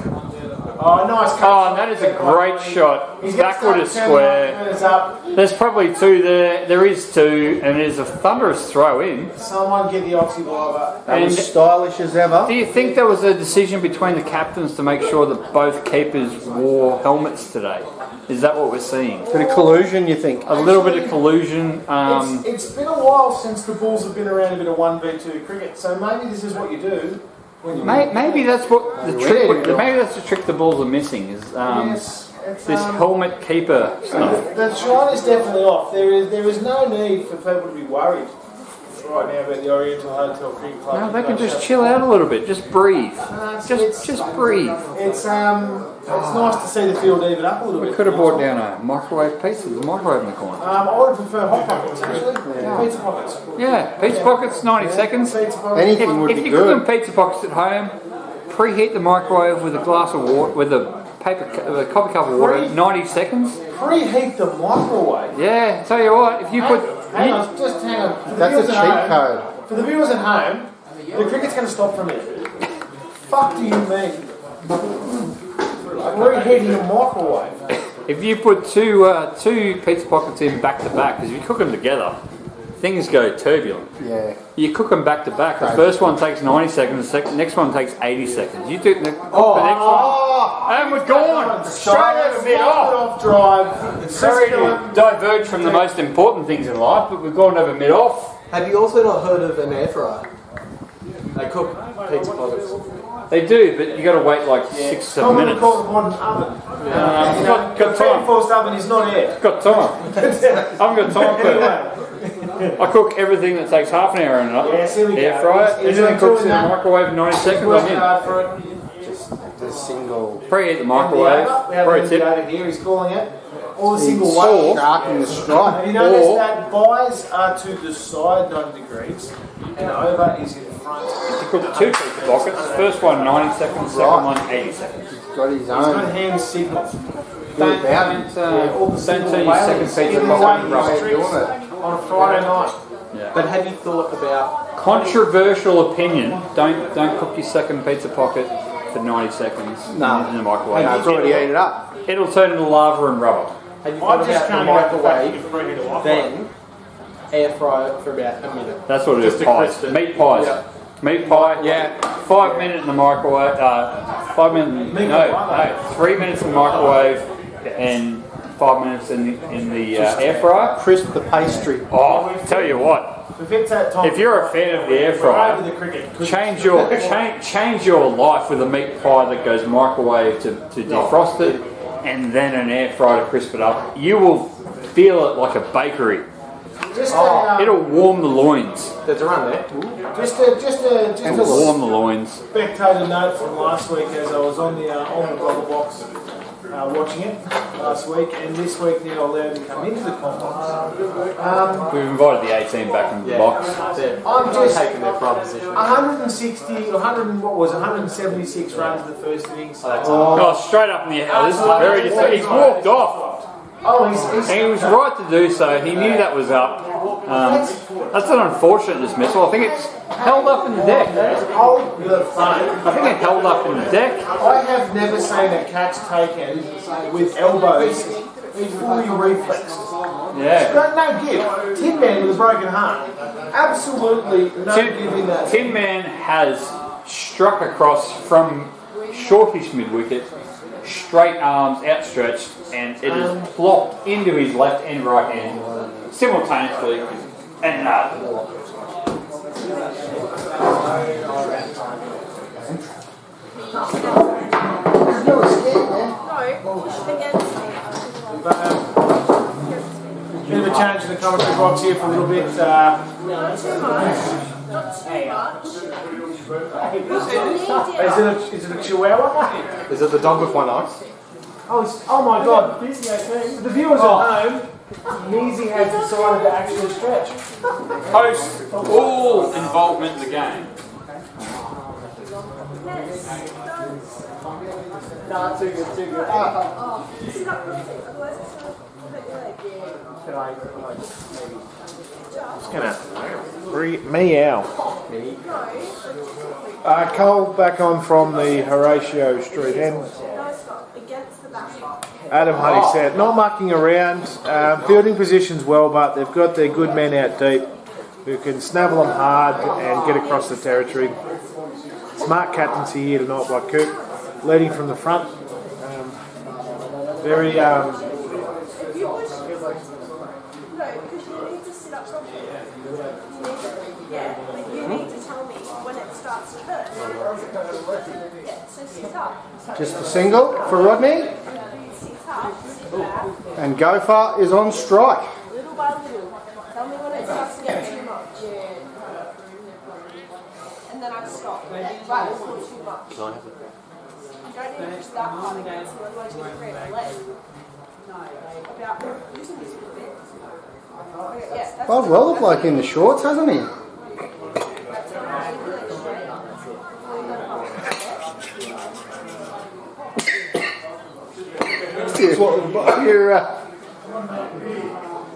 Oh, nice cut. Oh, and that is a great shot. He's gonna Backward start is square. turning us up. There's probably two there. There is two, and there's a thunderous throw in. Someone get the oxybiver. That was And- stylish as ever. Do you think there was a decision between the captains to make sure that both keepers wore helmets today? Is that what we're seeing? Bit of collusion, you think? A little bit of collusion. It's been a while since the Bulls have been around a bit of 1v2 cricket, so maybe this is what you do when you Maybe that's what the trick. Maybe that's the trick the Bulls are missing is Yes, it's, this helmet keeper stuff. the shine is definitely off. There is no need for people to be worried right now about the Oriental Hotel Cricket Club. No, they can just chill out a little bit. Just breathe. Just breathe. It's nice to see the field even up a little We bit. could have brought down a microwave pizza. There's a microwave in the corner. I would prefer hot pockets actually. Pizza pockets. Yeah, pizza pockets, 90 seconds. Pizza pockets. Anything would If be you're cooking good. pizza pockets at home, preheat the microwave with a glass of water, with a coffee cup of water, 90 seconds. Preheat the microwave. Yeah, tell you what, if you put... Hang on, just hang on. For the That's a viewers at cheat home- code. For the viewers at home, the cricket's going to stop from here. Fuck do you mean? Reheating a microwave. If you put two pizza pockets in back to back, because if you cook them together, things go turbulent. Yeah. You cook them back to back. The first one takes 90 seconds. The next one takes 80 seconds. You do the next one, and we're gone straight over mid off. Off drive. Sorry to diverge from the most important things in life, but we've gone over mid off. Have you also not heard of an air fryer? They cook pizza pockets. They do, but you got to wait like 6-7 I'm going to minutes. call it modern oven. Got The time. reinforced oven is not air. Got time. I haven't got time for it. I cook everything that takes half an hour in an Yes, here we go. air fryer. He's Anything cooks in a doing that. microwave in 90 seconds, I'm Working in. hard for it. The single Preheat the microwave. We have Pro an tip. over here, he's calling it. Or the single saw one. shark in the stripe. Have you noticed Or- that buys are to the side 90 degrees and over is in front? You cook two pizza pockets. First one 90 seconds, second one 80 seconds. He's got his He's got own. hand signals. Don't turn your second pizza pocket rubbish. On a Friday night. But have you thought about Controversial opinion. Don't cook your second pizza pocket for 90 seconds in the microwave. No, it's already heated up. It'll turn into lava and rubber. have you I thought just about the can't get the fact that microwave, you bring it off. then air fryer for about a minute? That's what it is. Just to Pies. crisp it. Meat pies. Yeah. Meat pie. Yeah. 5 minutes in the microwave. 5 minutes. No. 3 minutes in the microwave and 5 minutes in the air fryer. Crisp the pastry. Oh, tell you what. If it's that time, If you're a fan of the air we're fryer, over the cricket. change your life with a meat pie that goes microwave to defrost it, and then an air fryer to crisp it up. You will feel it like a bakery. Just It'll warm the loins. There's a run there. just It'll warm the loins. spectator note from last week as I was on the blogger box watching it last week, and this week now allowed to come into the complex. We've invited the 18 back into the box. I'm just taking their prime position. 160, 100, what was it, 176 runs in the first innings. Oh, straight up in the air. This is very disappointing. He's walked off. Oh, he's And he was right to do so. He knew that was up. That's an unfortunate dismissal. I think it's held up in the deck. hold the phone. I think it held up in the deck. I have never seen a catch taken with elbows fully reflexed. Yeah. No give. Tin Man with a broken heart. Absolutely no give in that. Tin Man has struck across from shortish mid-wicket, straight arms outstretched, and it has plopped into his left and right hand simultaneously, and No, against Bit of a change in the commentary box here for a little bit. Not too much. Not too much. Is it a chihuahua? Is it the dog with one eye? Oh my god. The viewers at home, Neezy has decided to actually stretch. Post all involvement in the game. No, too good, too good. Sit up real quick, otherwise it's going to hurt your leg. It's gonna meow. Cole back on from the Horatio Street end. No, it's not. Against the back. Adam Huddy said, not mucking around, fielding positions well, but they've got their good men out deep who can snavel them hard and get across the territory. Smart captaincy here tonight by Coop, leading from the front. Very, If you push... No, because you need to sit up properly. But you need to tell me when it starts to hurt. Yeah, so sit up. Just a single for Rodney. Sit up, sit back. And Gopher is on strike. Little by little. Tell me when it starts to get too much. And then I stop. Right before too much. You don't need to push that hard against him, otherwise you're going to create a leg. About using this a bit. Okay, yeah, that's Well, well, the bloke in the shorts, hasn't he? that's alright. You leg straight. You're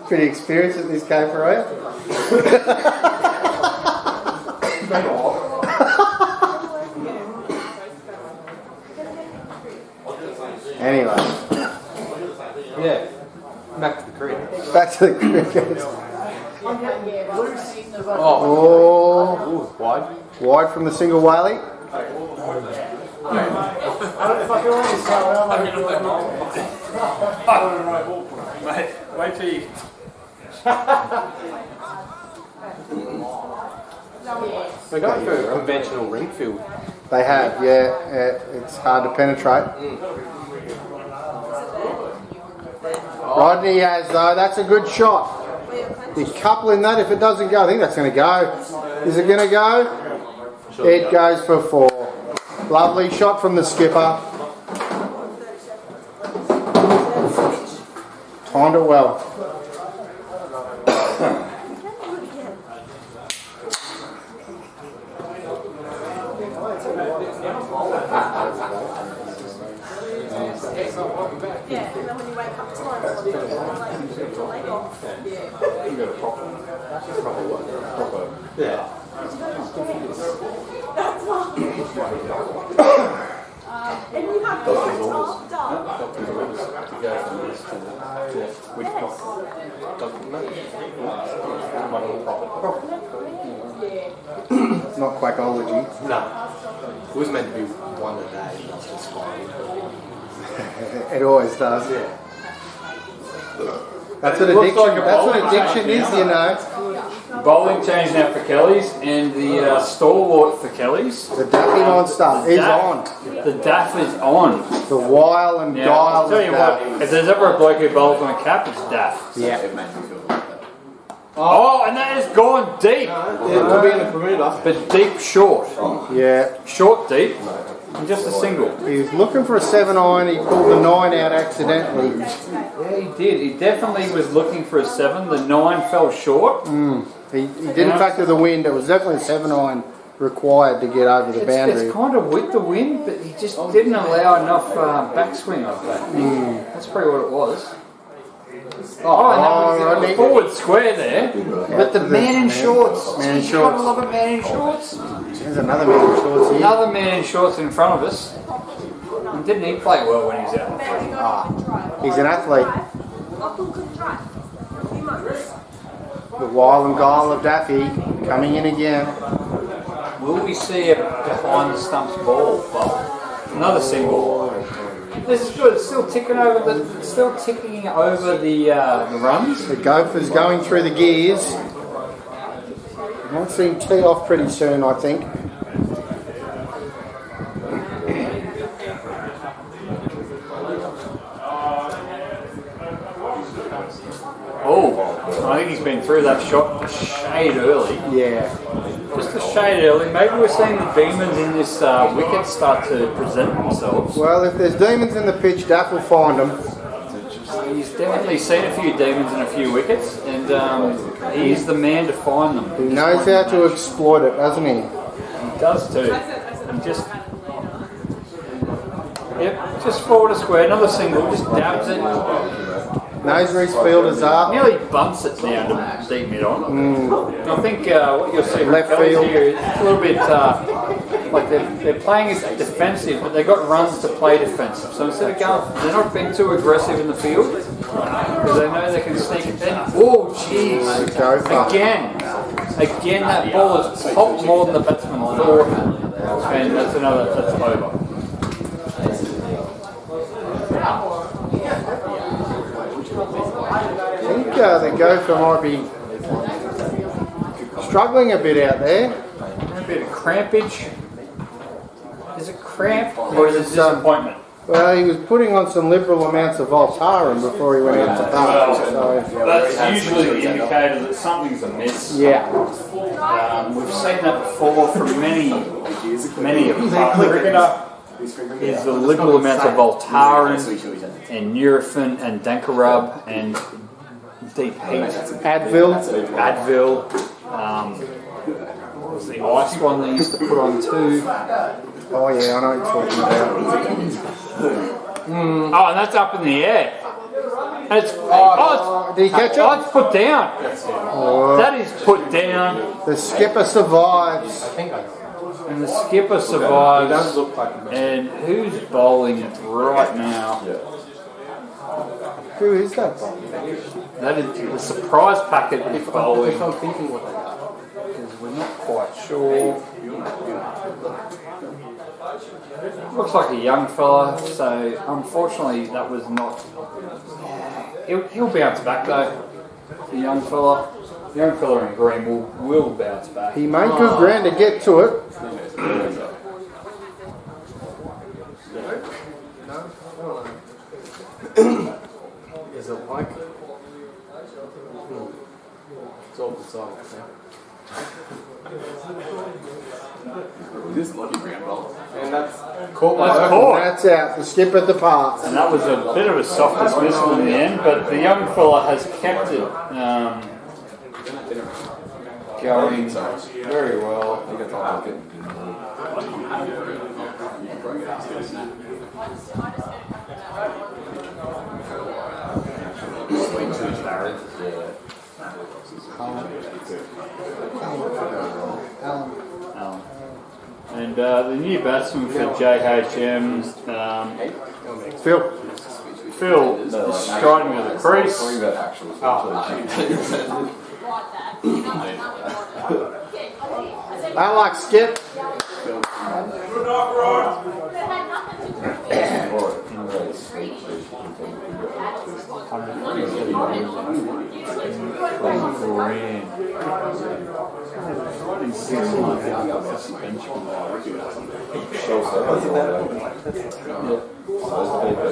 pretty experienced at this game, are you? Anyway, Yeah. Back to the cricket. back to the cricket. Oh, Oh, wide. wide from the single whaley. Mate, wait till you... We're going for a conventional ring field. They have, yeah. It's hard to penetrate. Rodney has, though. That's a good shot. You're coupling that. If it doesn't go, I think that's going to go. Is it going to go? It goes for 4. Lovely shot from the skipper. Timed it well. Yeah, and then when you wake up tomorrow morning, you're like, take your leg off. Yeah. You got a proper what? Proper. Yeah. That's why. And you have to lift up, down. Doctor's orders to go from this to that. Which doctor? Doctor, no. One of the proper. It's not quackology. No. It was meant to be one a day. It's just fine. It always does. Yeah. That's what addiction. That's what addiction is, you know. Bowling change now for Kelly's, and the stalwart for Kelly's. The Daffy monster is on. The Daff is on. The wile and Now, guile I'll tell of you Daff. what, if there's ever a bloke who bowls on a cap, it's Daff. Yeah. Oh, and that has gone deep. It could be in the Bermuda. But deep short. Yeah. Short deep. And just a single. He was looking for a 7-iron. He pulled the 9 out accidentally. Yeah, he did. He definitely was looking for a 7. The 9 fell short. He didn't factor the wind. It was definitely a 7-iron required to get over the boundary. It's kind of with the wind, but he just didn't allow enough backswing of that. That's probably what it was. Oh, and that was Rodney. a forward square there. But the man in shorts. Man in You gotta shorts. love a man in shorts. There's another man in shorts here. Another man in shorts in front of us. And didn't he play well when he was out? He's an athlete. Lachlan couldn't drive. He must. The wile and guile of Daffy coming in again. Will we see a behind the stumps ball? Well, another single. This is good. It's still ticking over the runs. The Gopher's going through the gears. Might see him tee off pretty soon, I think. Oh, I think he's been through that shot a shade early. Yeah. Just a shade early. Maybe we're seeing the demons in this wicket start to present themselves. Well, if there's demons in the pitch, Daff will find them. He's definitely seen a few demons in a few wickets, and he's the man to find them. He knows how to exploit it, doesn't he? He does too. He just, yep, just forward to square, another single, just dabs it. Knows where his fielders are. Nearly bumps it down to deep mid on. I think what you'll see Left with Kelly's field. here is a little bit like they're playing as defensive, but they've got runs to play defensive. So instead of going, they're not being too aggressive in the field because they know they can sneak it in. Oh, jeez! Go for it. Again, that ball has popped more than the batsman thought, and that's over. I think the gopher might be struggling a bit out there. A bit of crampage. Is it cramp or is it disappointment? Well, he was putting on some liberal amounts of Voltaren before he went out to bat. So, That's usually the indicator that something's amiss. yeah. We've seen that before from many of cricketer. Is the liberal amounts of Voltaren and Nurofen and Dankarub and deep heat. Advil. What was the ice one they used to put on too? Oh yeah, I know what you're talking about. Oh, and that's up in the air. And it's, Did he catch oh, it? it's put down. Oh, That is put down. the skipper survives. And the skipper survives. And who's bowling it right now? Who is that? That is the surprise packet is bowling. Because we're not quite sure. Looks like a young fella, so unfortunately that was not. He'll bounce back though. The young fella in green will bounce back. He made good ground to get to it. Is it like? It's all beside it, yeah. This lucky grand ball. And that's caught by That's caught. That's out. The skipper departs. And that was a bit of a soft dismissal in the end, but the young fella has kept it going very well. I think it's all good. And the new batsman for JHM, Phil is striding to the crease. I like skip.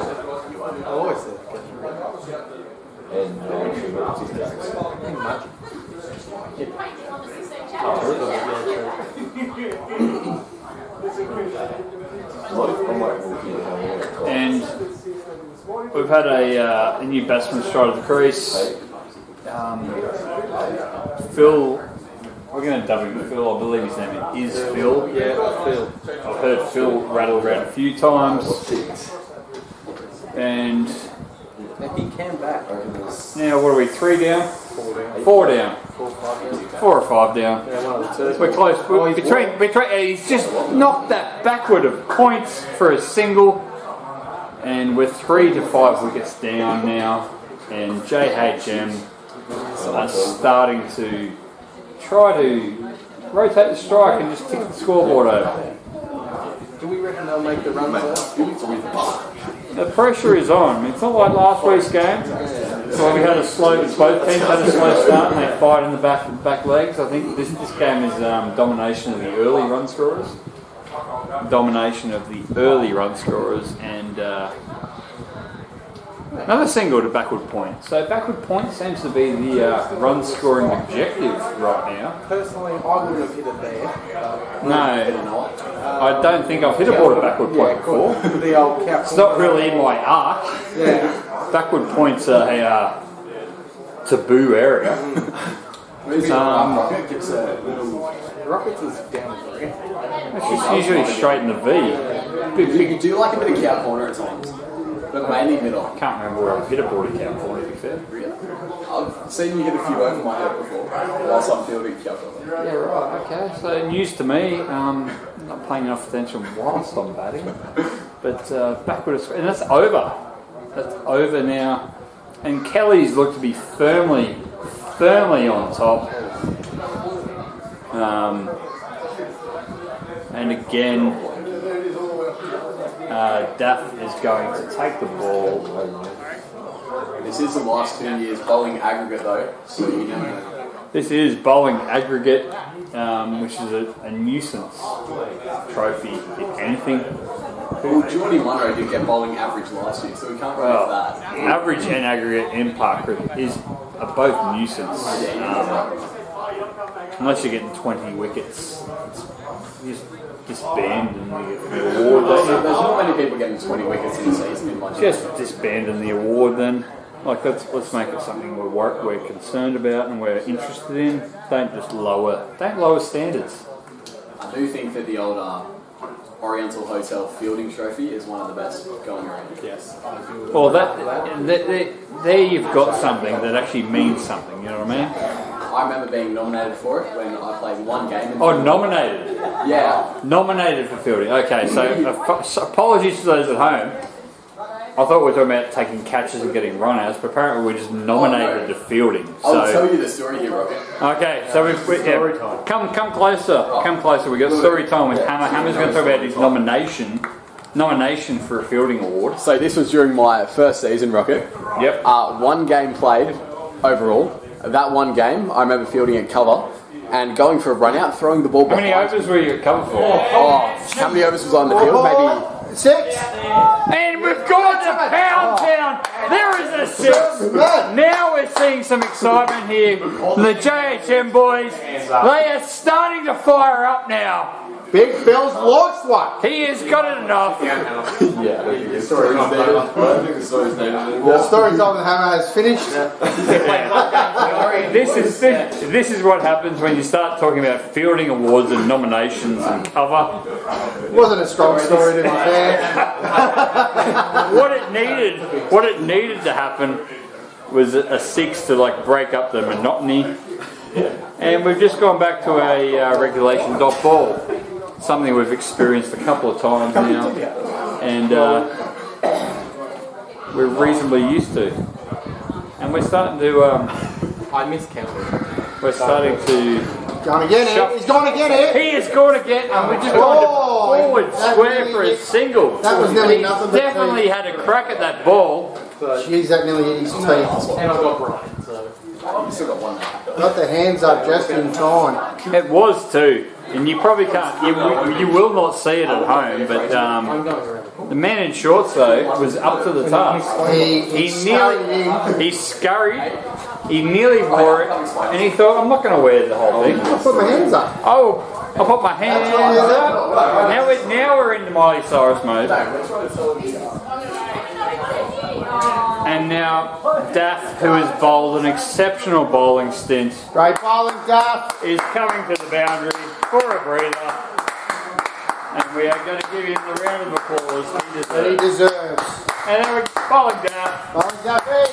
I always say And we've had a new batsman stride at the crease. Phil, we're going to dub him Phil, I believe his name is Phil. Yeah, Phil. I've heard Phil rattle around a few times. And He came back. now what are we, 3 down? 4 down. 4 or 5 down. Yeah, one of the two. We're close. He's just knocked that backward of points for a single. And we're 3 to 5 wickets down now. And JHM are starting to try to rotate the strike and just tick the scoreboard over. Do we reckon they'll make the runs out? The pressure is on. I mean, it's not like last week's game. So we had a slow, both teams had a slow start and they fired in the back legs. I think this game is domination of the early run scorers. And Another single to backward point. So backward point seems to be the run scoring objective right now. Personally, I wouldn't have hit it there. No, I don't think I've hit a ball to backward point before. The old cap. It's not really in my arc. Yeah. Backward point's a taboo area. Rockets is down the green. It's just usually straight in the V. You do like a bit of cow corner at times, but mainly middle. I can't remember where I've hit a ball to cow corner, to be fair. Really? I've seen you hit a few over my head before, whilst I'm fielding cow corner. Yeah, right, okay. So news to me, not paying enough attention whilst I'm batting. But backward, and that's over. That's over now. And Kelly's looked to be firmly on top. And again, Duff is going to take the ball. This is the last 2 years bowling aggregate though, so you never know. This is bowling aggregate, which is a nuisance trophy, if anything. Well, Geordie Munro did get bowling average last year, so we can't really have that. Average and aggregate in park cricket are both nuisance. Unless you're getting 20 wickets, you just disband and you get the award. There's not many people getting 20 wickets in the season in my Just disband in the award then. Like let's make it something we're concerned about and we're interested in. Don't lower standards. I do think that the old Oriental Hotel fielding trophy is one of the best going around. Yes. Well, there you've got something that actually means something. You know what I mean? I remember being nominated for it when I played one game. Nominated. Yeah. Nominated for fielding. Okay, so apologies to those at home. I thought we were talking about taking catches and getting run-outs, but apparently we're just nominated to fielding. I'll tell you the story here, Rocket. Okay, so come closer. Come closer. We got story time with Hammer. Hammer's going to talk about his nomination for a fielding award. So this was during my first season, Rocket. Yep. One game played overall. That one game, I remember fielding at cover and going for a run-out, throwing the ball How many overs were you at cover for? How many overs was on the field? Maybe 6. And we've gone to Pound Town. There is a 6. Now we're seeing some excitement here from the JHM boys. They are starting to fire up now. Big Phil's launched one. He has got it enough. the story's dated. I think the story's dated. The story time with Hammer has finished. This is what happens when you start talking about fielding awards and nominations and cover. Wasn't a strong story to be fair. What it needed to happen was a 6 to break up the monotony. And we've just gone back to a regulation dot ball. Something we've experienced a couple of times now, and we're reasonably used to. And we're starting to. I miscounted. We're starting to. Going again, Ed. He's going again, Ed. He is going again, and we're just going to forward square for a single. That was nearly nothing. Definitely had a crack at that ball. Jeez, that nearly hit his teeth. And I got Brian, so. You still got one now. Got the hands up just in time. It was too, and you probably can't. You will not see it at home, but the man in shorts though was up to the task. He scurried. He nearly wore it, and he thought, "I'm not going to wear the whole thing." I put my hands up. Oh, I put my hands up. Now we're into Miley Cyrus mode. And now Daff, who has bowled an exceptional bowling stint, Great bowling, Duff. is coming to the boundary for a breather. And we are going to give him the round of applause That he deserves. And then we're bowling Daff. Bowling Duffy.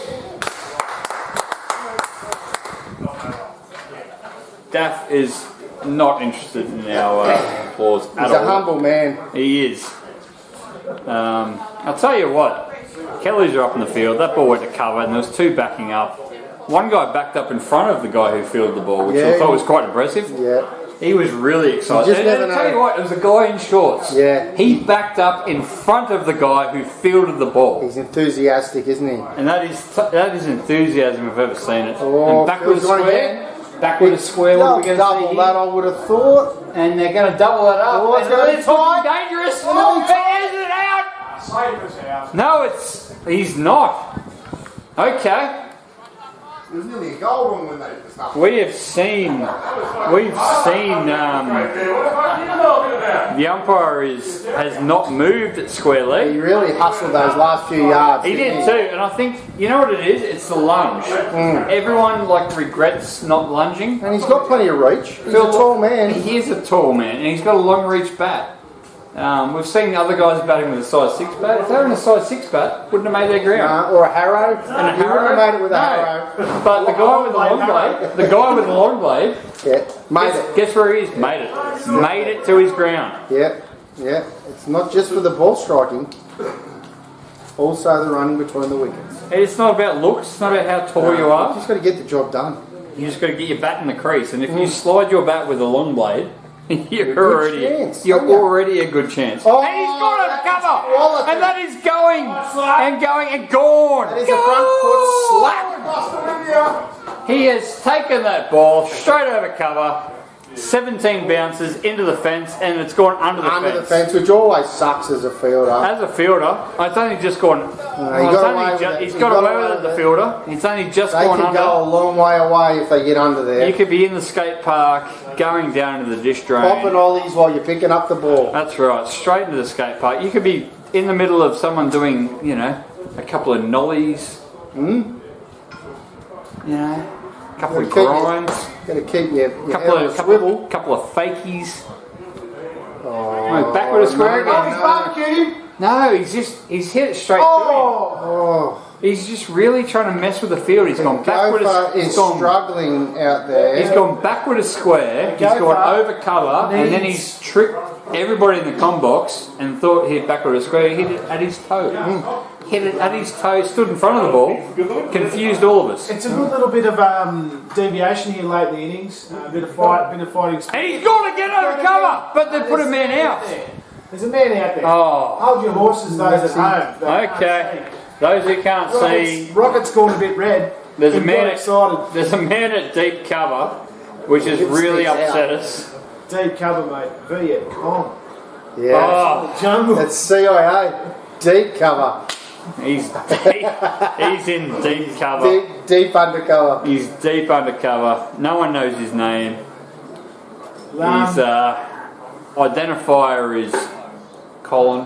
Daff is not interested in our applause at all. He's a humble man. He is. I'll tell you what, Kellys are up in the field, that ball went to cover and there was 2 backing up. One guy backed up in front of the guy who fielded the ball, which I thought was quite impressive. Yeah. He was really excited. You just never and I'll tell you know. what, it was a guy in shorts. Yeah. He backed up in front of the guy who fielded the ball. He's enthusiastic, isn't he? And that is enthusiasm if I've ever seen it. Oh, and backward Phil's going square. again. Backward a square, what are we going to see double here? that, I would have thought. And they're going to double that up. Oh, it's going to be tight. Dangerous. Oh, Is it out? No, he's not. Okay. There was nearly a goal wrong when they started. We've seen the umpire has not moved at square He leg. really hustled those last few yards. He didn't did too, and I think you know what it is. It's the lunge. Everyone regrets not lunging. And he's got plenty of reach. He's a tall man. He is a tall man, and he's got a long reach bat. We've seen the other guys batting with a size 6 bat. If they were in a size 6 bat, wouldn't have made their ground. Or a harrow. And a He wouldn't harrow? have made it with a No. harrow. But the guy with the long blade, Yeah, made it. guess where he is? Made it. Made it to his ground. Yeah. It's not just for the ball striking, also the running between the wickets. It's not about looks. It's not about how tall you You are. just got to get the job done. You just got to get your bat in the crease. And if you slide your bat with a long blade, you're Good already chance, you're don't you? already a good chance. Oh, and he's got it that's cover, quality. and that is going and going and gone. That is a front foot slap. He has taken that ball straight over cover, 17 bounces into the fence, and it's gone under the Under fence. the fence, which always sucks as a fielder. As a fielder, it's only just gone. he got away with it. He's He got got away away with it, with the it. fielder. It's only just They gone can under. go a long way away if they get under there. You could be in the skate park, going down to the dish drain. Popping ollies while you're picking up the ball. That's right, straight into the skate park. You could be in the middle of someone doing, a couple of nollies. A couple of grinds. Got to keep your head Couple on a swivel. of couple of fakies. Oh, Backward a square no, again. no. Barbecued him. No, he's hit it straight Oh, through him. He's just really trying to mess with the field. He's gone backward. Gopher is struggling out there. He's gone backward a square. He's gone over cover, and then he's tricked everybody in the com box and thought he'd backward a square. He hit it at his toe. Hit it at his toe. Stood in front of the ball. Confused all of us. It's a good little bit of deviation here late in the innings. A bit of fighting. And he's got to get over cover, but they put a man out. There's a man out there. Oh, Hold your horses, those at home. okay. Those who can't see, Rocket's gone a bit red. there's a We've man. got excited. There's a man at deep cover, which has really sticks out. upset us. Deep cover, mate. Vietcong. Yeah. Oh, Jungle. That's CIA. Deep cover. he's in deep cover. Deep undercover. He's deep undercover. No one knows his name. His identifier is Colin.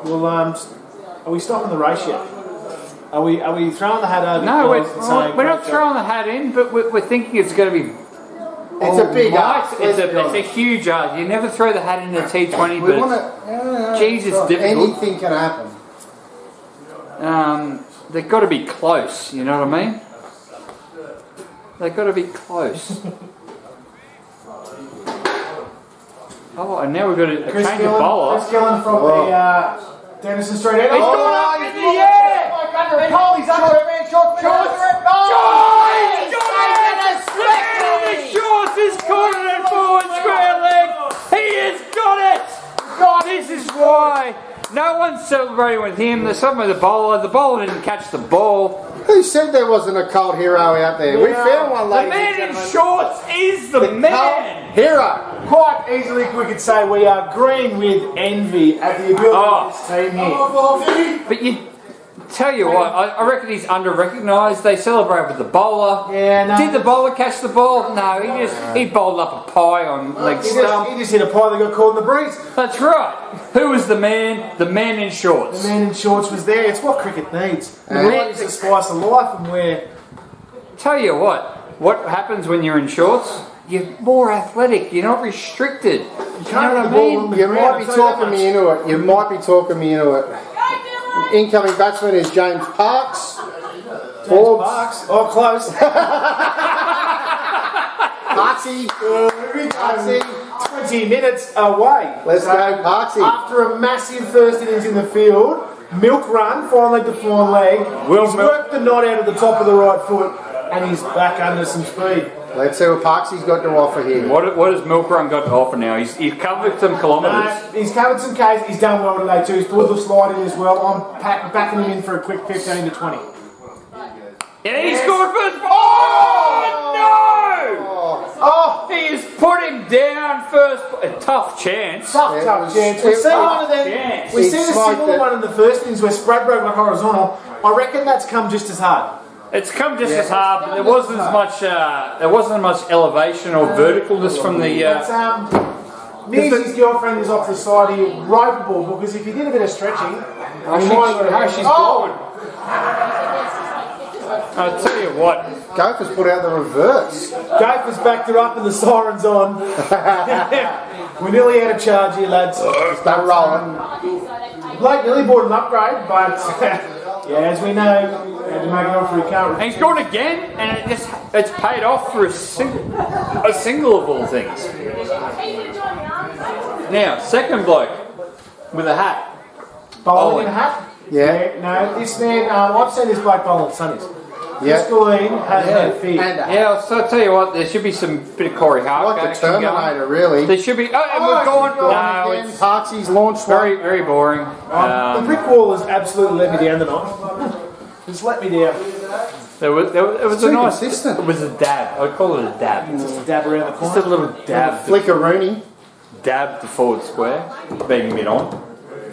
Well, are we stopping the race yet? Are we throwing the hat over? No, the guys and saying, we're not "Great throwing the hat in, but we're thinking it's going to be. It's a big ask. It's a huge ask. You never throw the hat in the T20, We but want to. Geez, it's difficult. Anything can happen. they've got to be close. You know what I mean? They've got to be close. Oh, and now we've got a Chris change of Gillen, bowler. Chris Gillen from the Dennison Street. He's gone up in the air! He's under it, man. Short. Shorts is caught it at forward square leg. He has got it. This is why no one's celebrating with him. There's something with the bowler. The bowler didn't catch the ball. Who said there wasn't a cult hero out there? We found one, The ladies and man in gentlemen. shorts is the man. Hero. Quite easily, we could say we are green with envy at the ability of this team here. But you tell you what, I reckon he's under-recognised. They celebrate with the bowler. Yeah, no. Did the bowler catch the ball? No, he bowled up a pie on leg stump. He just hit a pie that got caught in the breeze. That's right. Who was the man? The man in shorts. The man in shorts was there. It's what cricket needs. Cricket is the spice of life, and we're Tell you what happens when you're in shorts? You're more athletic. You're not restricted. You know what I mean? You might be talking me into it. You might be talking me into it. Incoming batsman is James Parks. Forbes. Parks. Oh, close. Parksy. Parksy. 20 minutes away. Let's go, Parksy. After a massive first innings in the field, milk run, fine leg to fine leg. He's worked the knot out of the top of the right foot, and he's back under some speed. Let's see what Parksy's got to offer here. What has Milk Run got to offer now? He's covered some kilometres. He's covered some Ks. He's done well today too. He's pulled the slide in as well. I'm backing him in for a quick 15 to 20. And he scored first. Oh no! Oh, He has put him down first. A tough chance. tough chance. We've seen one of them. chance. We've seen a It's like similar that. one in the first innings where Spradbroke got horizontal. I reckon that's come just as hard. It's come just as hard, but there wasn't as much elevation or verticalness from the. Maisy's girlfriend is off the side here, ropeable, because if you did a bit of stretching, she's gone. I'll tell you what. Gopher's put out the reverse. Gopher's backed her up and the siren's on. We nearly had a charge here, lads. Start rolling. Blake nearly bought an upgrade, but yeah, as we know, had to make it up for recovery. And he's gone again, and it's paid off for a single of all things. Now, second bloke with a hat. Bowling in a hat? Yeah. No, this man, I've seen this bloke bowling at Sundays. Yeah. This Glean has no fear. Yeah, so I'll tell you what, there should be some bit of Corey Hart Like the action Terminator, going. really. There should be. Oh, and we've gone. No, again. it's Parksy's launched very, one. very boring. The brick wall has absolutely let me down tonight. It's let me down. It was a too nice. consistent. It was a dab. I'd call it a dab. Just a dab around the corner. Just a little dab. Flickeroony. Dab to forward square, being mid on.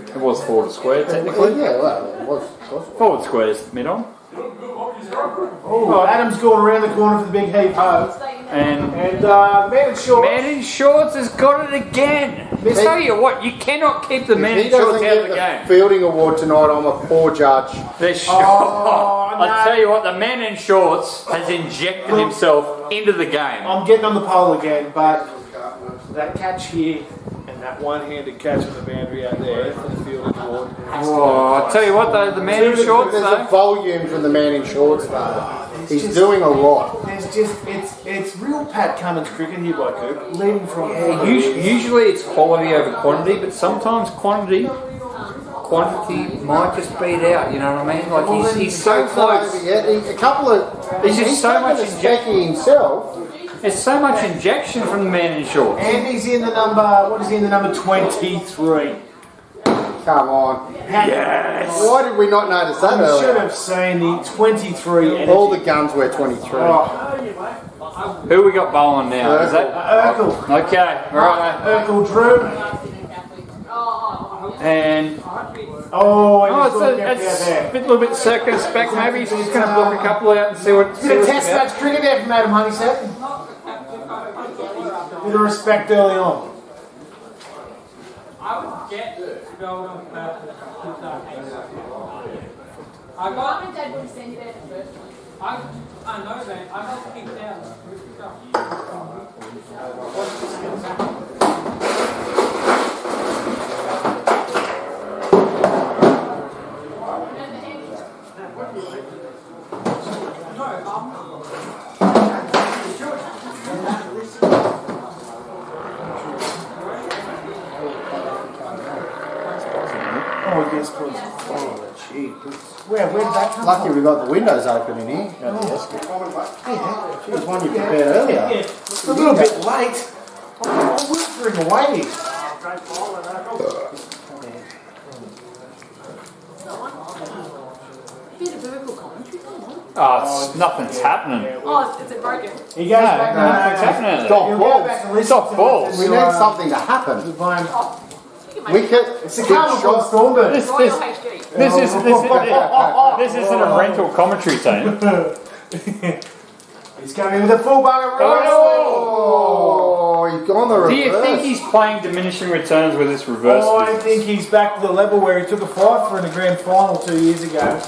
It was forward square technically. Yeah, well, it was. Forward square is mid on. Oh, Adam's gone around the corner for the big heave ho. And man in shorts. Man in shorts has got it again. I tell you what, you cannot keep the man If he in shorts doesn't out of get the the game. fielding award tonight, I'm a poor judge. They're I tell you what, the man in shorts has injected himself into the game. I'm getting on the pole again, but that catch here and that one-handed catch on the boundary out there for the fielding award. Oh, I tell you what though, the man in shorts There's though. a volume from the man in shorts though. He's doing a lot. There's just it's real Pat Cummins cricket here by Coop, leading from Usually it's quality over quantity, but sometimes quantity might just beat out. You know what I mean? Like he's so close. A couple of. There's just he's so much taken a specky himself. There's so much injection from the man in shorts. and he's in the number. What is he in the number 23? Come on. Yes. Why did we not notice that You should earlier? have seen the 23 energy. All the guns wear 23. Oh, Who we got bowling now? Is that Urkel. okay? Right. Urkel Drew. And It's it's a little bit circumspect. Maybe he's just going to block a couple out and see what. Bit of test match cricket there from Adam Honeysett. Bit of respect early on. I would get gold on purpose. I got. Mum and Dad would send you there the first one. I know that. I got kicked out. Oh, yes, please. Oh, gee. Where did that come Lucky from? we got the windows open in here. Yeah. She was one you prepared earlier. Yeah, it's a little bit late. I'm whispering away. Bit of vertical commentary, come on. Oh, nothing's happening. Oh, is it broken? He goes back Nothing's happening. Stop He'll go balls. back and listen Stop to balls. it We need something to happen. Oh, you can We make could. It's a Carnival Stormbird. This Royal HG. isn't a rental commentary team. He's coming with a full bugger. Oh, he's gone the reverse. Do you think he's playing diminishing returns with this reverse? I business? think he's back to the level where he took a 5 for in the grand final 2 years ago.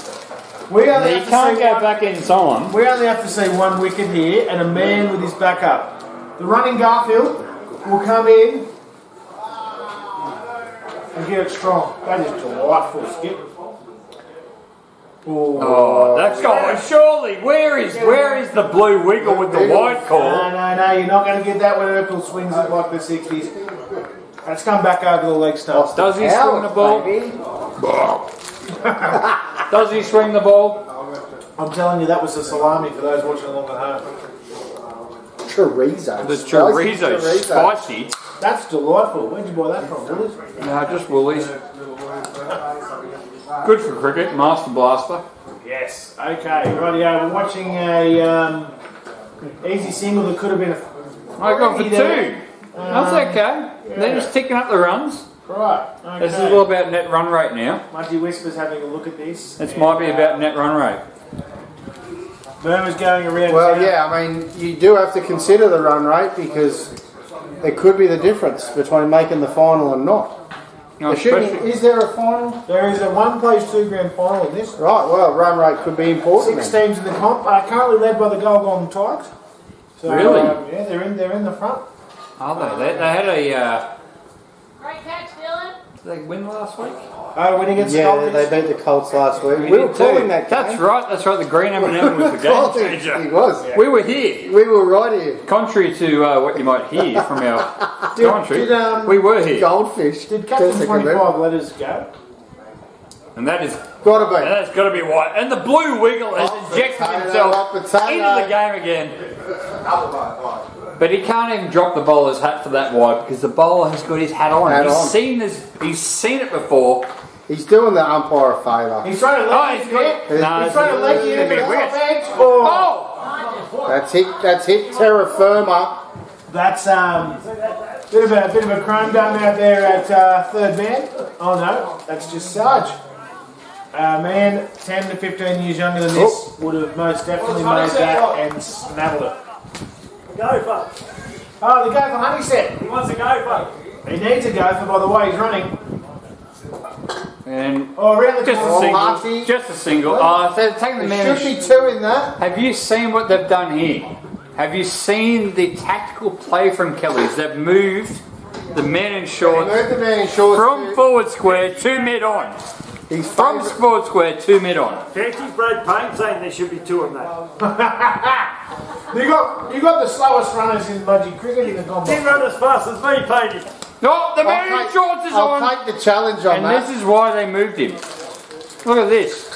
We only He have to can't see go one- back in time. We only have to see one wicket here and a man with his back up. The running Garfield will come in and get it strong. That is delightful, Skip. Oh, that's going. Surely, where is the blue wiggle with the white call? No, you're not going to get that when Urkel swings it like the 60s. That's come back over the leg stump. Does he swing the ball? Does he swing the ball? I'm telling you, that was a salami for those watching along at home. Chorizo. The Spicy chorizo, spicy. That's delightful. Where'd you buy that from, Woolies? No, just Woolies. Good for cricket, Master Blaster. Yes. Okay, rightio. We're watching a easy single that could have been a... I got for 2. That's okay. They're just ticking up the runs. Right. Okay. This is all about net run rate now. Mudgy Whispers having a look at this. This might be about net run rate. Murmurs going around. Well, town. yeah, I mean, you do have to consider the run rate because it could be the difference between making the final and not. Is there a final? There is a 1 place 2 grand final in this. Right, well, run rate could be important. 6 then. teams in the comp, currently led by the Gold Golden Tigers. So, Really? Yeah, they're in the front. Are they? They had a. Great catch, Dylan. Did they win last week? Winning against Yeah, the they beat the Colts last week. We did were too. calling that game. That's right. The green M&M was the game changer. It was. We were here. We were right here. Contrary to what you might hear from our commentary, did, we were here. Goldfish. Did Captain 25 letters go? And that is Gotta be. that's got to be white. And the blue wiggle has injected himself into the game again. But he can't even drop the bowler's hat for that wide because the bowler has got his hat on. He's seen it before. He's doing the umpire a favour. He's trying to leg you in. No, He's trying to leg you in the wicket. top edge. Oh! That's hit terra firma. That's bit of a crime done out there at third man. Oh no, that's just Sarge. Man 10 to 15 years younger than this would have most definitely made that and snapped it. Gopher. Oh, the gopher honey set. He wants a gopher. He needs a gopher by the way he's running. And Around the just a corner. single. Marty. Just a single. Oh, they're taking the There man. should be 2 in that. Have you seen what they've done here? Have you seen the tactical play from Kelly's? They've moved the men in shorts Move the man in shorts. from forward square to mid on. He's From forward square to mid on. Fancy Brad Payne saying there should be 2 in that. You got the slowest runners in budgie cricket in the combo. Didn't run as fast as me, Payne. No, the man in shorts is on. I'll take the challenge on And that. this is why they moved him. Look at this.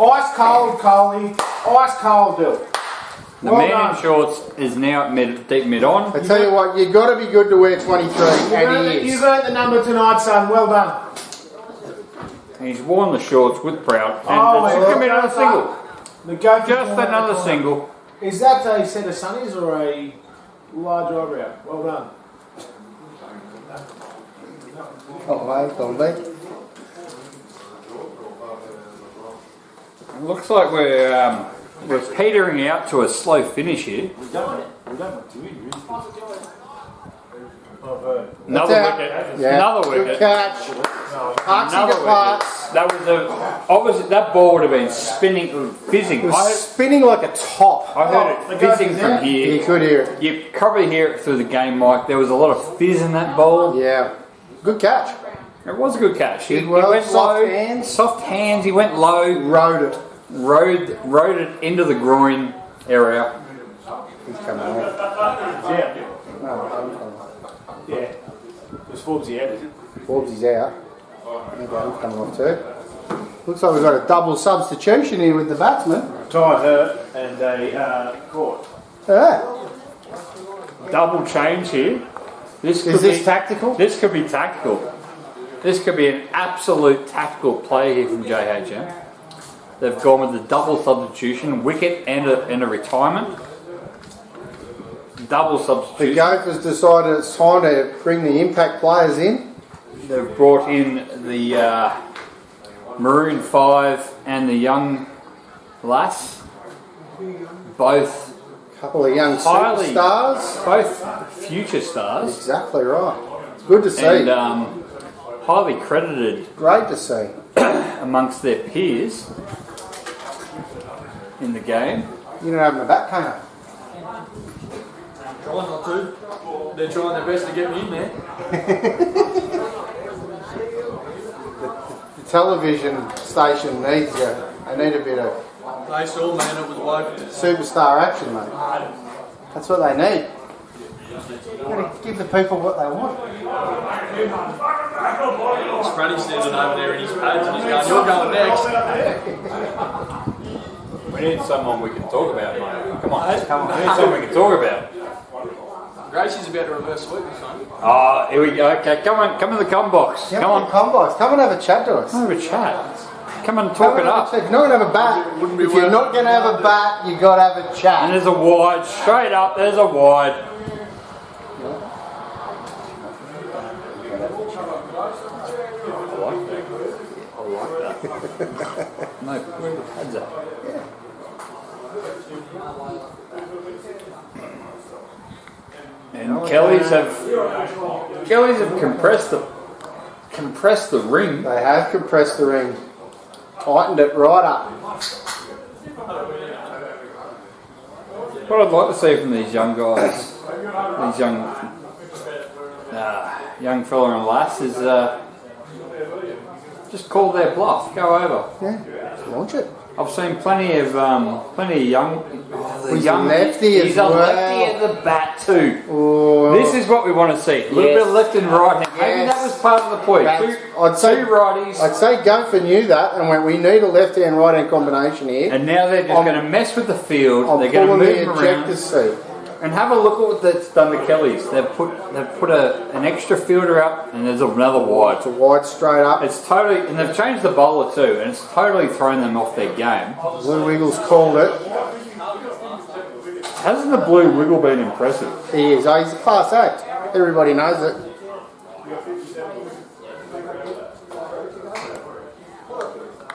Ice cold, Coley. Ice cold, Bill. The Well man done. in shorts is now at deep mid on. I tell you what, you've got to be good to wear 23, and he You've is. earned the number tonight, son. Well done. And he's worn the shorts with proud. And Oh, it's well, come in another single. The gopher Just corner, another corner. single. Is that a set of sunnies or a large eyebrow? Well done. Oh, mate, It looks like we're petering out to a slow finish here. Another That's out. wicket. Yeah. Another Good wicket. catch. Parksy Another to parks. wicket. That was obviously that ball would have been spinning, fizzing. It was spinning like a top. I heard it fizzing from here. You could hear it. You probably hear it through the game, Mike. There was a lot of fizz in that ball. Yeah. Good catch. It was a good catch. He Did well. went Soft low. hands. Soft hands. He went low. Rode it. Rode it into the groin area. He's coming off. Yeah. No, Yeah. It's Forbesy out, is it? Forbes out. Okay, he's coming off too. Looks like we've got a double substitution here with the batsman. Tied hurt and they caught. Yeah. Double change here. Is this tactical? This could be tactical. This could be an absolute tactical play here from JHM. They've gone with the double substitution, wicket and a retirement. Double The substitution. Gophers decided it's time to bring the impact players in. They've brought in the Maroon 5 and the young lass. Both Couple of young highly superstars. both future stars. Exactly right. It's good to see. And highly credited Great to see. amongst their peers in the game. You don't have them a bat, can you? Trying not to. They're trying their best to get me in there. The television station needs you. They need a bit of They saw, man, it was woke. superstar action, mate. That's what they need. You've got to give the people what they want. Spraddy's standing over there in his pads and he's going, you're going next. We need someone we can talk about, mate. Come on. We need someone we can talk about. Gracie's about to reverse sweep this time. Oh, here we go. Okay, come in the com box. Come on. Combos. Come and have a chat to us. Have a chat. Come and talk it up. If you're not going to have a bat, if you're not going to have a bat, you've got to have a And chat. there's a wide, straight up, there's a wide. I like that. No, where are the pads at? And Kelly's have compressed the ring. They have compressed the ring, tightened it right up. What I'd like to see from these young guys, these young fella and lass, is just call their bluff, go over. Yeah, just launch it. I've seen plenty of young. He's a lefty as He's a well. lefty at the bat too. Oh, This is what we want to see. A little bit of left and right hand. Maybe Yes. that was part of the point. I'd say Two righties. I'd say Gunther knew that and went, we need a left hand right hand combination here. And now they're just going to mess with the field. I'm They're going to pulling move the them around. ejector seat. And have a look at what that's done to Kelly's. They've put an extra fielder up, and there's another wide. It's a wide straight up. It's totally, and they've changed the bowler too, and it's totally thrown them off their game. Blue Wiggles called it. Hasn't the Blue Wiggle been impressive? He is. Oh, he's a class act. Everybody knows it.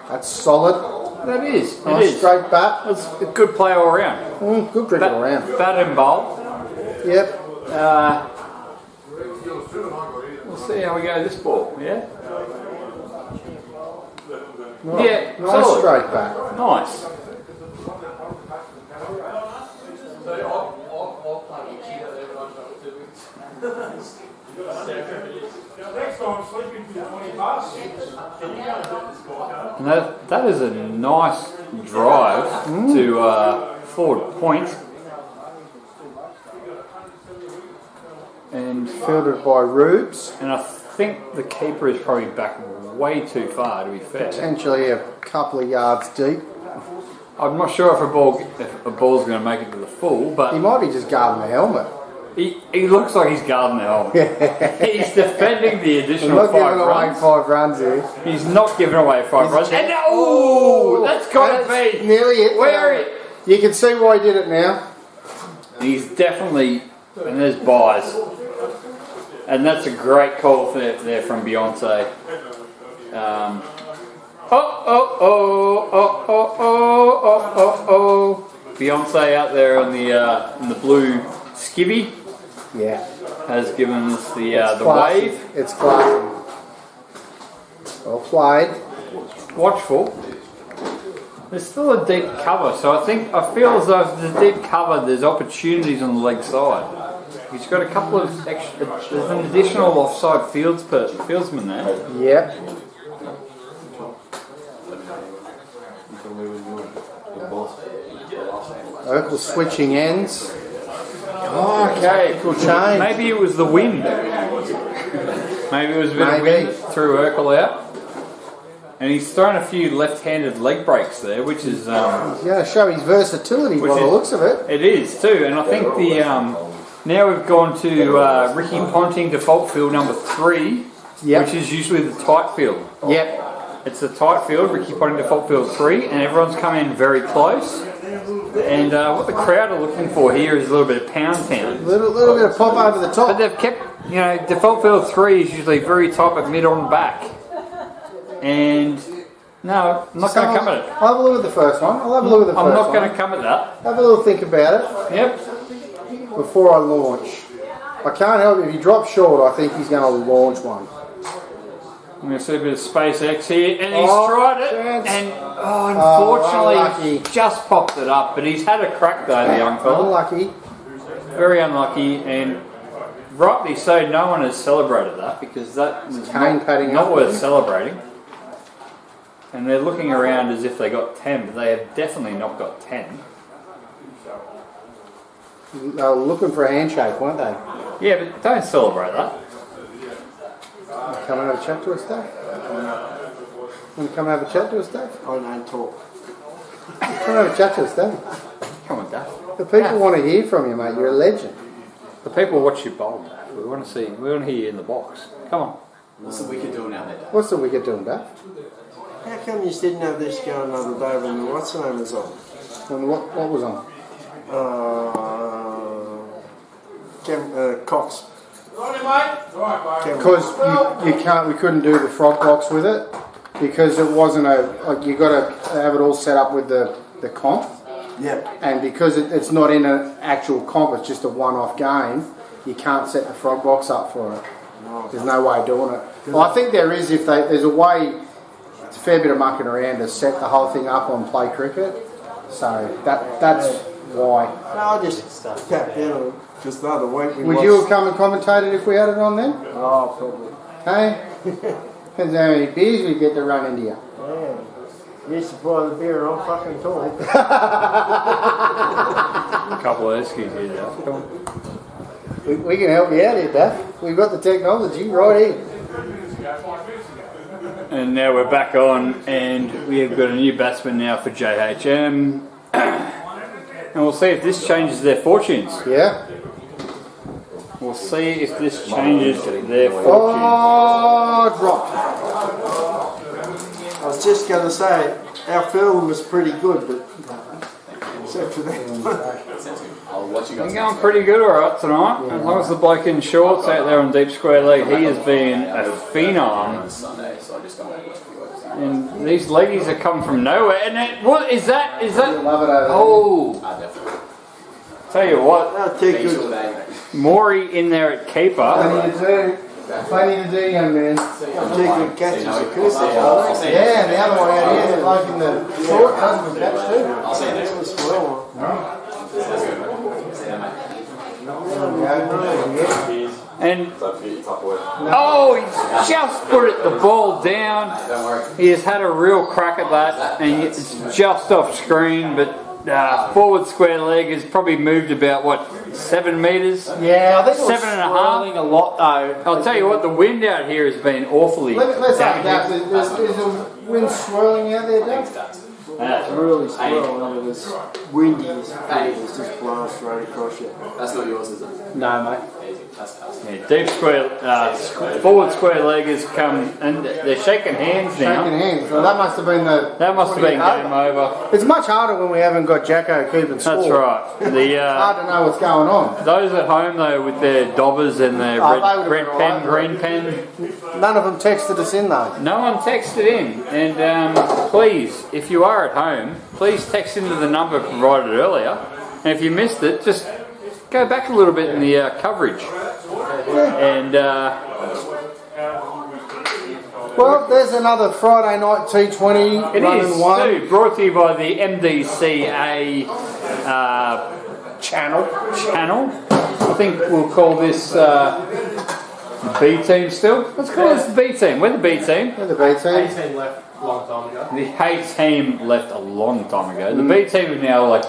That's solid. That is. Nice It is. straight bat. It's a good play all around. Good cricket all round. Bat and bowl. Yep. We'll see how we go this ball. Yeah. Nice solid. straight bat. Nice. And that is a nice drive to forward point. And Fielded by Rubes. And I think the keeper is probably back way too far, to be fair. Potentially a couple of yards deep. I'm not sure if a ball's going to make it to the full, but He might be just guarding the helmet. he looks like he's guarding the helmet. He's defending the He's additional not 5 giving away runs. 5 runs here. He's not giving away 5 runs. And that's got to be nearly it. You can see why he did it now. He's definitely, and there's buys. And that's a great call there from Beyonce. Beyonce out there on the blue skivvy. Yeah. Has given us the Classy. wave. It's classy. Well played. Watchful. There's still a deep cover, so I feel as though if there's a deep cover, there's opportunities on the leg side. He's got a couple of extra. There's an additional offside fieldsman there. Yep. Urkel switching ends. Oh, okay. Cool change. Maybe it was the wind. Maybe it was a bit of wind threw Urkel out. And he's thrown a few left-handed leg breaks there, which is... He's going to show his versatility by the looks of it. It is too, and I think the now we've gone to Ricky Ponting default field number 3, which is usually the tight field. Yep. It's the tight field, Ricky Ponting default field 3, and everyone's come in very close. And what the crowd are looking for here is a little bit of pound town. A little bit of pop over the top. But they've kept, default field 3 is usually very top at mid on back. And no, I'm not going to come at it. I'll have a look at the first one. I'm not going to come at that. Have a little think about it. Yep. Before I launch. I can't help it. If you drop short, I think he's going to launch one. I'm going to see a bit of SpaceX here, and he's tried it, and unfortunately, just popped it up. But he's had a crack though, the young fella. Unlucky. Very unlucky, and rightly so. No one has celebrated that because that was not worth celebrating. And they're looking around as if they got 10, but they have definitely not got 10. They were looking for a handshake, weren't they? Yeah, but don't celebrate that. Come and have a chat to us, Dave? Want to come and have a chat to us, Dave? I don't talk. Come and have a chat to us, Dave. Come on, Dave. The people want to hear from you, mate. You're a legend. The people watch you bowl, Dave. We want to hear you in the box. Come on. What's the wicket doing out there, Dave? What's the wicket doing, Dave? How come you didn't have this going the other day when the what's the name was on? And what was on? Cox. Because we couldn't do the frog box with it because it wasn't you got to have it all set up with the comp. Yep. And because it's not in an actual comp, it's just a one-off game, you can't set the frog box up for it. There's no way of doing it. Well, I think there is. There's a way, it's a fair bit of mucking around to set the whole thing up on Play Cricket. So that's why. No, I just tapped in just the other week. Would you have come and commentated if we had it on then? Oh, probably. Hey? Depends how many beers we get to run into you. Yeah. You supply the beer, I'm fucking tall. A couple of excuses here, Daph. Come on. We can help you out here, Daph. We've got the technology right here. And now we're back on, and we have got a new batsman now for JHM. And we'll see if this changes their fortunes. Yeah. We'll see if this changes their fortunes. Oh, dropped. I was just going to say, our film was pretty good, but except for that. You're going pretty good alright tonight. As long as the bloke in shorts out there on deep square leg, he has been a phenom. And these leggies have come from nowhere. And what is that? Is that? Oh! Tell you what, Maury in there at keeper. Plenty to do, young man. Good catches. Yeah, and the other one out here, the bloke in the short, doesn't catch too. And oh, he just put the ball down. He has had a real crack at that, and it's just off screen. But forward square leg has probably moved about what 7 metres. Yeah, I think 7.5. a lot though. I'll tell you what, the wind out here has been awfully. Let's have that. There's a wind swirling out there, Dave. It's really swirling over this windy, it's just blowing straight across you. That's not yours, is it? No, mate. Yeah, deep square, forward square leg has come, and they're shaking hands now. Shaking hands. Well, that must have been That must have been game over. It's much harder when we haven't got Jacko keeping score. That's right. It's hard to know what's going on. Those at home though, with their dobbers and their red pen, green pen. None of them texted us in though. No one texted in, and please, if you are at home, please text into the number provided earlier. And if you missed it, just go back a little bit in the coverage. And well, there's another Friday night T20 it running is one. too, brought to you by the MDCA channel. I think we'll call this B team still. Let's call this the B team. We're the B team. We're the B team. A-team left a long time ago. The A team left a long time ago. The B team have now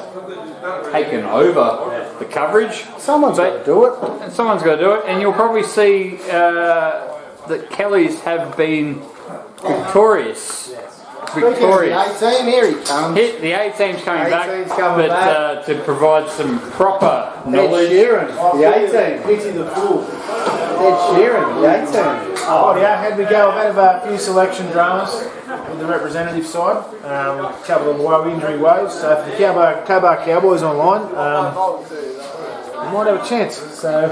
taken over the coverage. Someone's got to do it. And someone's got to do it. And you'll probably see that Kellys have been victorious. Victorious. The A-team, here he comes. The A team's coming back, A-team's coming but to provide some proper knowledge. Ed Sheeran, the A-team. Pity the fool. Ed Sheeran, the A-team. Oh yeah, had we go. I've had a few selection dramas with the representative side. A couple of injury woes. So for the Cobar Cowboys online, we might have a chance. So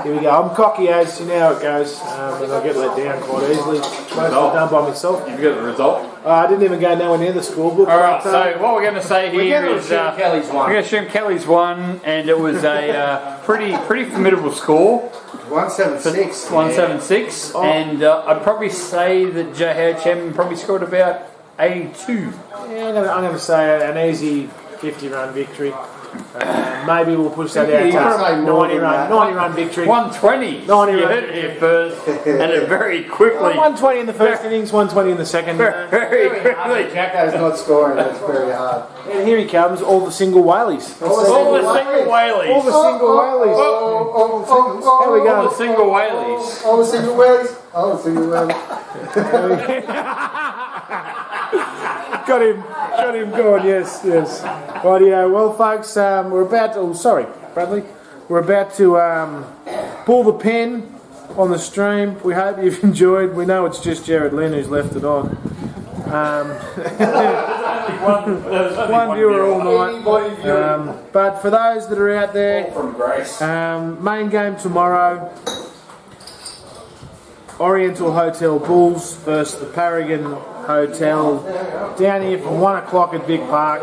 here we go. I'm cocky as you know how it goes, and I get let down quite easily. Mostly done by myself. You've got the result. I didn't even go nowhere near the scorebook. Alright, so what we're going to say here is Kelly's one. we're going to assume Kelly's won, and it was a pretty formidable score. 176. 176, and I'd probably say that JHM probably scored about 82. Yeah, I'm going to say an easy 50-run victory. Maybe we'll push that out to 90-run victory. 120. 90 You run. heard it here first, and it very quickly. 120 in the first innings, 120 in the second. Very quickly. Jacko's not scoring, that's very hard. And here he comes, all the single whaleys. All the single whaleys. All the single whaleys. How we All going? the single whaleys. All the single whales. All the single whales. Got him going, yes. Rightio, well folks, we're about to, Bradley, we're about to pull the pen on the stream. We hope you've enjoyed. We know it's just Jared Lynn who's left it on. One viewer all night. But for those that are out there, main game tomorrow, Oriental Hotel Bulls versus the Paragon Hotel down here from 1 o'clock at Vic Park,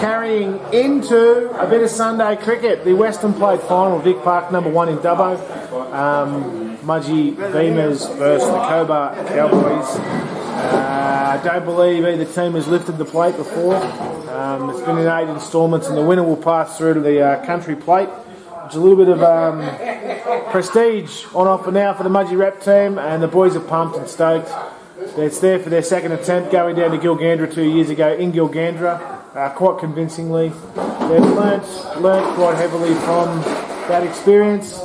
carrying into a bit of Sunday cricket. The Western Plate final, Vic Park number 1 in Dubbo. Mudgee Beamers versus the Cobar Cowboys. I don't believe either team has lifted the plate before. It's been in 8 instalments, and the winner will pass through to the Country Plate. It's a little bit of prestige on offer now for the Mudgee Rep team, and the boys are pumped and stoked. It's there for their second attempt, going down to Gilgandra 2 years ago in Gilgandra, quite convincingly. They've learnt quite heavily from that experience.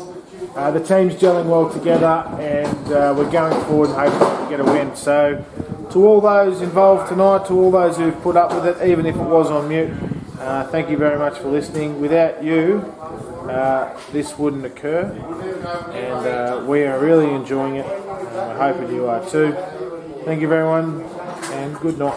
The team's gelling well together, and we're going forward and hoping to get a win. So, to all those involved tonight, to all those who've put up with it, even if it was on mute, thank you very much for listening. Without you, this wouldn't occur, and we are really enjoying it. I hope that you are too. Thank you everyone, and good night.